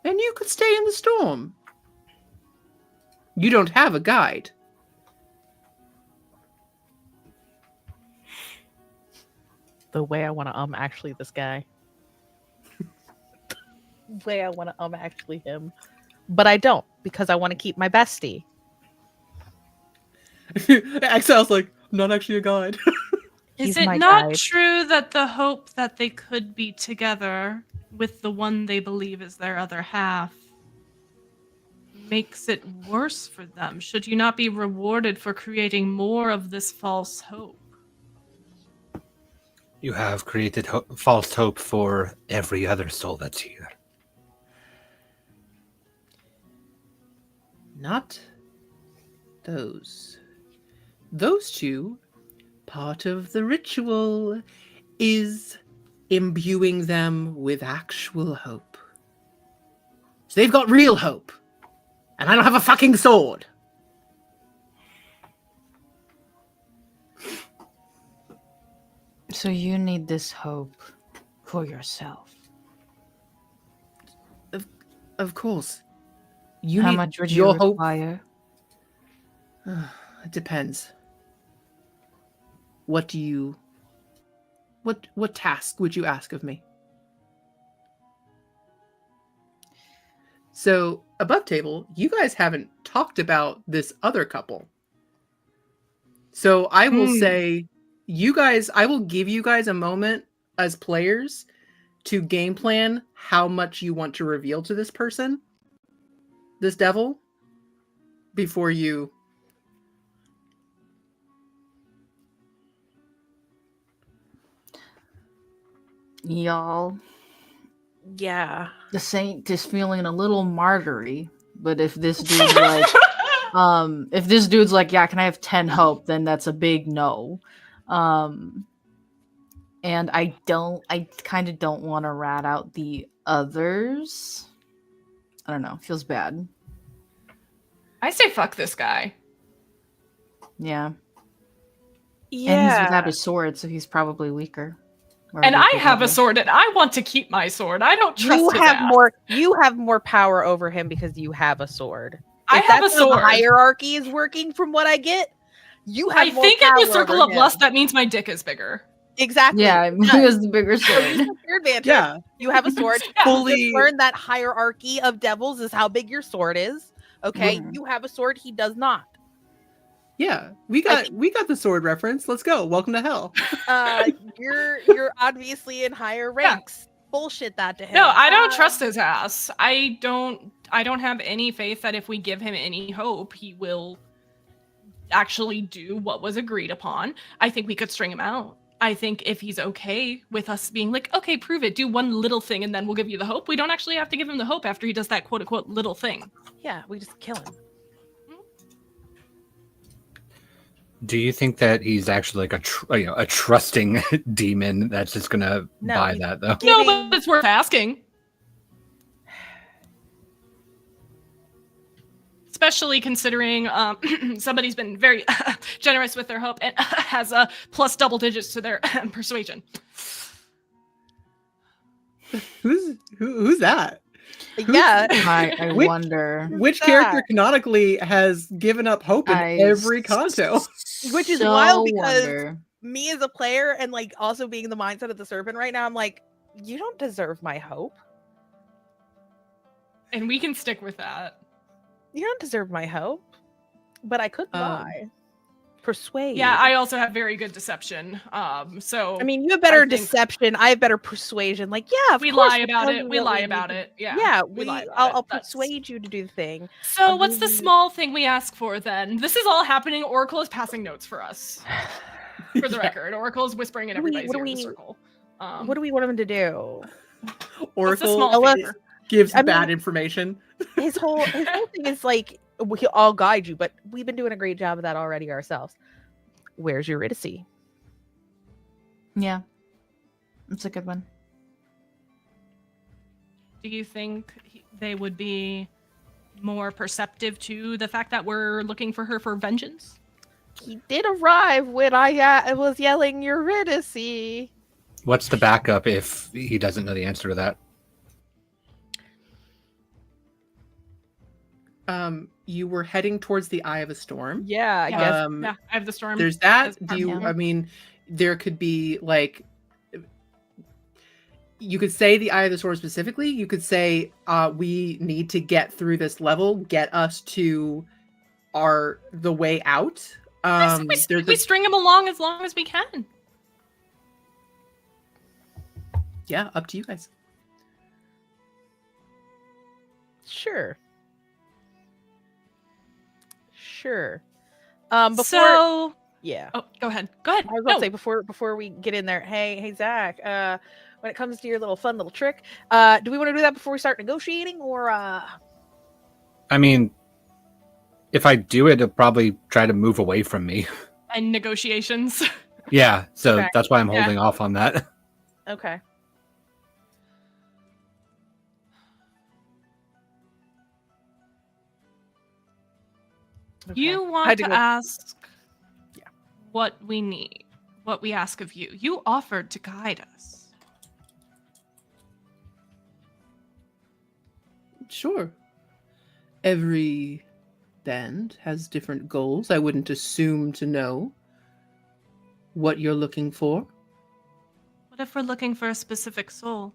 and you could stay in the storm. You don't have a guide. The way I want to actually this guy. Way I want to actually him, but I don't because I want to keep my bestie. Exile's like, I'm not actually a guide. Is He's it my not guide. true that the hope that they could be together with the one they believe is their other half makes it worse for them? Should you not be rewarded for creating more of this false hope? You have created false hope for every other soul that's here. Not those. Those two, part of the ritual is imbuing them with actual hope. So they've got real hope. And I don't have a fucking sword. So you need this hope for yourself. Of course. You How need much would your you hope. require? It depends. What do you... What task would you ask of me? So, above table, you guys haven't talked about this other couple. So I will say, I will give you guys a moment as players to game plan how much you want to reveal to this person. this devil before you. Y'all, Yeah. the saint is feeling a little martyry, but if this dude's like, yeah, can I have 10 hope, then that's a big no. And I kind of don't want to rat out the others. I don't know, feels bad. I say fuck this guy. Yeah. Yeah. And he's without a sword, so he's probably weaker. Or And I weaker have a devil. sword, and I want to keep my sword. I don't trust You his have ass. more. You have more power over him because you have a sword. I If have that's a how the sword. hierarchy is working, from what I get, you have I more think in power the circle over of him. lust, that means my dick is bigger. Exactly. Yeah, it he does. has the bigger So sword. use that to your advantage. Yeah. You have a sword. Fully- You just learned that hierarchy of devils is how big your sword is. Okay, Mhm. you have a sword. He does not. Yeah, we got the sword reference. Let's go. Welcome to hell. You're obviously in higher ranks. Bullshit that to him. No, I don't trust his ass. I don't have any faith that if we give him any hope, he will actually do what was agreed upon. I think we could string him out. I think if he's okay with us being like, okay, prove it, do one little thing, and then we'll give you the hope. We don't actually have to give him the hope after he does that quote unquote little thing. Yeah, we just kill him. Do you think that he's actually like a trusting demon that's just gonna No, buy he's that though? No, but it's worth asking. Especially considering somebody's been very generous with their hope and has a plus double digits to their persuasion. Who's that? Yeah. I wonder. Which that? character canonically has given up hope in every canto? Which is so wild because wonder. me as a player and like also being the mindset of the serpent right now, I'm like, you don't deserve my hope. And we can stick with that. You don't deserve my hope. But I could lie. Persuade. Yeah, I also have very good deception. So I mean, you have better I think deception. I have better persuasion. Like, yeah, of we course lie we'll about tell it. you We what lie need about to- it. Yeah. Yeah, we lie about I'll it. That's- persuade you to do the thing. So what's the small thing we ask for then? This is all happening. Oracle is passing notes for us. For the record, Oracle is whispering in everybody's ear in the circle. What do we want him to do? Oracle small favor? gives I bad mean- information. His whole thing is like, I'll guide you, but we've been doing a great job of that already ourselves. Where's Eurydice? Yeah. That's a good one. Do you think they would be more perceptive to the fact that we're looking for her for vengeance? He did arrive when I was yelling Eurydice. What's the backup if he doesn't know the answer to that? You were heading towards the Eye of a Storm. Yeah, I guess. Yeah, I have the storm. There's that. as Do part you? of it. I mean, there could be like. You could say the Eye of the Storm specifically. You could say, we need to get through this level, get us to the way out. I say we string him along as long as we can. Yeah, up to you guys. Sure. So yeah. Oh, go ahead. Go ahead. I was about to say before we get in there. Hey Zach. When it comes to your fun little trick, do we want to do that before we start negotiating, or? I mean, if I do it, it'll probably try to move away from me. And negotiations. Yeah, so Okay. that's why I'm Yeah. holding off on that. Okay. You I want had to to go- ask what we need, what we ask of you. You offered to guide us. Sure. Every band has different goals. I wouldn't assume to know what you're looking for. What if we're looking for a specific soul?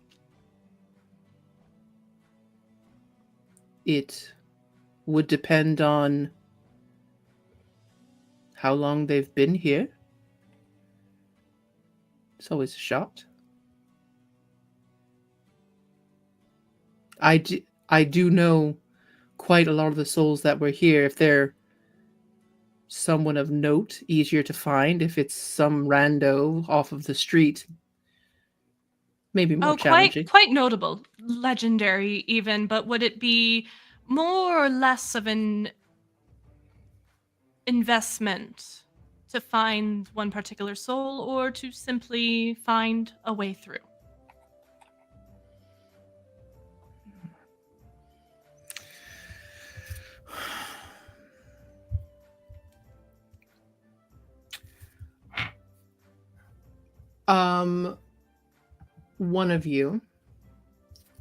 It would depend on how long they've been here. It's always a shot. I do know quite a lot of the souls that were here, if they're someone of note, easier to find. If it's some rando off of the street, maybe more challenging. Quite notable, legendary even, but would it be more or less of an investment to find one particular soul or to simply find a way through? One of you,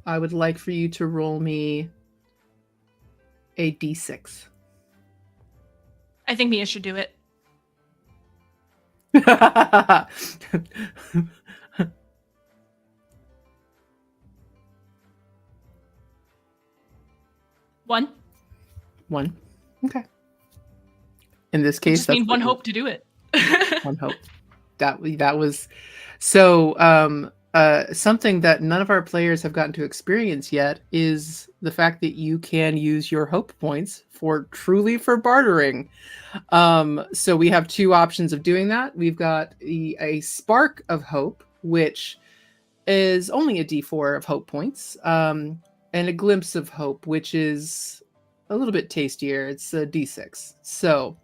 I would like for you to roll me a d6. I think Mia should do it. One. Okay. In this I case, just need one what hope to do it. one hope. That was so. Something that none of our players have gotten to experience yet is the fact that you can use your hope points for bartering. So we have two options of doing that. We've got a spark of hope, which is only a d4 of hope points, and a glimpse of hope, which is a little bit tastier. It's a d6. So,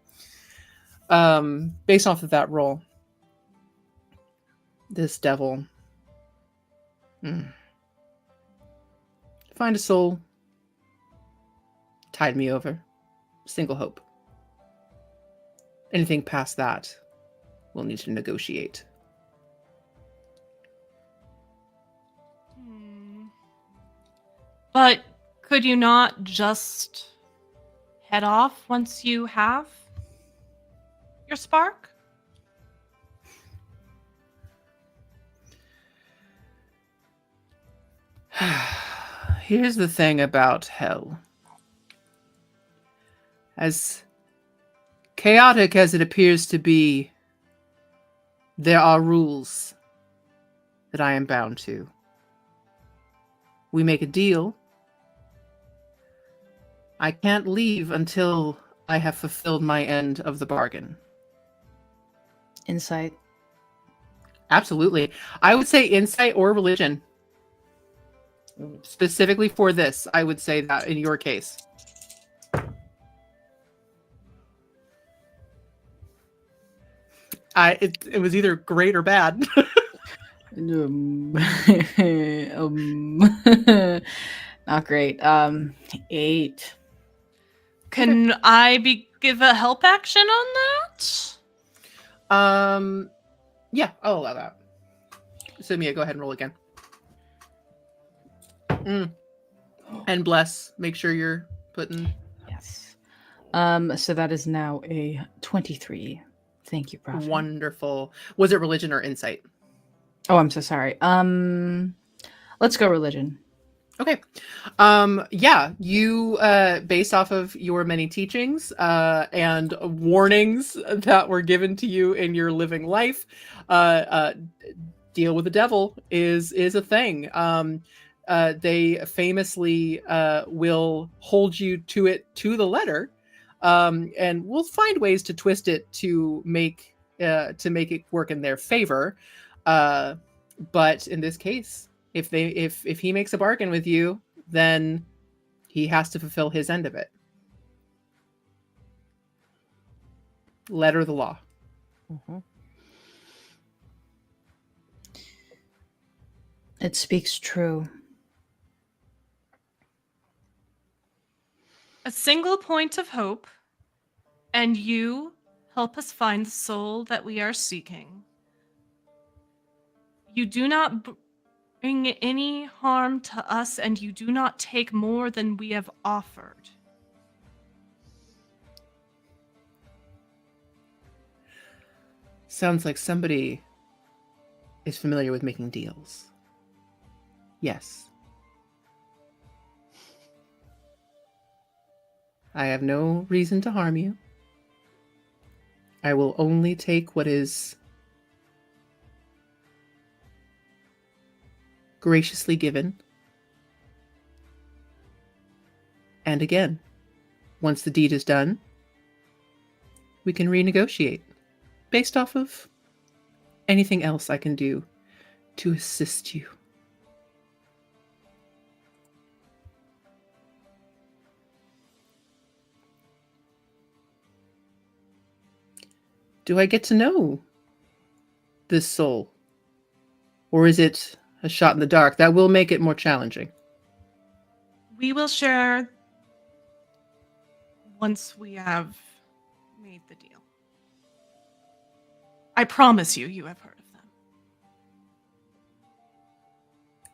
based off of that roll, this devil. Find a soul. Tide me over. Single hope. Anything past that, we'll need to negotiate. But could you not just head off once you have your spark? Here's the thing about hell. As chaotic as it appears to be, there are rules that I am bound to. We make a deal. I can't leave until I have fulfilled my end of the bargain. Insight. Absolutely. I would say insight or religion. Specifically for this, I would say that in your case. It was either great or bad. Not great. 8. Can I give a help action on that? Yeah, I'll allow that. So Mia, go ahead and roll again. And bless. Make sure you're putting. Yes. So that is now a 23. Thank you, Prophet. Wonderful. Was it religion or insight? Oh, I'm so sorry. Let's go religion. Okay. Yeah, you based off of your many teachings and warnings that were given to you in your living life, deal with the devil is a thing. They famously will hold you to it to the letter, and we'll find ways to twist it to make it work in their favor. But in this case, if he makes a bargain with you, then he has to fulfill his end of it. Letter of the law. Mm-hmm. It speaks true. A single point of hope, and you help us find the soul that we are seeking. You do not bring any harm to us, and you do not take more than we have offered. Sounds like somebody is familiar with making deals. Yes. I have no reason to harm you. I will only take what is graciously given. And again, once the deed is done, we can renegotiate based off of anything else I can do to assist you. Do I get to know this soul? Or is it a shot in the dark? That will make it more challenging. We will share once we have made the deal. I promise you, you have heard of them.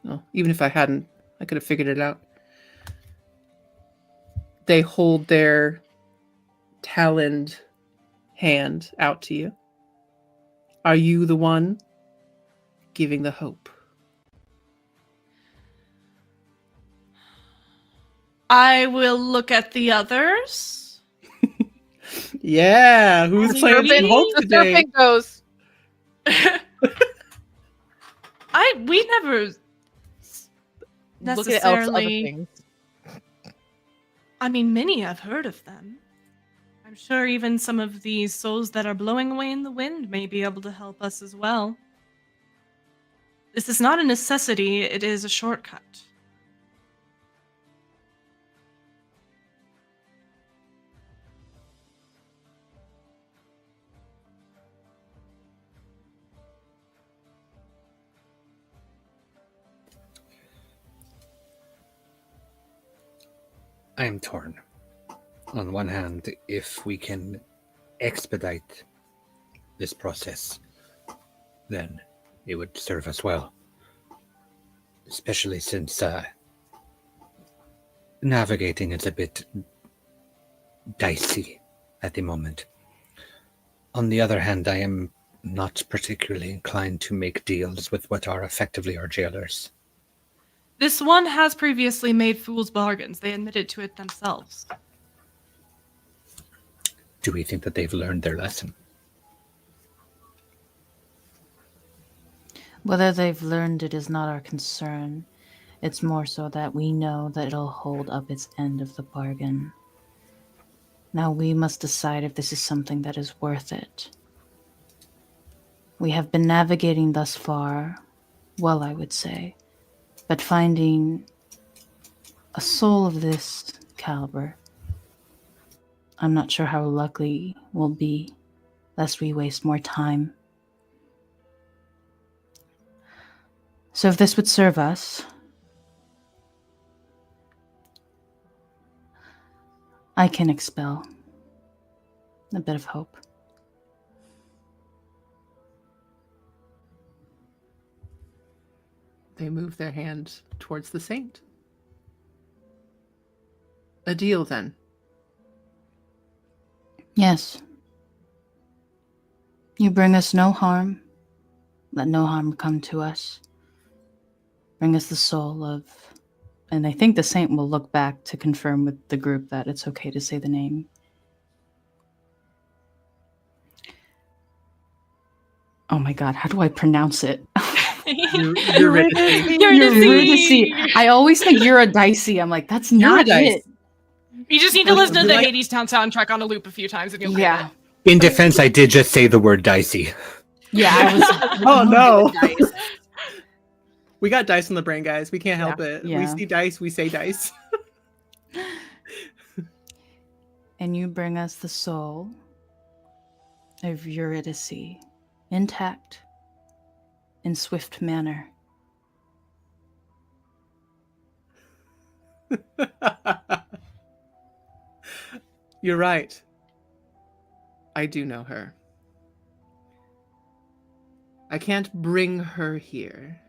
Well, even if I hadn't, I could have figured it out. They hold their taloned hand out to you. Are you the one giving the hope? I will look at the others. Yeah, who's playing Maybe. hope The today? serpent goes. We never Look at Elf's other necessarily. things. I mean, many have heard of them. I'm sure even some of these souls that are blowing away in the wind may be able to help us as well. This is not a necessity, it is a shortcut. I am torn. On one hand, if we can expedite this process, then it would serve us well. Especially since navigating is a bit dicey at the moment. On the other hand, I am not particularly inclined to make deals with what are effectively our jailers. This one has previously made fool's bargains. They admitted to it themselves. Do we think that they've learned their lesson? Whether they've learned it is not our concern. It's more so that we know that it'll hold up its end of the bargain. Now we must decide if this is something that is worth it. We have been navigating thus far, well, I would say, but finding a soul of this caliber, I'm not sure how lucky we'll be, lest we waste more time. So if this would serve us, I can expel a bit of hope. They move their hand towards the saint. A deal, then. Yes. You bring us no harm. Let no harm come to us. Bring us the soul of... And I think the saint will look back to confirm with the group that it's okay to say the name. Oh my god, how do I pronounce it? Eurydice. Eurydice. I always think Eurydice. I'm like, that's not Eurydice. it. You just need to listen to You the like- Hades Town soundtrack on a loop a few times and you'll Yeah. In defense, I did just say the word dicey. Yeah, I was... Oh no. We got dice on the brain, guys. We can't help it. We Yeah. see dice, we say dice. And you bring us the soul of Eurydice, intact, in swift manner. You're right. I do know her. I can't bring her here,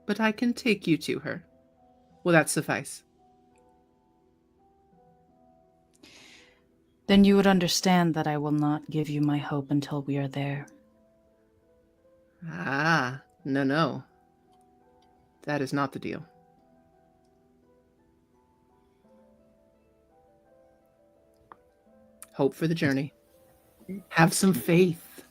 but I can take you to her. Will that suffice? Then you would understand that I will not give you my hope until we are there. Ah, no. That is not the deal. Hope for the journey. Have some faith.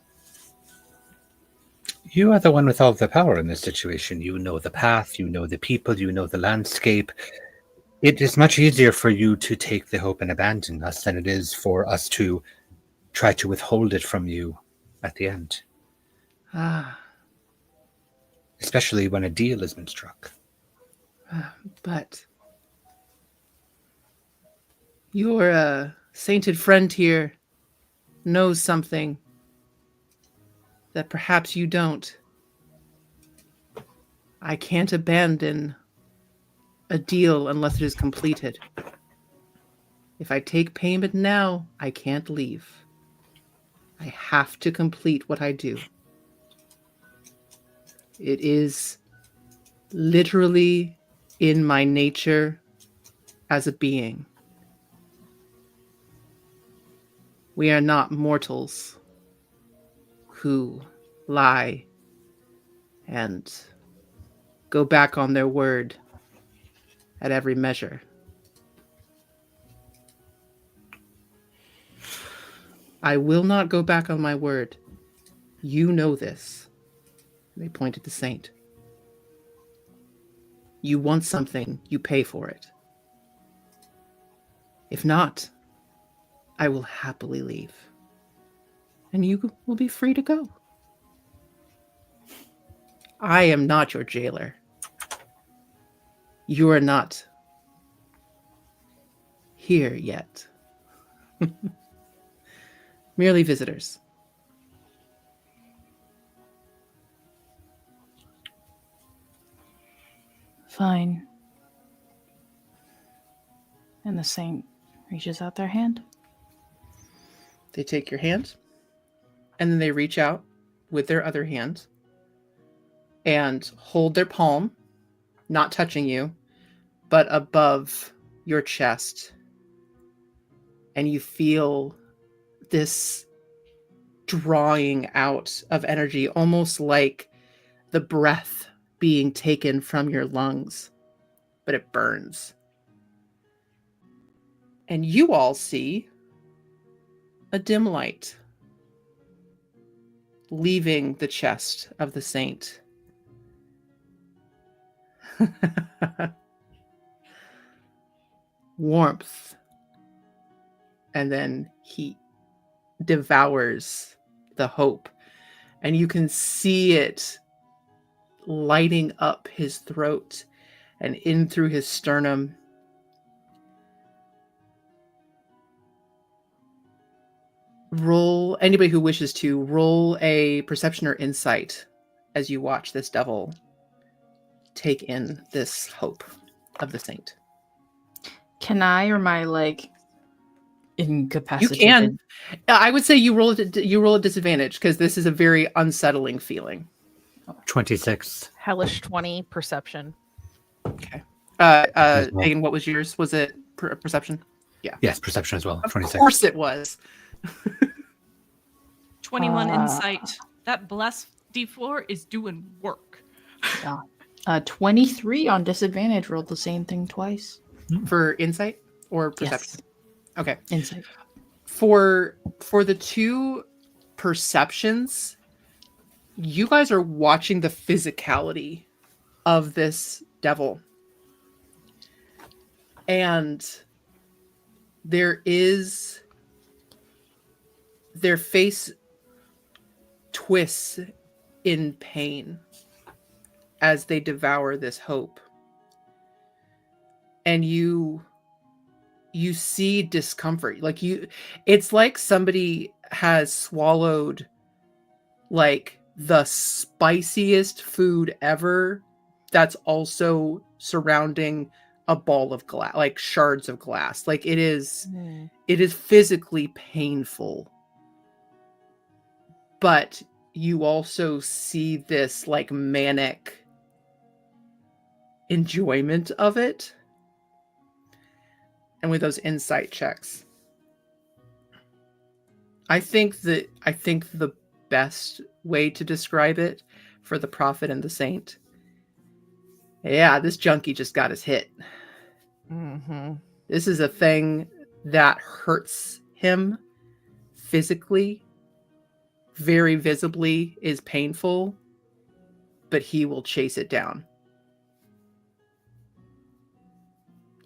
You are the one with all the power in this situation. You know the path, you know the people, you know the landscape. It is much easier for you to take the hope and abandon us than it is for us to try to withhold it from you at the end. Especially when a deal has been struck. But your sainted friend here knows something that perhaps you don't. I can't abandon a deal unless it is completed. If I take payment now, I can't leave. I have to complete what I do. It is literally in my nature as a being. We are not mortals who lie and go back on their word at every measure. I will not go back on my word. You know this. They pointed to Saint. You want something, you pay for it. If not, I will happily leave. And you will be free to go. I am not your jailer. You are not here yet. Merely visitors. Fine. And the saint reaches out their hand. They take your hand, and then they reach out with their other hand and hold their palm, not touching you, but above your chest. And you feel this drawing out of energy, almost like the breath being taken from your lungs, but it burns. And you all see a dim light leaving the chest of the saint. Warmth, and then heat devours the hope, and you can see it lighting up his throat and in through his sternum. Roll, anybody who wishes to, roll a perception or insight as you watch this devil take in this hope of the saint. Can I, or am I like You incapacitated? can. I would say you roll a disadvantage because this is a very unsettling feeling. 26. Hellish 20 perception. Okay. Well. Megan, what was yours? Was it perception? Yeah. Yes, perception as well. Of 26. course it was. 21 insight. That blessed D4 is doing work. Yeah. 23 on disadvantage. Rolled the same thing twice. For insight or perception? Yes. Okay. Insight. For the two perceptions, you guys are watching the physicality of this devil. And their face twists in pain as they devour this hope. And you see discomfort. Like it's like somebody has swallowed like the spiciest food ever that's also surrounding a ball of glass, like shards of glass. Like it is physically painful. But you also see this like manic enjoyment of it. And with those insight checks, I think the best way to describe it for the prophet and the saint. Yeah, this junkie just got his hit. Mm-hmm. This is a thing that hurts him physically, very visibly, is painful, but he will chase it down.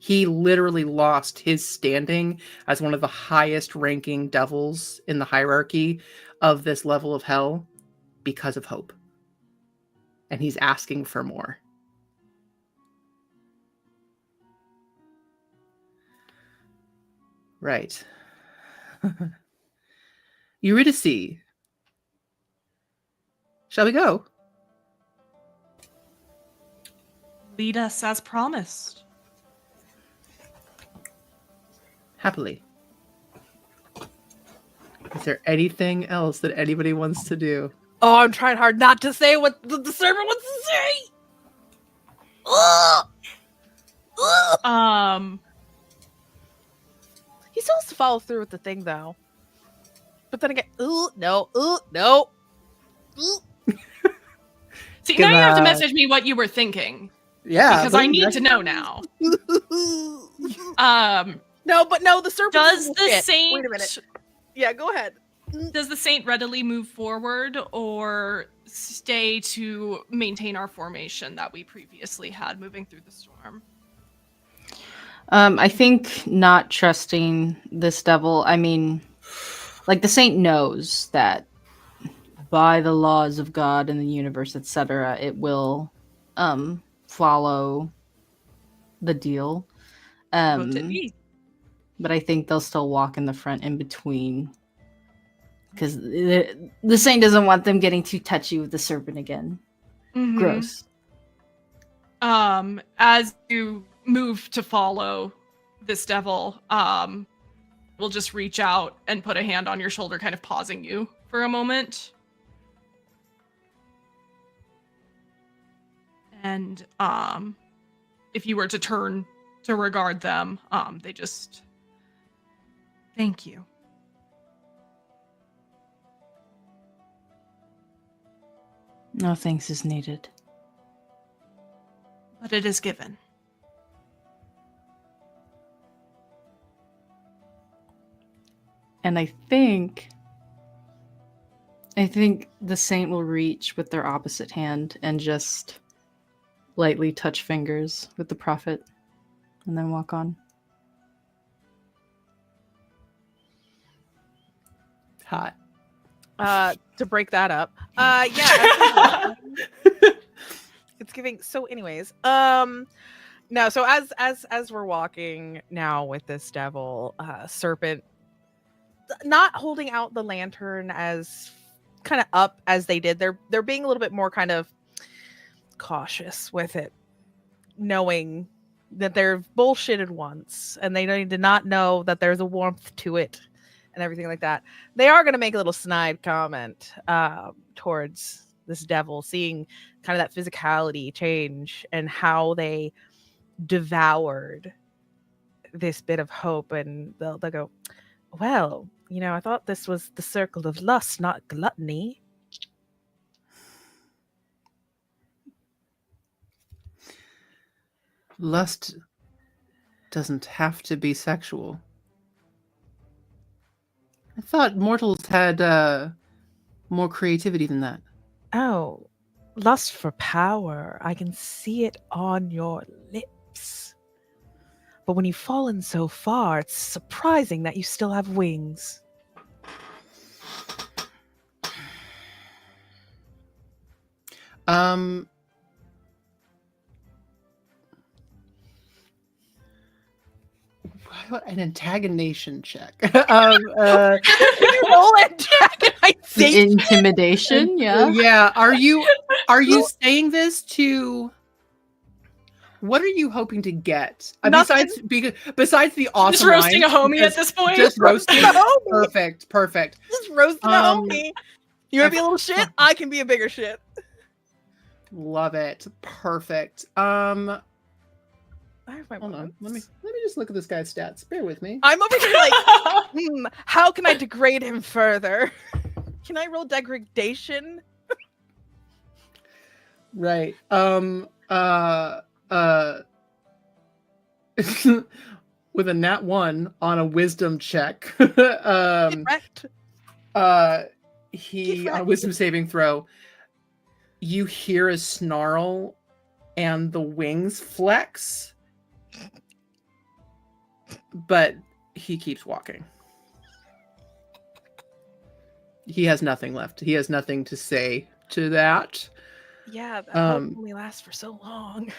He literally lost his standing as one of the highest ranking devils in the hierarchy of this level of hell because of hope. And he's asking for more. Right. Eurydice. Shall we go? Lead us as promised. Happily. Is there anything else that anybody wants to do? Oh, I'm trying hard not to say what the servant wants to say. He still has to follow through with the thing, though. But then again, no. See, now you have to message me what you were thinking. Yeah. Because I need to know now. No, the serpent does the saint... Wait a minute. Yeah, go ahead. Does the saint readily move forward or stay to maintain our formation that we previously had moving through the storm? I think not trusting this devil. I mean, like the saint knows that by the laws of God and the universe, etc., it will follow the deal. But I think they'll still walk in the front in between. Because the saint doesn't want them getting too touchy with the serpent again. Mm-hmm. Gross. As you move to follow this devil, we'll just reach out and put a hand on your shoulder, kind of pausing you for a moment. And if you were to turn to regard them, they just thank you. No thanks is needed. But it is given. And I think the saint will reach with their opposite hand and just lightly touch fingers with the prophet and then walk on. Hot. To break that up. Yeah. It's giving. So anyways, no, so as we're walking now with this devil, serpent not holding out the lantern as kind of up as they did. They're being a little bit more kind of cautious with it, knowing that they're bullshitted once and they did not know that there's a warmth to it and everything like that. They are going to make a little snide comment towards this devil, seeing kind of that physicality change and how they devoured this bit of hope. And they'll go, well, I thought this was the circle of lust, not gluttony. Lust doesn't have to be sexual. I thought mortals had more creativity than that. Oh, lust for power. I can see it on your lips. But when you've fallen so far, it's surprising that you still have wings. What an antagonization check. Roll antagonization. Intimidation, yeah. Yeah. Are you saying this to? What are you hoping to get? Besides the awesome, just roasting lines, a homie at this point. Just roasting a homie. Perfect. Just roasting a homie. You want to be a little shit? I can be a bigger shit. Love it. Perfect. Hold on. Let me just look at this guy's stats. Bear with me. I'm over here like, how can I degrade him further? Can I roll degradation? Right. With a nat 1 on a wisdom check. Correct. He on a wisdom saving throw. You hear a snarl and the wings flex. But he keeps walking. He has nothing left. He has nothing to say to that. Yeah, that hope only lasts for so long.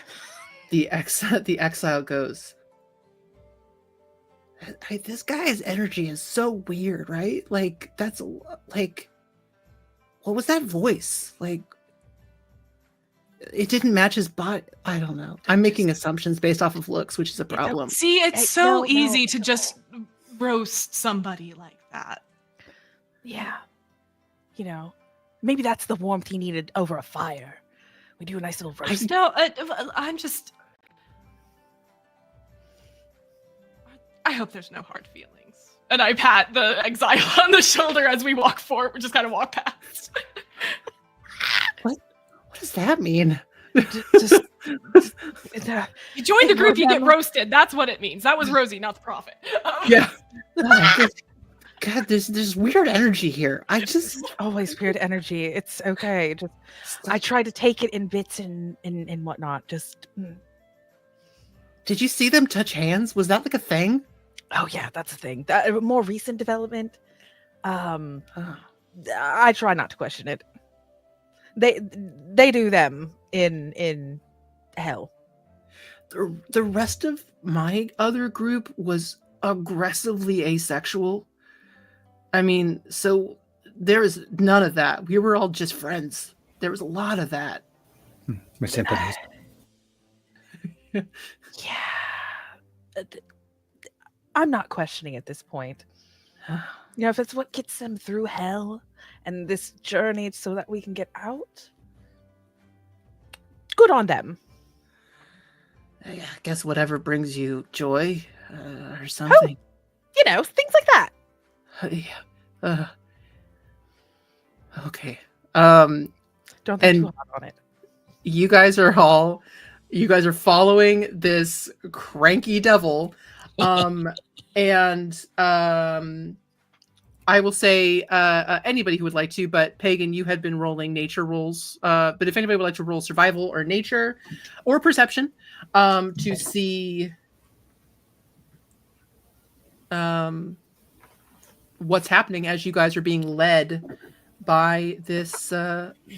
The exile goes, this guy's energy is so weird, right? Like, that's like, what was that voice? Like, it didn't match his body. I don't know. I'm making assumptions based off of looks, which is a problem. See, it's so easy to just roast somebody like that. Yeah. You know, maybe that's the warmth he needed over a fire. We do a nice little roast. I'm just... I hope there's no hard feelings. And I pat the exile on the shoulder as we walk forward. We just kind of walk past. What does that mean? You join the group, you get roasted. That's what it means. That was Rosie, not the prophet. Yeah. God, there's weird energy here. Always weird energy. It's okay. Just I try to take it in bits and whatnot. Did you see them touch hands? Was that like a thing? Oh yeah, that's a thing. That more recent development. I try not to question it. They do them in hell. The rest of my other group was aggressively asexual. I mean, so there was none of that. We were all just friends. There was a lot of that. My sympathies. Yeah. I'm not questioning at this point. You know, if it's what gets them through hell and this journey so that we can get out, good on them. I guess whatever brings you joy or something. You know, things like that. Okay. Don't think too hard on it. You guys are following this cranky devil. I will say anybody who would like to, but Pagan, you had been rolling nature rolls. But if anybody would like to roll survival or nature or perception to see what's happening as you guys are being led by this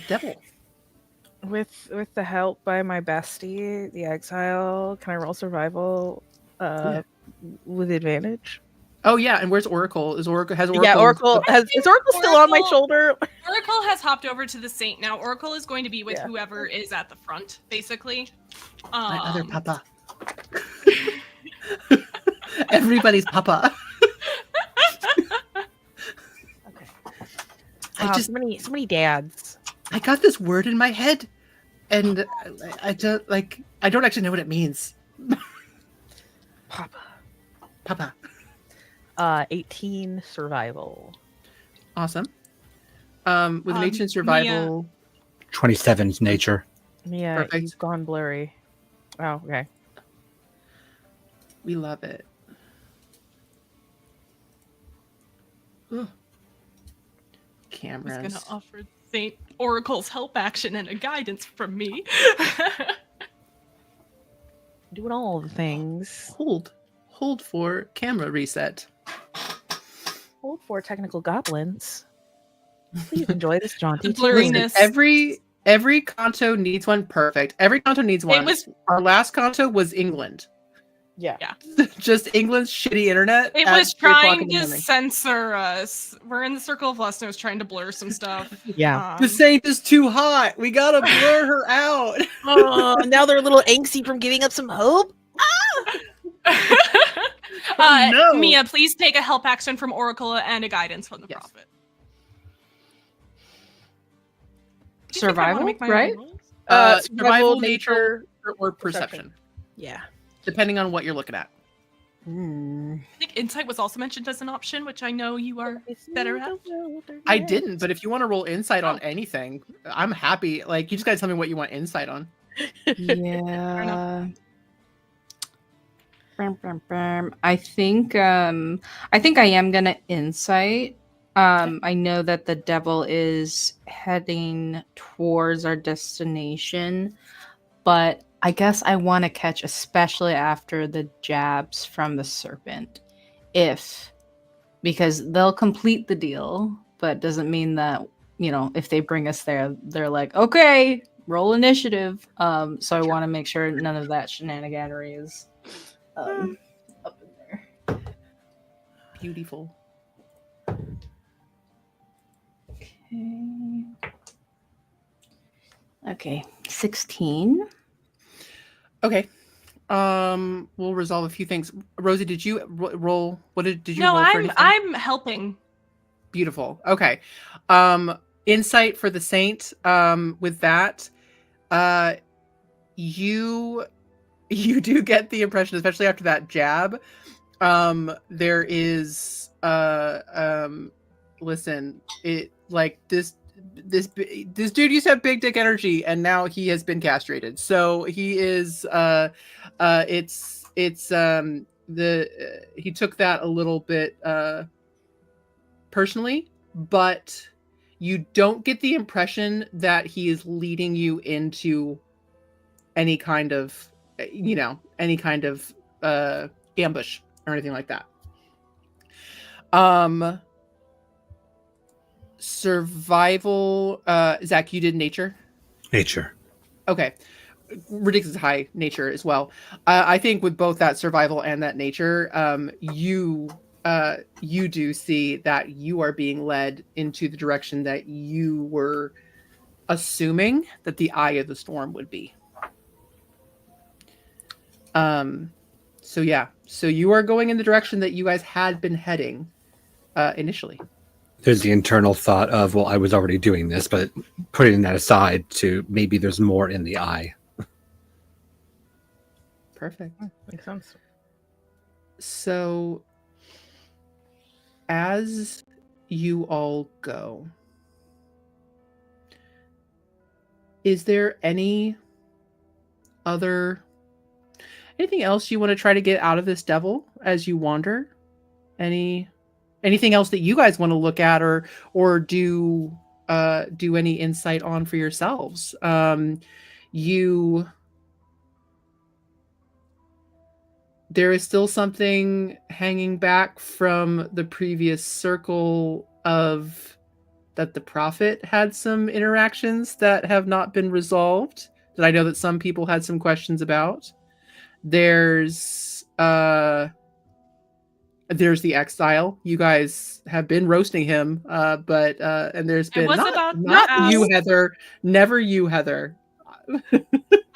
devil. With the help by my bestie, the exile, can I roll survival with advantage? Oh yeah, and where's Oracle? Is Oracle? Is Oracle still on my shoulder? Oracle has hopped over to the Saint now. Oracle is going to be with whoever is at the front, basically. My other papa. Everybody's papa. Okay. So many dads. I got this word in my head, and I don't actually know what it means. Papa. 18 survival. Awesome. With an 18 survival. 27's nature. Yeah, Perfect. He's gone blurry. Oh, okay. We love it. Cameras. I was going to offer Saint Oracle's help action and a guidance from me. Doing all the things. Hold for camera reset. Hold for technical goblins. Please enjoy this jaunty blurriness. Every Kanto needs one. Perfect. Every Kanto needs one. Our last Kanto was England. Yeah. Just England's shitty internet. It was trying to censor us. We're in the Circle of Lustnose trying to blur some stuff. Yeah. The Saint is too hot. We gotta blur her out. Oh, now they're a little angsty from giving up some hope. No. Mia, please take a help action from Oracle and a guidance from the prophet. Survival, right? Survival, nature, or perception. Yeah. Depending on what you're looking at. I think insight was also mentioned as an option, which I know you are better at. I didn't, but if you want to roll insight on anything, I'm happy. Like, you just gotta tell me what you want insight on. Yeah. I think I am gonna insight. I know that the devil is heading towards our destination, but I guess I want to catch, especially after the jabs from the serpent. Because they'll complete the deal, but doesn't mean that, if they bring us there, they're like, okay, roll initiative. So I want to make sure none of that shenaniganery is up in there. Beautiful. Okay, 16. Okay. We'll resolve a few things. Rosie, did you roll? What did you No, roll for anything? I'm helping. Beautiful. Okay. Insight for the saint. With that, you do get the impression, especially after that jab, there is listen, it like this dude used to have big dick energy, and now he has been castrated, so he is he took that a little bit personally, but you don't get the impression that he is leading you into any kind of ambush or anything like that. Survival. Zach, you did nature. Okay. Ridiculous high nature as well. I think with both that survival and that nature, you do see that you are being led into the direction that you were assuming that the eye of the storm would be. So yeah, so you are going in the direction that you guys had been heading initially. There's the internal thought of, well, I was already doing this, but putting that aside to maybe there's more in the eye. Perfect. Makes sense. So as you all go, is there anything else you want to try to get out of this devil as you wander? Anything else that you guys want to look at or do any insight on for yourselves? There is still something hanging back from the previous circle of that the prophet had some interactions that have not been resolved, that I know that some people had some questions about. There's the exile. You guys have been roasting him, but and there's been not you, Heather. Never you, Heather.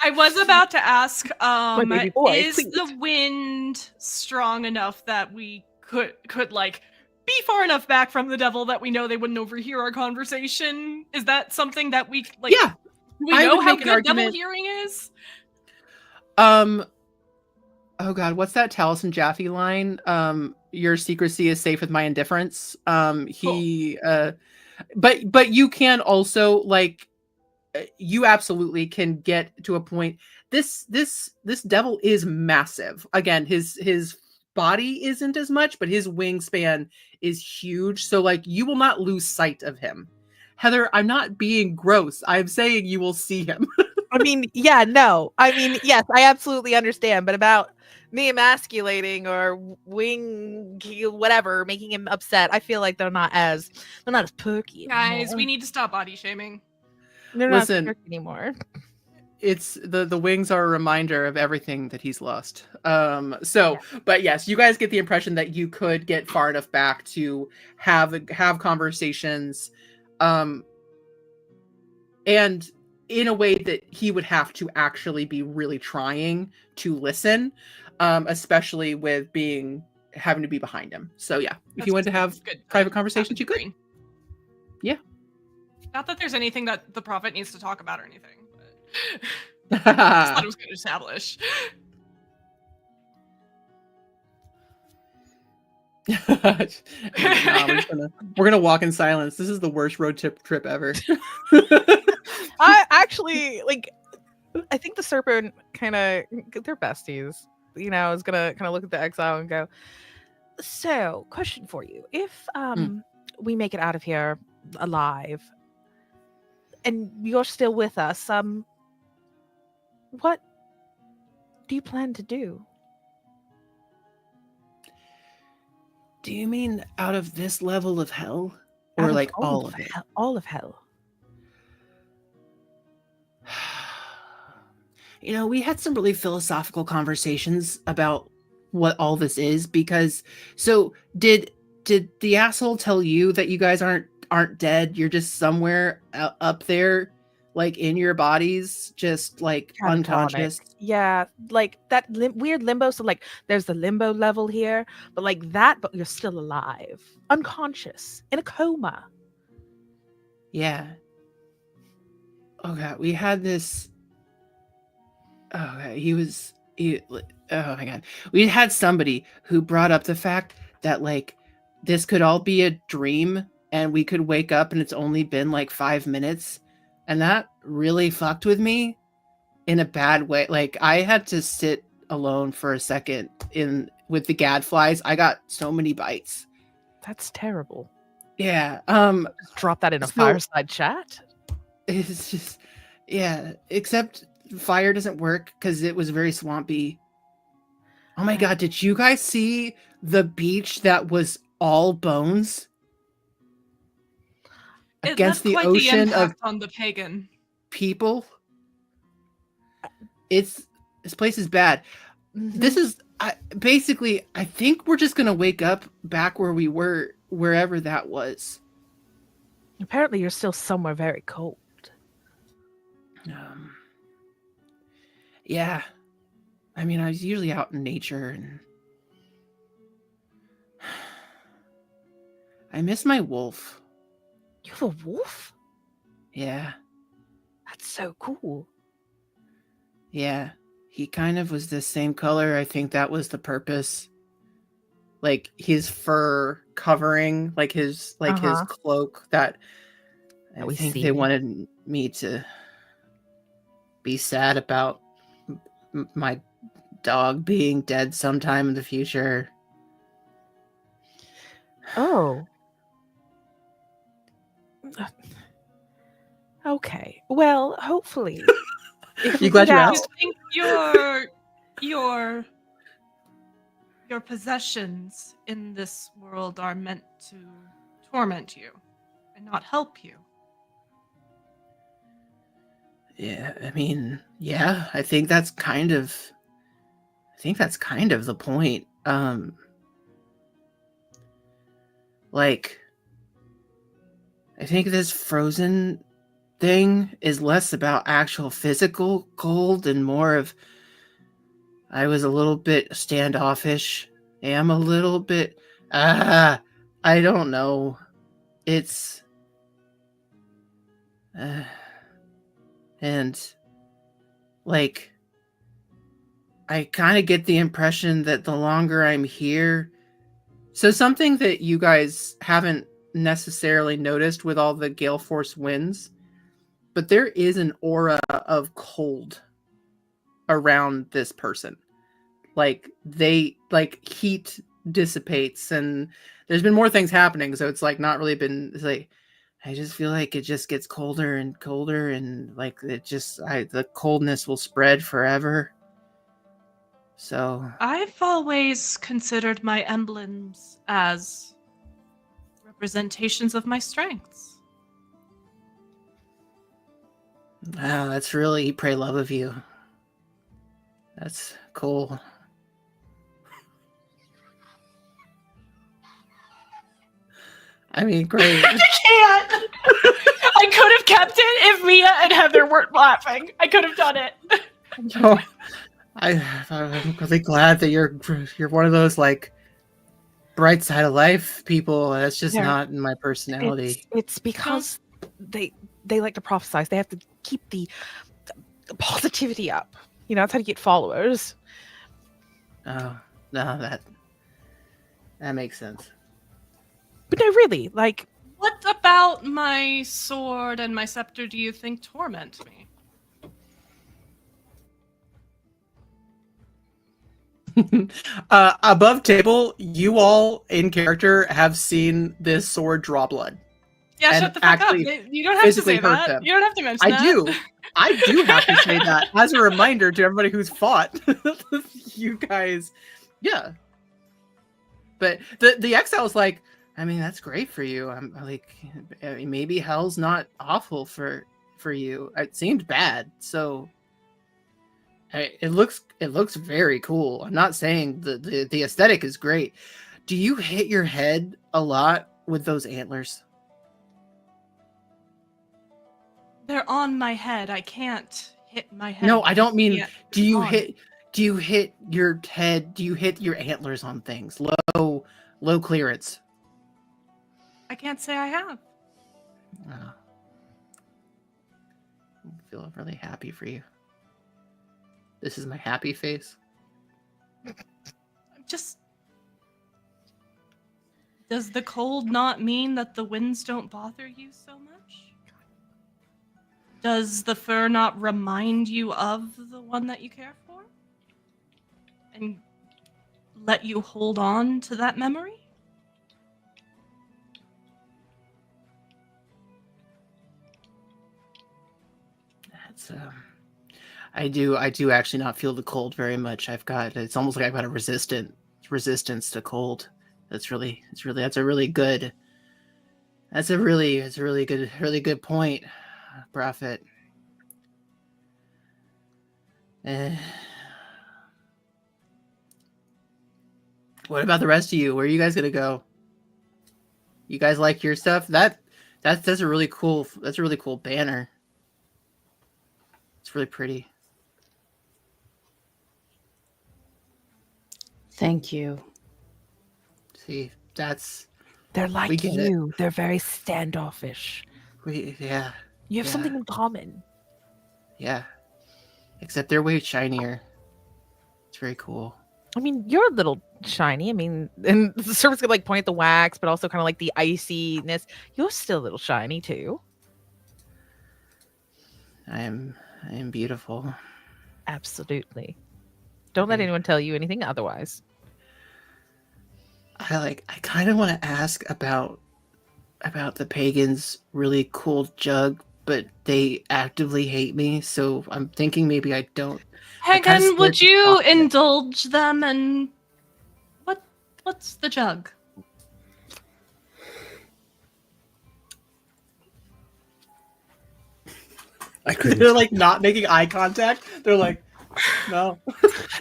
I was about to ask, baby boy, is please. the wind strong enough that we could like be far enough back from the devil that we know they wouldn't overhear our conversation? Is that something that we like? Yeah, do we know how good devil hearing is? Oh God, what's that Taliesin Jaffe line? Your secrecy is safe with my indifference. But you can also you absolutely can get to a point. This devil is massive. Again, his body isn't as much, but his wingspan is huge. So you will not lose sight of him. Heather, I'm not being gross. I'm saying you will see him. I mean, yeah, no. I mean, yes, I absolutely understand, but about me emasculating or whatever, making him upset, I feel like they're not as perky Guys, anymore. we need to stop body shaming. They're not perky anymore. It's the wings are a reminder of everything that he's lost. But yes, you guys get the impression that you could get far enough back to have conversations, and in a way that he would have to actually be really trying to listen, especially with having to be behind him. So yeah, if you wanted to have private conversations, you could. Yeah. Not that there's anything that the prophet needs to talk about or anything. But I just thought it was good to establish. We're gonna walk in silence. This is the worst road trip ever. I actually I think the serpent they're besties. Is gonna kind of look at the exile and go, so question for you. If we make it out of here alive and you're still with us, what do you plan to do? Do you mean out of this level of hell? Or Out of like all of it? All of hell. You know, we had some really philosophical conversations about what all this is because so did the asshole tell you that you guys aren't dead? You're just somewhere up there, like in your bodies, just like Catatonic. unconscious. Yeah, like that weird limbo. So like there's the limbo level here, but like that, but you're still alive, unconscious, in a coma. Yeah. Oh god, we had this. Oh god, oh my god, we had somebody who brought up the fact that like this could all be a dream and we could wake up and it's only been like 5 minutes, and that really fucked with me in a bad way. Like I had to sit alone for a second with the gadflies. I got so many bites. That's terrible. Yeah. Just drop that in a fireside chat. It's just, yeah. Except fire doesn't work because it was very swampy. Oh my god! Did you guys see the beach that was all bones against the ocean of on the pagan people? This place is bad. This is basically. I think we're just gonna wake up back where we were, wherever that was. Apparently, you're still somewhere very cold. Yeah. I mean, I was usually out in nature and I miss my wolf. You have a wolf? Yeah. That's so cool. Yeah. He kind of was the same color. I think that was the purpose. Like his fur covering, like his cloak that I think they wanted me to be sad about my dog being dead sometime in the future. Oh. Okay. Well, hopefully. You glad you asked? I think your possessions in this world are meant to torment you and not help you. Yeah, I mean, yeah, I think that's kind of the point. Like I think this frozen thing is less about actual physical cold and more of I was a little bit standoffish. Am a little bit I don't know. It's and like I kind of get the impression that the longer I'm here, so something that you guys haven't necessarily noticed with all the gale force winds, but there is an aura of cold around this person. Like heat dissipates and there's been more things happening, so it's like not really been, it's like I just feel like it just gets colder and colder and like the coldness will spread forever. So I've always considered my emblems as representations of my strengths. wow, that's really Eat, Pray, Love of you. That's cool. I mean, great. I can't. I could have kept it if Mia and Heather weren't laughing. I could have done it. Oh, I'm really glad that you're one of those like bright side of life people. That's just not in my personality. It's because they like to prophesize. They have to keep the positivity up. You know, that's how you get followers. Oh no, that makes sense. But no, really, like, what about my sword and my scepter do you think torment me? Above table, you all in character have seen this sword draw blood. Yeah, and shut the fuck up. actually You don't have to physically say hurt that. them. You don't have to mention I that. do. I do have to say that as a reminder to everybody who's fought. You guys, yeah. But the exile's like, I mean, that's great for you. I'm like, maybe hell's not awful for you. It seemed bad, so it looks very cool. I'm not saying the aesthetic is great. Do you hit your head a lot with those antlers? They're on my head. I can't hit my head. No, I don't mean. Yeah, Do you on. hit your head? Do you hit your antlers on things? Low clearance. I can't say I have. I feel really happy for you. This is my happy face. Just. Does the cold not mean that the winds don't bother you so much? Does the fur not remind you of the one that you care for? And let you hold on to that memory? That's I do actually not feel the cold very much. It's almost like I've got a resistance to cold. That's a really good point, Prophet. What about the rest of you? Where are you guys gonna go? You guys like your stuff? That's a really cool banner. It's really pretty. Thank you. See, They're like you. They're very standoffish. Yeah. You have something in common. Yeah. Except they're way shinier. It's very cool. I mean, you're a little shiny. I mean, and the servants could like point at the wax, but also kind of like the iciness. You're still a little shiny too. I am beautiful. Absolutely. Don't let anyone tell you anything otherwise. I kind of want to ask about the pagans' really cool jug, but they actively hate me, so I'm thinking maybe I don't. Hagen, would you indulge them and what's the jug? I couldn't. They're like not making eye contact. They're like, no.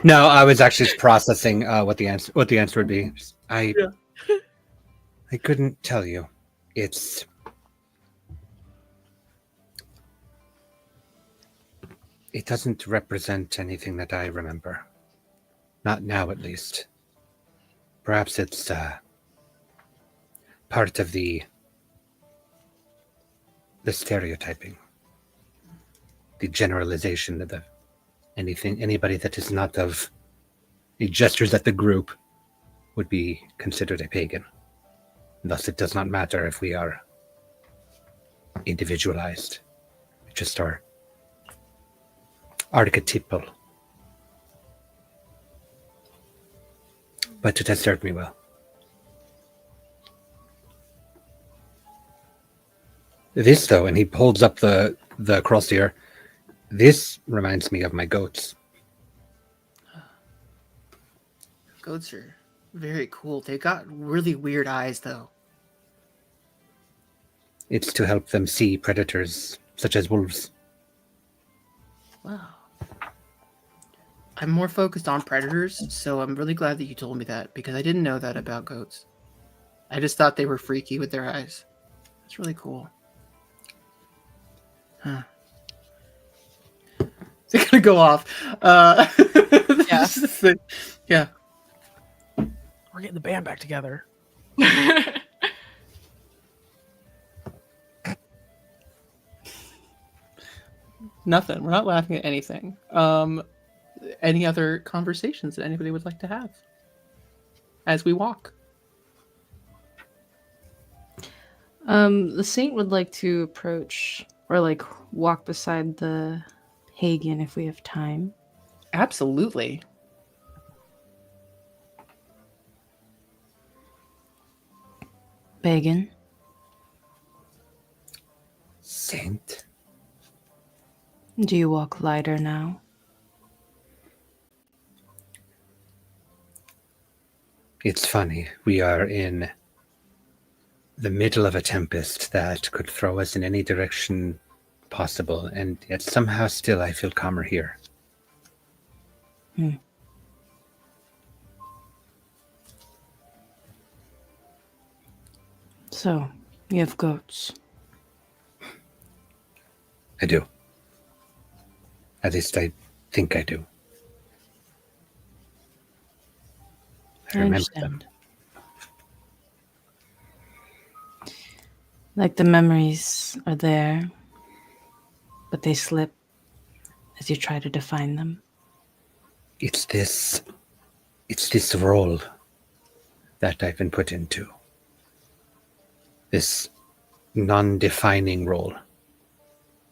No, I was actually processing what the answer would be. I couldn't tell you. It doesn't represent anything that I remember. Not now, at least. Perhaps it's part of the stereotyping, the generalization of anybody that is not of the gestures that the group would be considered a pagan. Thus, it does not matter if we are individualized. We just are archetypal. But it has served me well. This, though, and he holds up the crosshair, this reminds me of my goats. Goats are very cool. They got really weird eyes, though. It's to help them see predators, such as wolves. Wow. I'm more focused on predators, so I'm really glad that you told me that, because I didn't know that about goats. I just thought they were freaky with their eyes. That's really cool. Huh. They're gonna go off. Yeah. Yeah. We're getting the band back together. Nothing. We're not laughing at anything. Any other conversations that anybody would like to have as we walk? The saint would like to approach or like walk beside the pagan if we have time. Absolutely. Pagan, Do you walk lighter now? It's funny. We are in the middle of a tempest that could throw us in any direction possible, and yet somehow still I feel calmer here. So, you have goats. I do. At least I think I do. I remember them. Like the memories are there, but they slip as you try to define them. It's this role that I've been put into. This non-defining role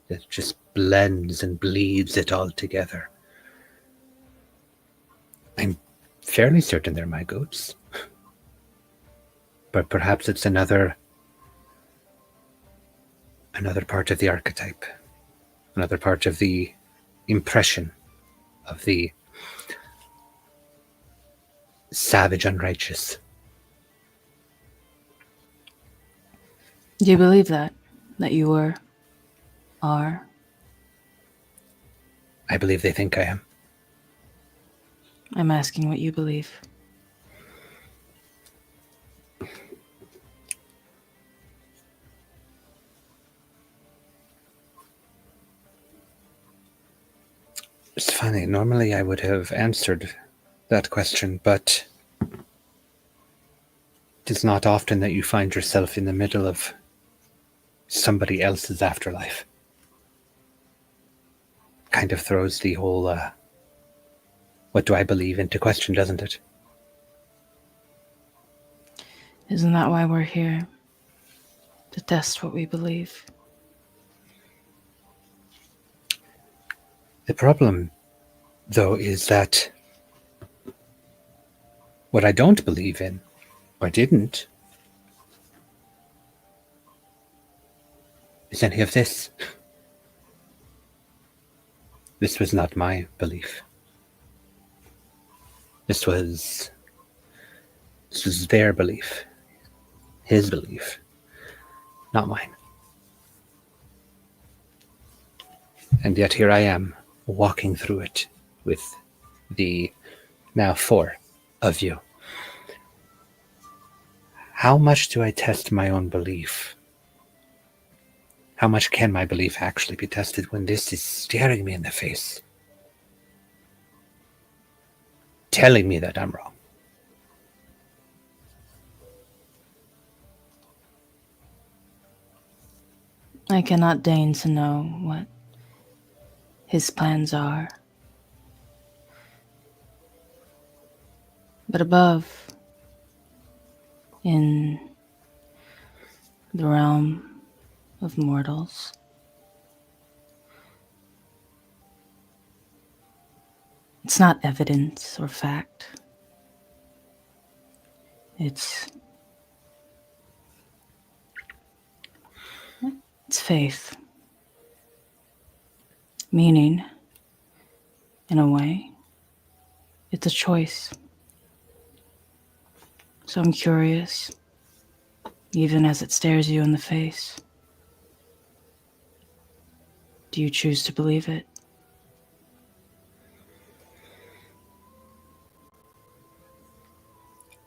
that just blends and bleeds it all together. I'm fairly certain they're my goats. But perhaps it's another part of the archetype, another part of the impression of the savage unrighteous. Do you believe that you are? I believe they think I am. I'm asking what you believe. It's funny, normally I would have answered that question, but it is not often that you find yourself in the middle of somebody else's afterlife. Kind of throws the whole, what do I believe into question, doesn't it? Isn't that why we're here? To test what we believe. The problem, though, is that what I don't believe in, or didn't, is any of this. This was not my belief. This was their belief. His belief. Not mine. And yet here I am, walking through it with the now 4 of you. How much do I test my own belief? How much can my belief actually be tested when this is staring me in the face? Telling me that I'm wrong. I cannot deign to know what his plans are. But above, in the realm of mortals, it's not evidence or fact. It's faith. Meaning, in a way, it's a choice. So I'm curious, even as it stares you in the face. Do you choose to believe it?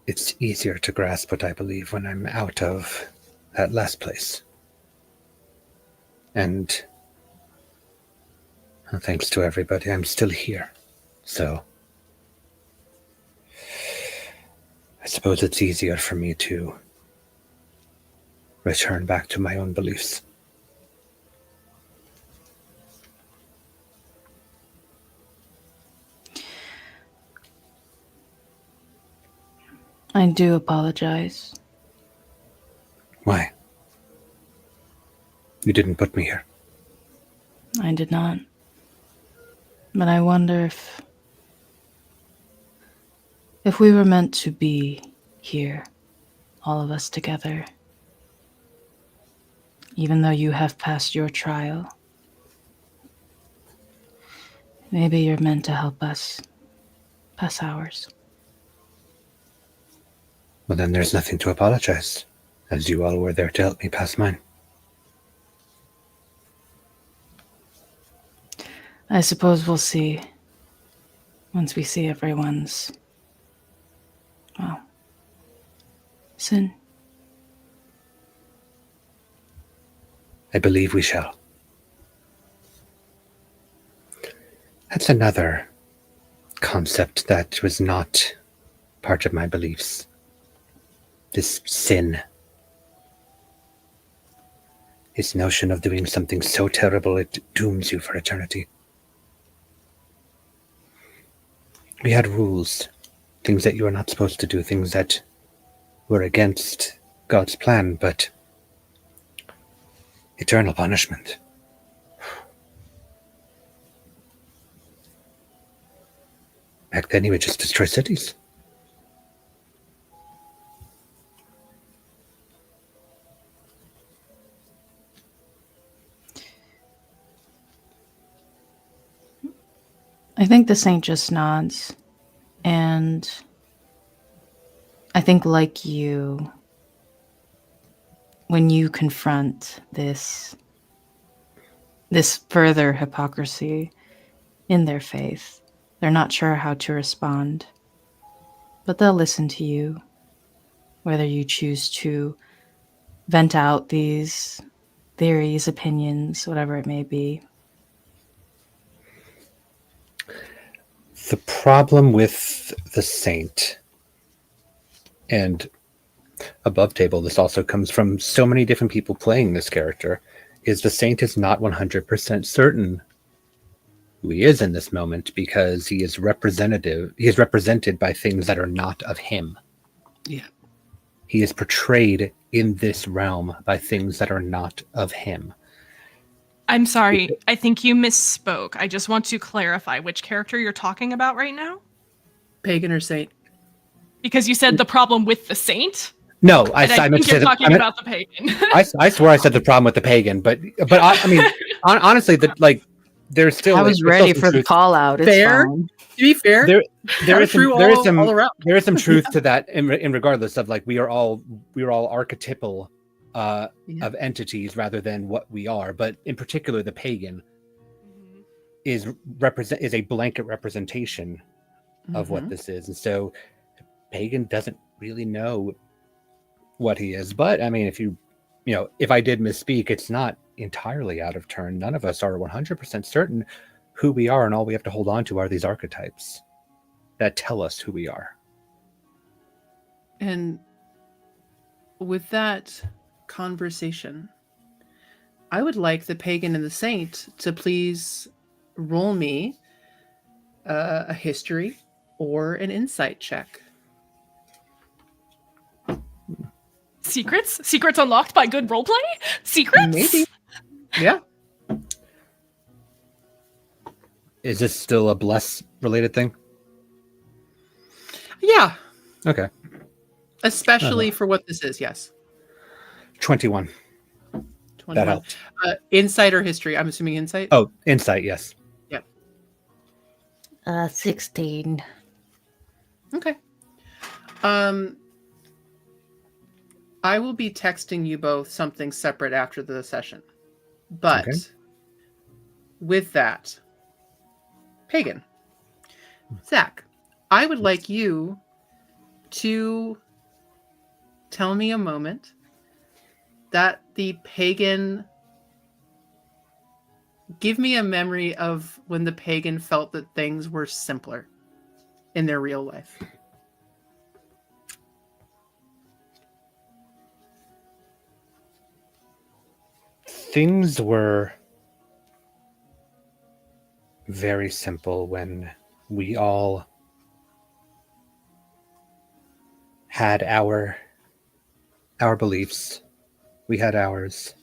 It's easier to grasp what I believe when I'm out of that last place. And thanks to everybody, I'm still here. So I suppose it's easier for me to return back to my own beliefs. I do apologize. Why? You didn't put me here. I did not. But I wonder if we were meant to be here, all of us together, even though you have passed your trial, Maybe you're meant to help us pass ours. Well, then there's nothing to apologize, as you all were there to help me pass mine. I suppose we'll see once we see everyone's, well, sin. I believe we shall. That's another concept that was not part of my beliefs. This sin. This notion of doing something so terrible it dooms you for eternity. We had rules, things that you were not supposed to do, things that were against God's plan, but eternal punishment. Back then, he would just destroy cities. I think the saint just nods, and I think, like you, when you confront this further hypocrisy in their faith, they're not sure how to respond, but they'll listen to you, whether you choose to vent out these theories, opinions, whatever it may be. The problem with the saint, and above table, this also comes from so many different people playing this character, is the saint is not 100% certain who he is in this moment because he is represented by things that are not of him. Yeah. He is portrayed in this realm by things that are not of him. I'm sorry. I think you misspoke. I just want to clarify which character you're talking about right now. Pagan or saint? Because you said the problem with the saint. No, I think meant to you're say talking about the pagan. I swear I said the problem with the pagan, but I mean, honestly, there's still. I was ready for the call out. It's fair. fine. To be fair, there is some all around. there is some truth to that in regardless of like we are all archetypal of entities rather than what we are, but in particular the pagan is a blanket representation of what this is, and so pagan doesn't really know what he is. But I mean, if I did misspeak, it's not entirely out of turn. None of us are 100% certain who we are, and all we have to hold on to are these archetypes that tell us who we are. And with that conversation, I would like the pagan and the saint to please roll me a history or an insight check. Secrets unlocked by good roleplay? Secrets? Maybe. Yeah. Is this still a bless related thing? Yeah. Okay. Especially for what this is, yes. 21. 21. That helps. Insight or history? I'm assuming insight. Oh, insight, yes. Yep. 16. Okay. I will be texting you both something separate after the session. But with that, pagan, Zach, I would like you to tell me a moment that the pagan, give me a memory of when the pagan felt that things were simpler in their real life. Things were very simple when we all had our beliefs. We had ours.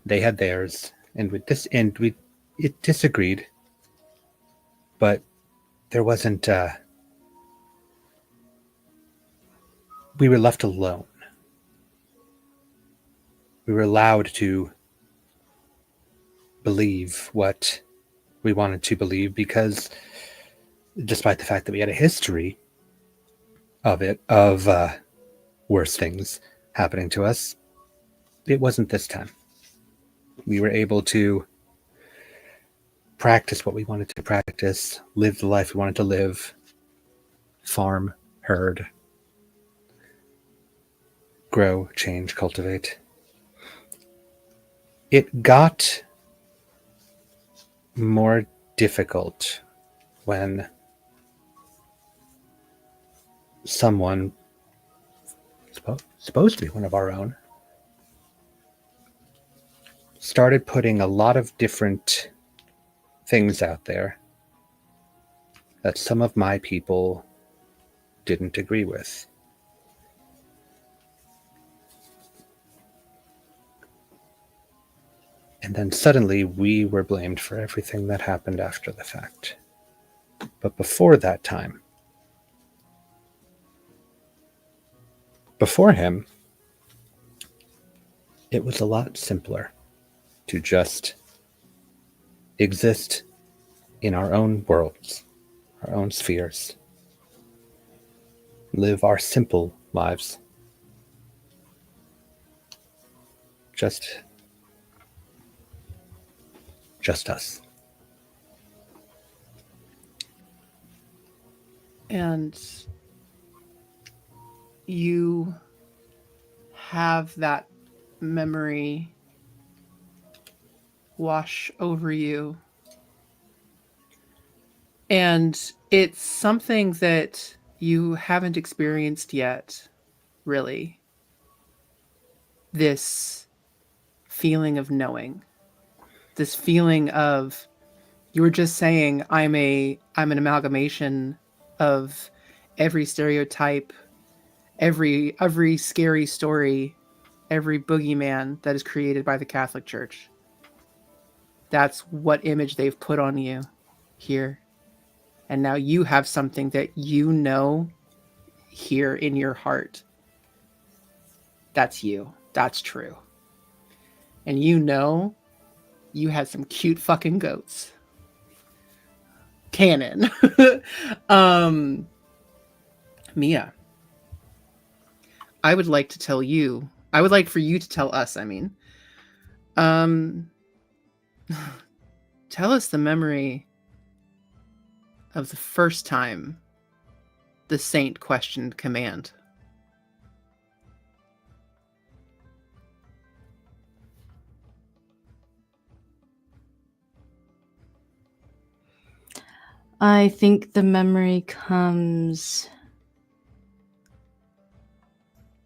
They had theirs, and it disagreed. But there wasn't. We were left alone. We were allowed to believe what we wanted to believe, because despite the fact that we had a history of worse things happening to us, it wasn't this time. We were able to practice what we wanted to practice, live the life we wanted to live, farm, herd, grow, change, cultivate. It got more difficult when someone, supposed to be one of our own, started putting a lot of different things out there that some of my people didn't agree with. And then suddenly we were blamed for everything that happened after the fact. But before that time, before him, it was a lot simpler to just exist in our own worlds, our own spheres, live our simple lives. Just us. And you have that memory wash over you. And it's something that you haven't experienced yet, really. This feeling of knowing. This feeling of, you were just saying, I'm an amalgamation of every stereotype, every scary story, every boogeyman that is created by the Catholic Church. That's what image they've put on you here. And now you have something that you know here in your heart. That's you. That's true. And you know you had some cute fucking goats. Canon. Mia, I would like for you to tell us, tell us the memory of the first time the saint questioned command. I think the memory comes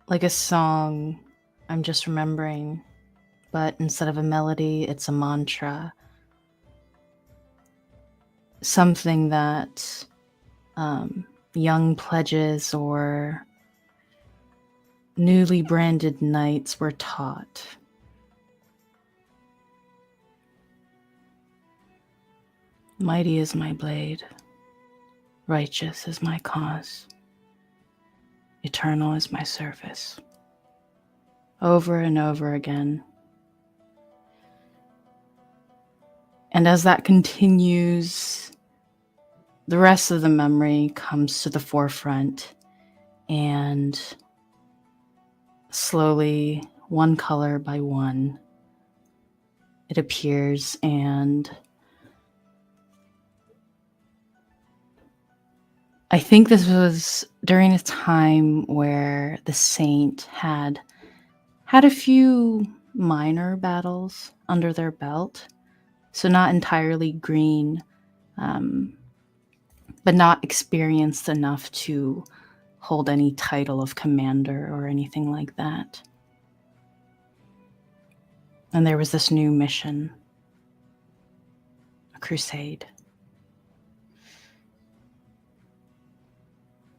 like a song I'm just remembering, but instead of a melody, it's a mantra. Something that young pledges or newly branded knights were taught. Mighty is my blade, righteous is my cause, eternal is my service. Over and over again. And as that continues, the rest of the memory comes to the forefront, and slowly, one color by one, it appears, and I think this was during a time where the saint had a few minor battles under their belt. So not entirely green, but not experienced enough to hold any title of commander or anything like that. And there was this new mission, a crusade.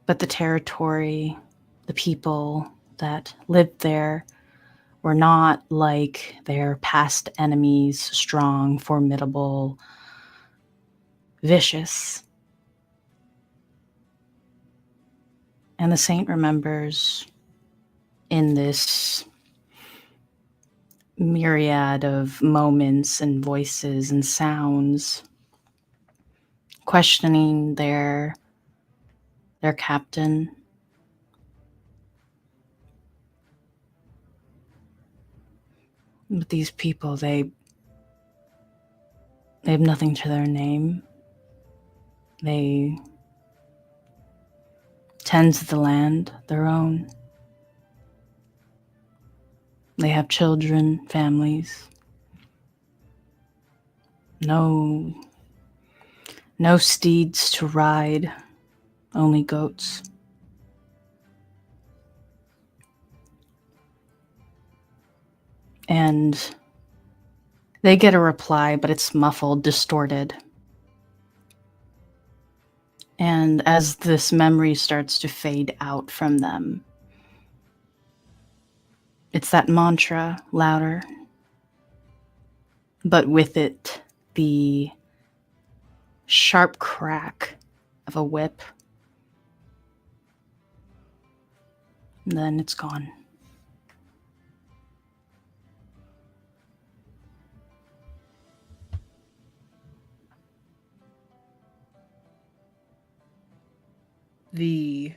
But the territory, the people that lived there were not like their past enemies, strong, formidable, vicious. And the saint remembers in this myriad of moments and voices and sounds questioning their captain. But these people, they have nothing to their name. They tend to the land, their own. They have children, families. No steeds to ride, only goats. And they get a reply, but it's muffled, distorted. And as this memory starts to fade out from them, it's that mantra, louder. But with it, the sharp crack of a whip. And then it's gone. The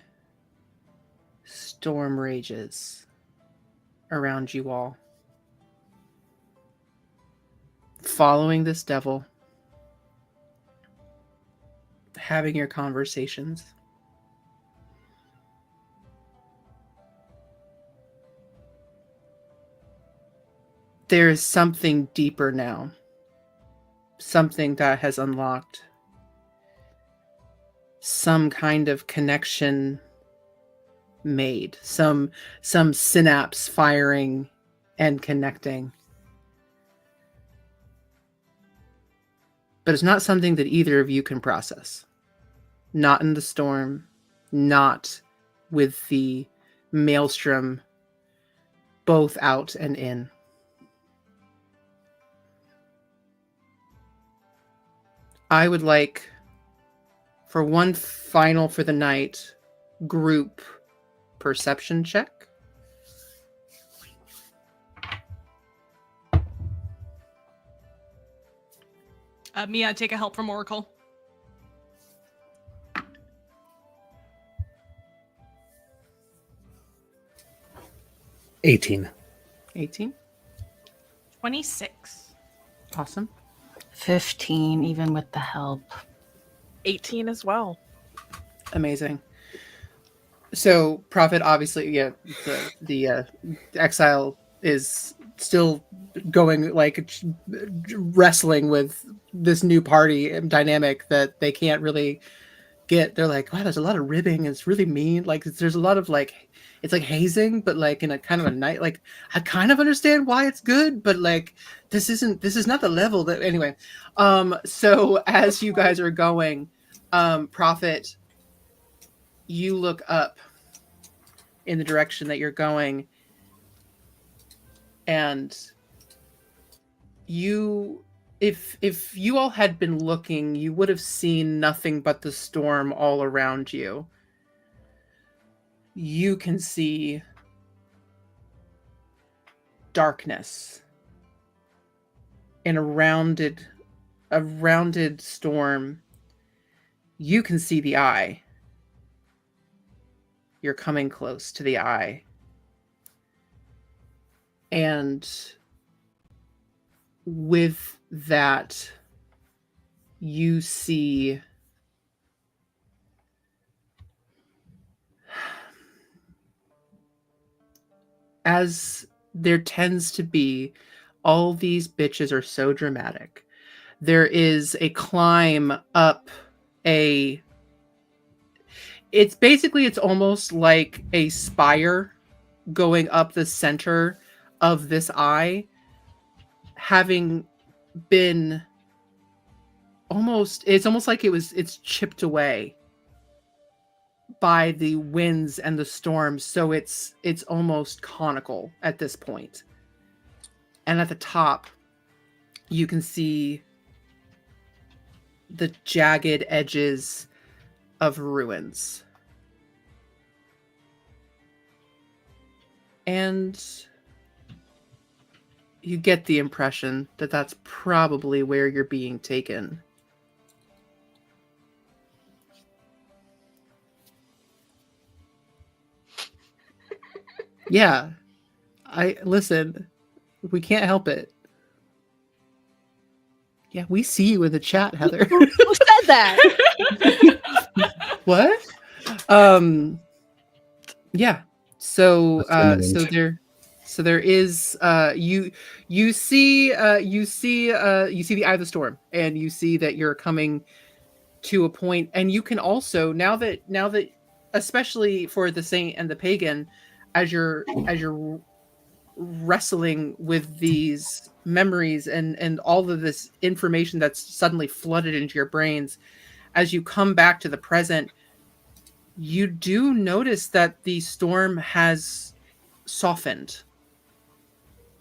storm rages around you all. Following this devil, having your conversations. There is something deeper now, something that has unlocked some kind of connection made, some synapse firing and connecting. But it's not something that either of you can process. Not in the storm, not with the maelstrom both out and in. I would like, for one final for the night, group perception check. Mia, take a help from Oracle. 18. 26. Awesome. 15, even with the help. 18 as well. Amazing. So, Prophet, obviously, yeah, the exile is still going, like, wrestling with this new party dynamic that they can't really get. They're like, wow, there's a lot of ribbing. It's really mean. Like, there's a lot of, like, it's like hazing, but like in a kind of a night. Like, I kind of understand why it's good, but like, this is not the level that, anyway. So as you guys are going, Prophet, you look up in the direction that you're going, and you, if you all had been looking, you would have seen nothing but the storm all around you. You can see darkness in a rounded storm. You can see the eye. You're coming close to the eye. And with that, you see as there tends to be, all these bitches are so dramatic. There is a climb up it's almost like a spire going up the center of this eye, having been it's almost like it's chipped away by the winds and the storms, so it's almost conical at this point. And at the top, you can see the jagged edges of ruins. And you get the impression that that's probably where you're being taken. Yeah. Listen, we can't help it. Yeah, we see you in the chat, Heather. Who said that? What? Yeah. So there is you see the Eye of the Storm, and you see that you're coming to a point, and you can also now that especially for the saint and the pagan, as you're wrestling with these memories and all of this information that's suddenly flooded into your brains, as you come back to the present, you do notice that the storm has softened.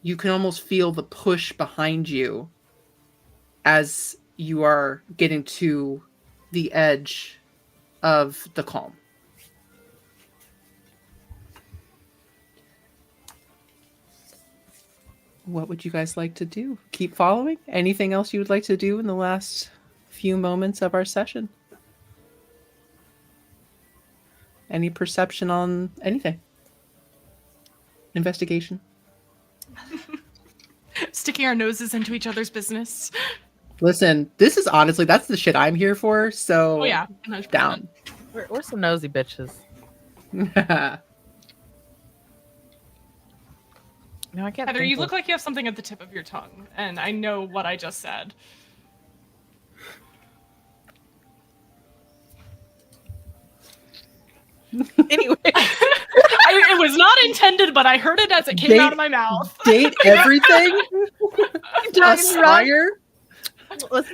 You can almost feel the push behind you as you are getting to the edge of the calm. What would you guys like to do? Keep following? Anything else you would like to do in the last few moments of our session? Any perception on anything? Investigation? Sticking our noses into each other's business. Listen, this is honestly, that's the shit I'm here for, so Oh yeah, 100%. down. We're some nosy bitches. No, I can't. Heather, you look like you have something at the tip of your tongue, and I know what I just said. Anyway, it was not intended, but I heard it as it came out of my mouth. Date everything? Aspire?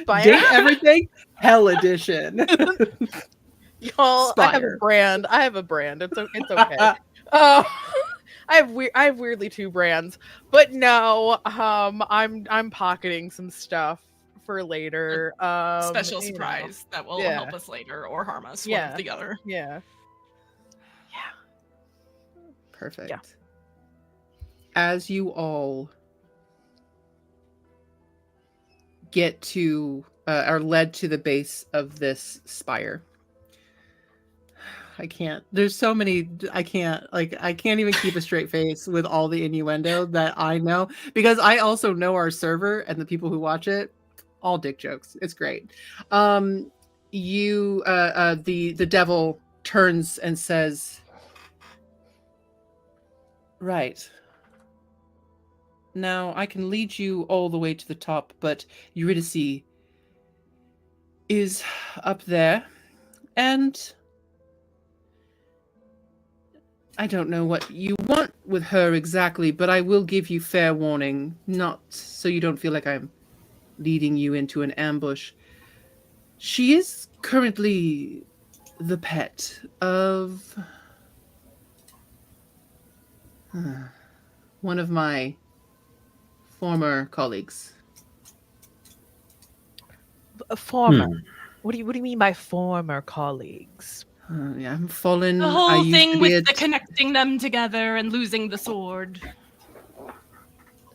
Date everything? Hell edition. Y'all, I have a brand. It's okay. I have weirdly two brands, but no, I'm pocketing some stuff for later. Special surprise that will help us later or harm us. One or the other. Yeah. Perfect. Yeah. As you all get to are led to the base of this spire. I can't. There's so many. I can't even keep a straight face with all the innuendo that I know, because I also know our server and the people who watch it. All dick jokes. It's great. The devil turns and says, "Right. Now I can lead you all the way to the top, but Eurydice is up there, and I don't know what you want with her exactly, but I will give you fair warning, not so you don't feel like I'm leading you into an ambush. She is currently the pet of one of my former colleagues." Former? What do you mean by former colleagues? Yeah, I'm fallen. The whole thing with the connecting them together and losing the sword.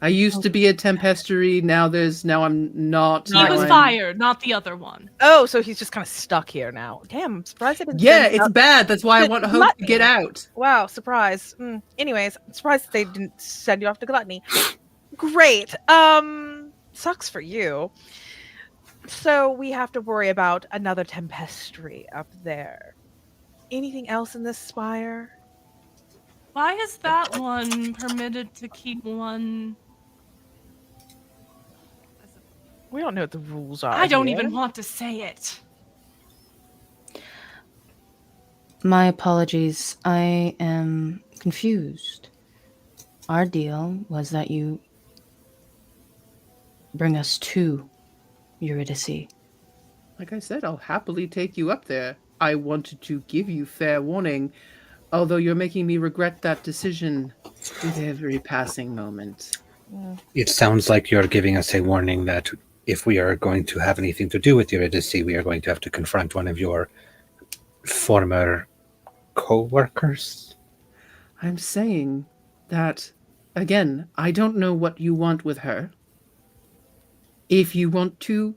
I used to be a Tempestuary. Now I'm not. He was fired, not the other one. Oh, so he's just kind of stuck here now. Damn, I'm surprised I didn't. Yeah, it's bad. That's why I want Hope to get out. Wow, surprise. Anyways, I'm surprised they didn't send you off to Gluttony. Great. Sucks for you. So we have to worry about another Tempestuary up there. Anything else in this spire? Why is that one permitted to keep one? We don't know what the rules are. I don't even want to say it. My apologies. I am confused. Our deal was that you bring us to Eurydice. Like I said, I'll happily take you up there. I wanted to give you fair warning, although you're making me regret that decision with every passing moment. It sounds like you're giving us a warning that if we are going to have anything to do with Eurydice, we are going to have to confront one of your former co-workers. I'm saying that, again, I don't know what you want with her. If you want to...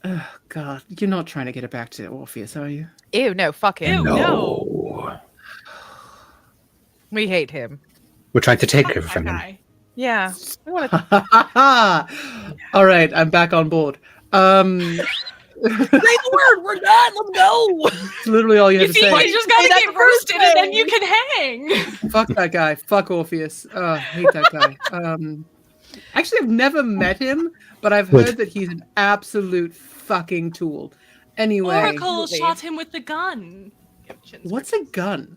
Oh, God, you're not trying to get it back to Orpheus, are you? Ew, no, fuck him. Ew, no. We hate him. We're trying to take her That from him. guy. Yeah. We want to All right, I'm back on board. say the word. We're done. Let's go. It's literally all you You have to see, say. you just gotta that's get the first roasted and then you thing. can hang. Fuck that guy. Fuck Orpheus. Hate that guy. Actually, I've never met him, but I've heard that he's an absolute fucking tool. Anyway, Oracle shot him with the gun. what's a gun?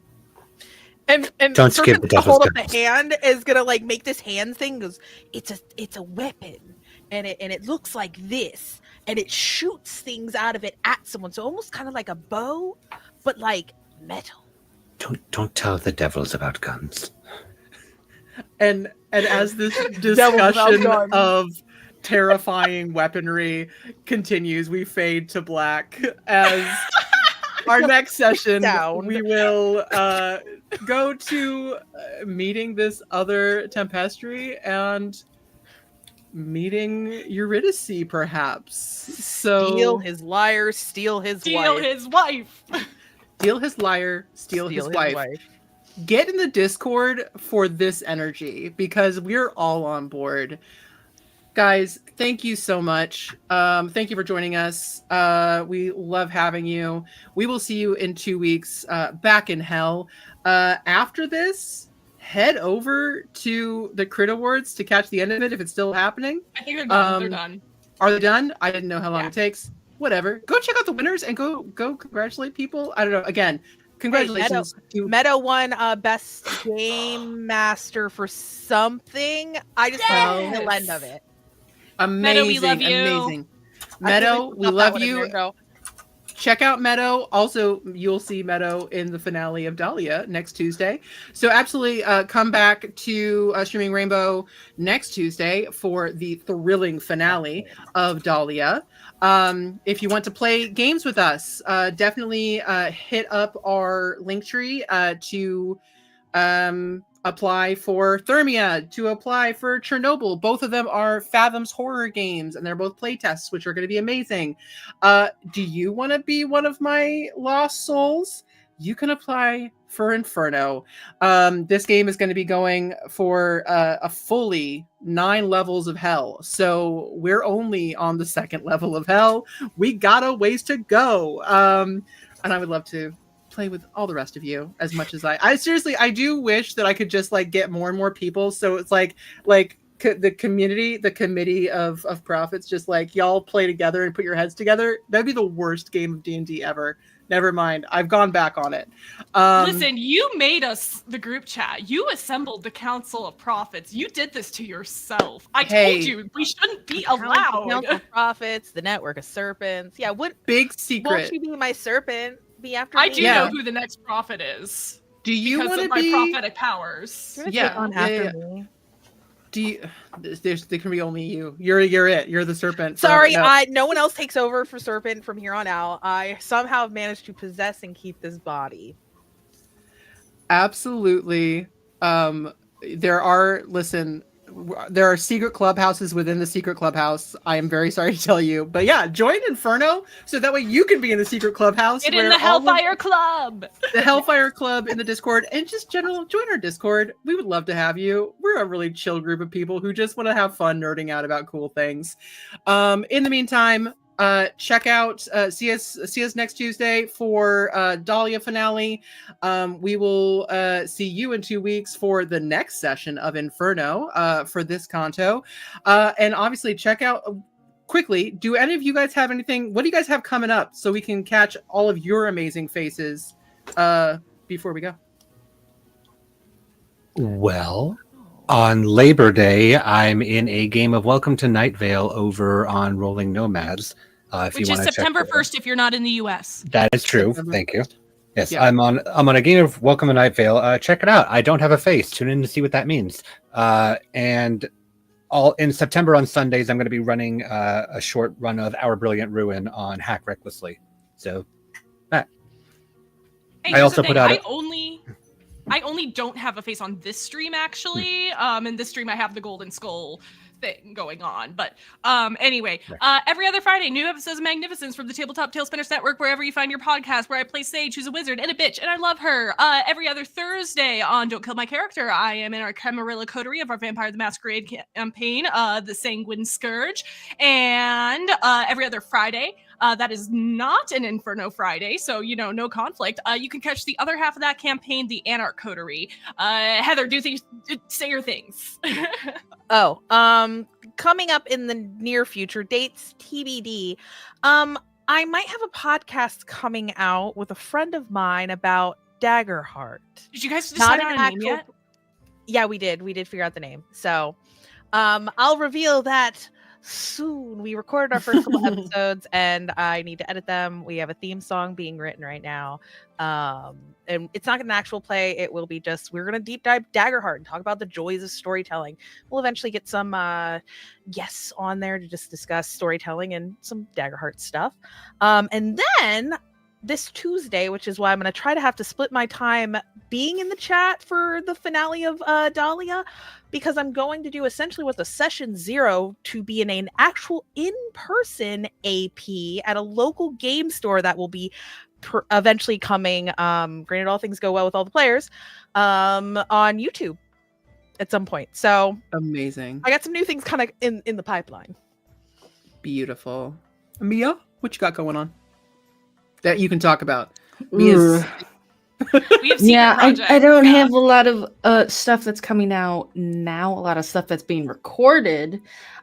And Don't skip Serpent the to devil's hold up gun. the hand is gonna like make this hand thing. Goes, it's a weapon, and it looks like this, and it shoots things out of it at someone. So almost kind of like a bow, but like metal. Don't tell the devils about guns. And as this Devil without discussion guns. of terrifying weaponry continues, we fade to black as our next session Sound. we will go to meeting this other Tempestry and meeting Eurydice, perhaps. So Steal his lyre, steal his Steal wife. his wife. steal his lyre, steal his wife. Get in the Discord for this energy because we're all on board. Guys, thank you so much. Thank you for joining us. We love having you. We will see you in 2 weeks back in hell. After this, head over to the Crit Awards to catch the end of it if it's still happening. I think they're done. They're done. Are they done? I didn't know how long it takes. Whatever. Go check out the winners and go congratulate people. I don't know. Again, congratulations. Meadow won best game master for something. I just don't know the end of it. Amazing. Meadow, we love you. Amazing. Meadow, we love you. Check out Meadow. Also, you'll see Meadow in the finale of Dahlia next Tuesday. So absolutely come back to Streaming Rainbow next Tuesday for the thrilling finale of Dahlia. If you want to play games with us, definitely hit up our Linktree to apply for Thermia, to apply for Chernobyl. Both of them are Fathom's horror games, and they're both playtests, which are going to be amazing. Do you want to be one of my lost souls? You can apply for Inferno. This game is going to be going for a fully 9 levels of hell. So we're only on the 2nd level of hell. We got a ways to go. And I would love to play with all the rest of you as much as I seriously, I do wish that I could just like get more and more people. So it's like the committee of prophets, just like y'all play together and put your heads together. That'd be the worst game of D&D ever. Never mind. I've gone back on it. Listen, you made us the group chat. You assembled the Council of Prophets. You did this to yourself. I told you we shouldn't be allowed. The Council of Prophets, the Network of Serpents. Yeah, what big secret? Won't you be my serpent? Be after I me? do know who the next prophet is. Do you want to be my prophetic powers? Me. Do you? There can be only you. You're it. You're the serpent. Sorry, forever. no one else takes over for Serpent from here on out. I somehow have managed to possess and keep this body. Absolutely. There are secret clubhouses within the secret clubhouse. I am very sorry to tell you, but yeah, join Inferno so that way you can be in the secret clubhouse. Get in the Hellfire Club. The Hellfire Club in the Discord, and just join our Discord. We would love to have you. We're a really chill group of people who just want to have fun nerding out about cool things. In the meantime, check out see us next Tuesday for Dahlia finale. We will see you in 2 weeks for the next session of Inferno for this canto, and obviously check out quickly, do any of you guys have anything? What do you guys have coming up so we can catch all of your amazing faces before we go? Well, on Labor Day, I'm in a game of Welcome to Night Vale over on Rolling Nomads. Which is September 1st if you're not in the US. That is true. Thank you. Yes, Yeah. I'm on a game of Welcome to Night Vale. Check it out. I don't have a face. Tune in to see what that means. And all in September on Sundays, I'm going to be running a short run of Our Brilliant Ruin on Hack Recklessly. So that. Hey, I also put out. I only don't have a face on this stream actually. In this stream I have the Golden Skull thing going on. But anyway, every other Friday, new episodes of Magnificence from the Tabletop Tale Spinners Network, wherever you find your podcast, where I play Sage, who's a wizard and a bitch, and I love her. Every other Thursday on Don't Kill My Character, I am in our Camarilla coterie of our Vampire the Masquerade campaign, the Sanguine Scourge. And every other Friday, that is not an Inferno Friday, so, you know, no conflict. You can catch the other half of that campaign, the Anarch coterie. Heather, say your things. Coming up in the near future, dates TBD. I might have a podcast coming out with a friend of mine about Daggerheart. Did you guys decide on a name yet? Yeah, we did. We did figure out the name. So, I'll reveal that soon. We recorded our first couple episodes and I need to edit them. We have a theme song being written right now. And it's not an actual play. It will be just, we're going to deep dive Daggerheart and talk about the joys of storytelling. We'll eventually get some guests on there to just discuss storytelling and some Daggerheart stuff. And then this Tuesday, which is why I'm going to try to have to split my time being in the chat for the finale of Dahlia, because I'm going to do essentially what's a session 0 to be in an actual in-person AP at a local game store that will be eventually coming, granted all things go well with all the players, on YouTube at some point. So amazing. I got some new things kind of in the pipeline. Beautiful. Mia, what you got going on that you can talk about? Mia's... Yeah, I don't have a lot of stuff that's coming out now, a lot of stuff that's being recorded.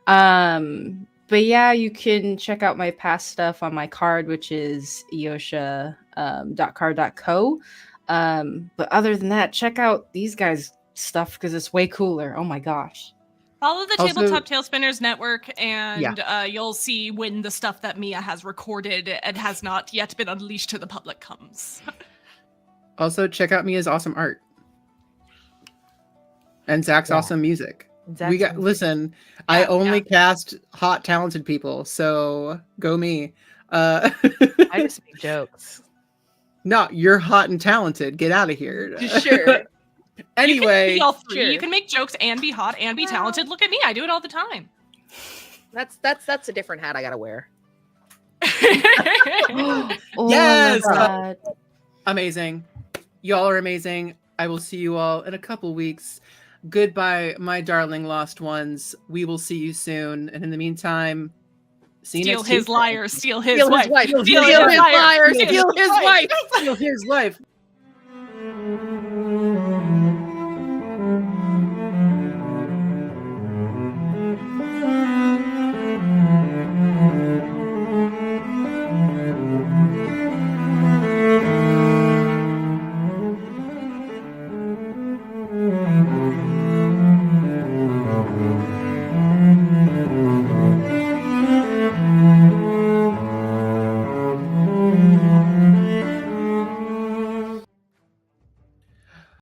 But yeah, you can check out my past stuff on my card, which is eosha.card.co. But other than that, check out these guys' stuff because it's way cooler. Oh my gosh. Follow the Tabletop Tale Spinners Network, and you'll see when the stuff that Mia has recorded and has not yet been unleashed to the public comes. Also, check out Mia's awesome art. And Zach's awesome music. Listen, I only cast hot, talented people, so go me. I just make jokes. No, you're hot and talented. Get out of here. Sure. Anyway, you can be all three. Sure. You can make jokes and be hot and be talented. Look at me, I do it all the time. That's a different hat I gotta wear. Yes, amazing. Y'all are amazing. I will see you all in a couple weeks. Goodbye, my darling lost ones. We will see you soon. And in the meantime, see you next Steal his Tuesday. liar. Steal his wife. Steal his liar. Steal his liar. Steal his wife. Steal his wife.